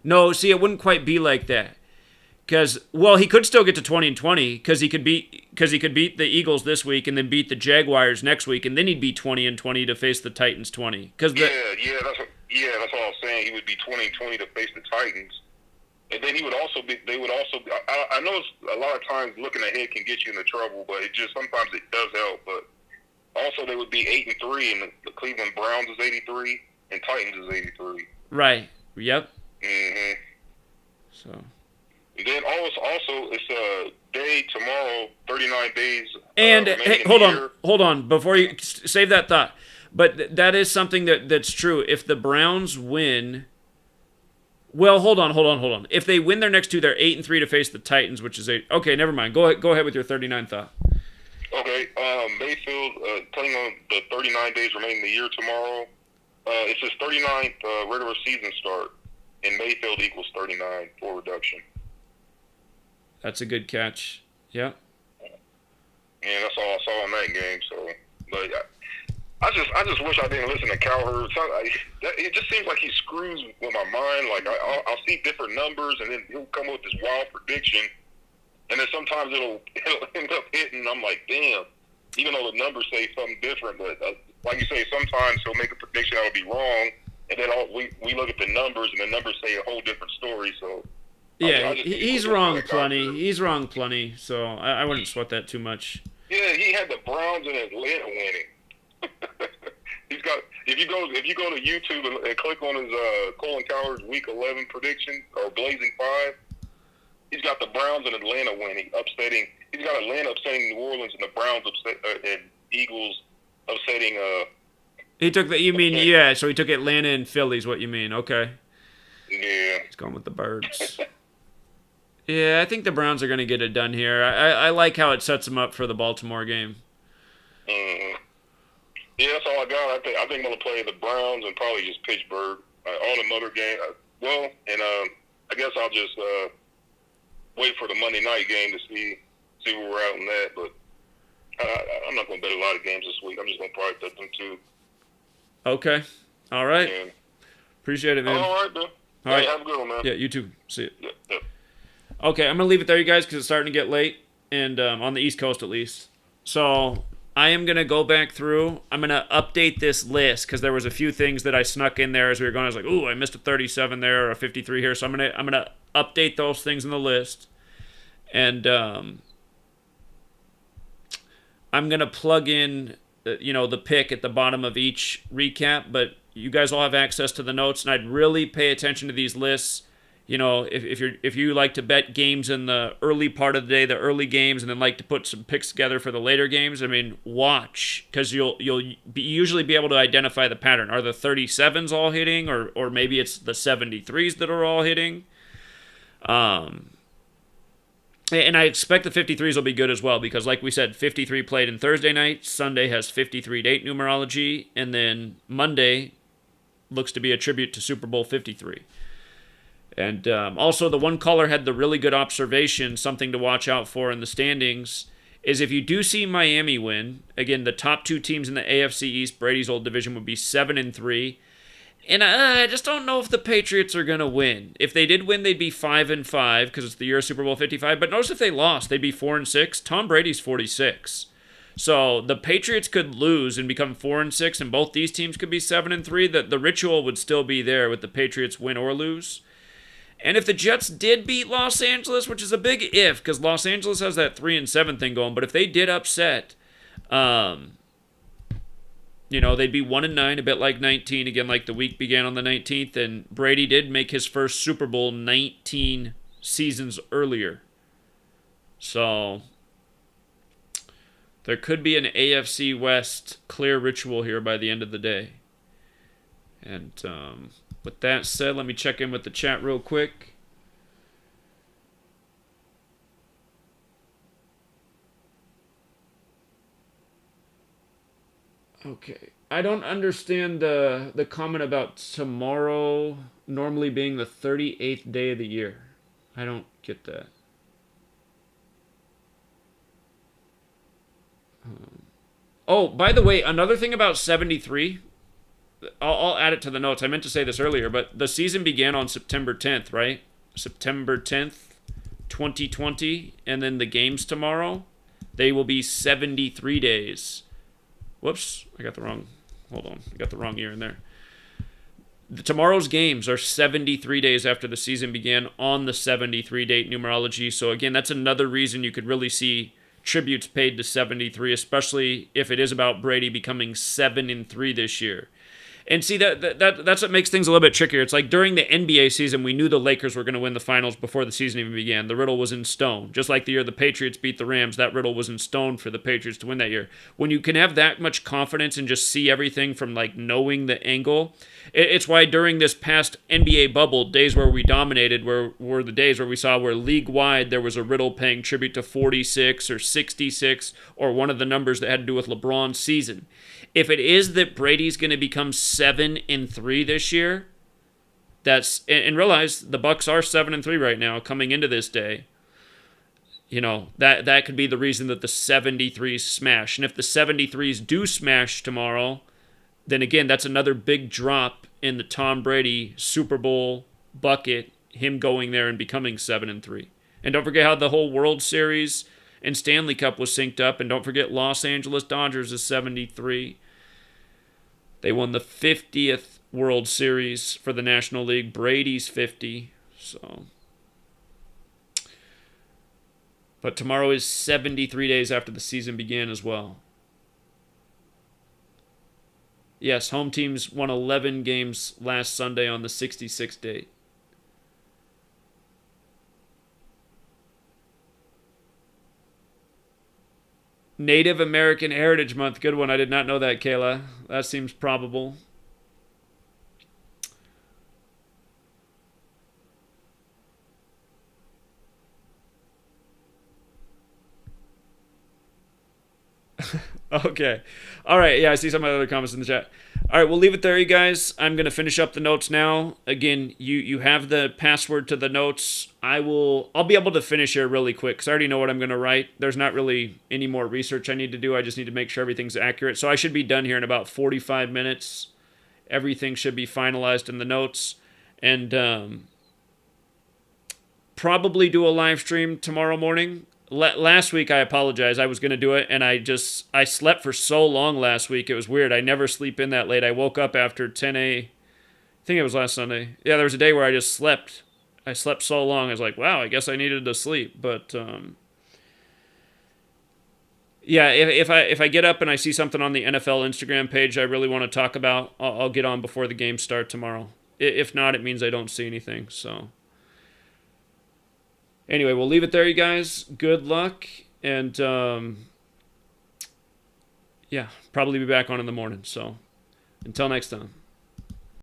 No, see, it wouldn't quite be like that. Because, well, he could still get to 20-20 because he could beat the Eagles this week and then beat the Jaguars next week, and then he'd be 20-20 to face the Titans 20. That's what I was saying. He would be 20-20 to face the Titans. And then they would also be, I know it's a lot of times looking ahead can get you into trouble, but sometimes it does help. But also they would be 8-3, and the Cleveland Browns is 83, and Titans is 83. Right. Yep. Mm-hmm. So. And then also it's a day tomorrow, 39 days. And hey, hold on, before you save that thought. But that is something that's true. If the Browns win. Well, hold on. If they win their next two, they're 8-3 to face the Titans, which is 8. Okay, never mind. Go ahead with your 39 thought. Okay, Mayfield playing on the 39 days remaining in the year tomorrow. It's his 39th regular season start, and Mayfield equals 39 full reduction. That's a good catch. Yeah. And that's all I saw in that game. So, but I just wish I didn't listen to Cowherd. It just seems like he screws with my mind. Like I'll see different numbers, and then he'll come up with this wild prediction, and then sometimes it'll end up hitting. I'm like, damn. Even though the numbers say something different, but like you say, sometimes he'll make a prediction that'll be wrong, and then we look at the numbers, and the numbers say a whole different story. So. Yeah, he's wrong plenty. He's wrong plenty, so I wouldn't sweat that too much. Yeah, he had the Browns in Atlanta winning. He's got. If you go to YouTube and click on his Colin Cowherd's Week 11 prediction or Blazing 5, he's got the Browns in Atlanta winning, upsetting. He's got Atlanta upsetting New Orleans and the Browns and Eagles upsetting. He took the. You mean yeah? So he took Atlanta and Philly is what you mean? Okay. Yeah. He's going with the Birds. Yeah, I think the Browns are going to get it done here. I like how it sets them up for the Baltimore game. Mm-hmm. Yeah, that's all I got. I think I'm going to play the Browns and probably just Pittsburgh. All the other games. I guess I'll just wait for the Monday night game to see where we're at on that. But I'm not going to bet a lot of games this week. I'm just going to probably bet them too. Okay. All right. Yeah. Appreciate it, man. All right, man. All right. Have a good one, man. Yeah, you too. See you. Yeah. Okay, I'm going to leave it there, you guys, because it's starting to get late, and on the East Coast at least. So I am going to go back through. I'm going to update this list because there was a few things that I snuck in there as we were going. I was like, ooh, I missed a 37 there or a 53 here. So I'm going to update those things in the list. And I'm going to plug in, the pick at the bottom of each recap. But you guys all have access to the notes, and I'd really pay attention to these lists. If you like to bet games in the early part of the day, the early games, and then like to put some picks together for the later games, I mean, watch, because you'll usually be able to identify the pattern. Are the 37s all hitting, or maybe it's the 73s that are all hitting? And I expect the 53s will be good as well, because like we said, 53 played in Thursday night, Sunday has 53 date numerology, and then Monday looks to be a tribute to Super Bowl 53. And also, the one caller had the really good observation, something to watch out for in the standings, is if you do see Miami win, again, the top 2 teams in the AFC East, Brady's old division, would be 7-3. And I just don't know if the Patriots are going to win. If they did win, they'd be 5-5 because it's the year of Super Bowl 55. But notice if they lost, they'd be 4-6. Tom Brady's 46. So the Patriots could lose and become 4-6, and both these teams could be 7-3. The ritual would still be there with the Patriots win or lose. And if the Jets did beat Los Angeles, which is a big if, because Los Angeles has that 3-7 thing going, but if they did upset, they'd be 1-9, a bit like 19, again, like the week began on the 19th, and Brady did make his first Super Bowl 19 seasons earlier. So there could be an AFC West clear ritual here by the end of the day. And with that said, let me check in with the chat real quick. Okay. I don't understand the comment about tomorrow normally being the 38th day of the year. I don't get that. Oh, by the way, another thing about 73... I'll add it to the notes. I meant to say this earlier, but the season began on September 10th, right? September 10th, 2020, and then the games tomorrow, they will be 73 days. Whoops, I got the wrong year in there. Tomorrow's games are 73 days after the season began on the 73 date numerology. So again, that's another reason you could really see tributes paid to 73, especially if it is about Brady becoming 7-3 this year. And see, that's what makes things a little bit trickier. It's like during the NBA season, we knew the Lakers were going to win the finals before the season even began. The riddle was in stone. Just like the year the Patriots beat the Rams, that riddle was in stone for the Patriots to win that year. When you can have that much confidence and just see everything from like knowing the angle, it's why during this past NBA bubble, days where we dominated were the days where we saw where league-wide there was a riddle paying tribute to 46 or 66 or one of the numbers that had to do with LeBron's season. If it is that Brady's going to become 7-3 this year, and realize the Bucs are 7-3 right now coming into this day. That could be the reason that the 73s smash. And if the 73s do smash tomorrow, then again, that's another big drop in the Tom Brady Super Bowl bucket, him going there and becoming 7-3. And don't forget how the whole World Series and Stanley Cup was synced up. And don't forget Los Angeles Dodgers is 73. They won the 50th World Series for the National League. Brady's 50. But tomorrow is 73 days after the season began as well. Yes, home teams won 11 games last Sunday on the 66th date. Native American Heritage Month. Good one. I did not know that, Kayla. That seems probable. Okay. All right. Yeah, I see some of the other comments in the chat. All right, we'll leave it there, you guys. I'm going to finish up the notes now. Again, you have the password to the notes. I'll be able to finish here really quick because I already know what I'm going to write. There's not really any more research I need to do. I just need to make sure everything's accurate. So I should be done here in about 45 minutes. Everything should be finalized in the notes. And probably do a live stream tomorrow morning. Last week, I apologize. I was going to do it, and I slept for so long last week. It was weird. I never sleep in that late. I woke up after 10 I think it was last Sunday. Yeah, there was a day where I just slept. I slept so long. I was like, wow, I guess I needed to sleep. But, yeah, if I get up and I see something on the NFL Instagram page I really want to talk about, I'll get on before the games start tomorrow. If not, it means I don't see anything, so... Anyway, we'll leave it there, you guys. Good luck. And, yeah, probably be back on in the morning. So, until next time.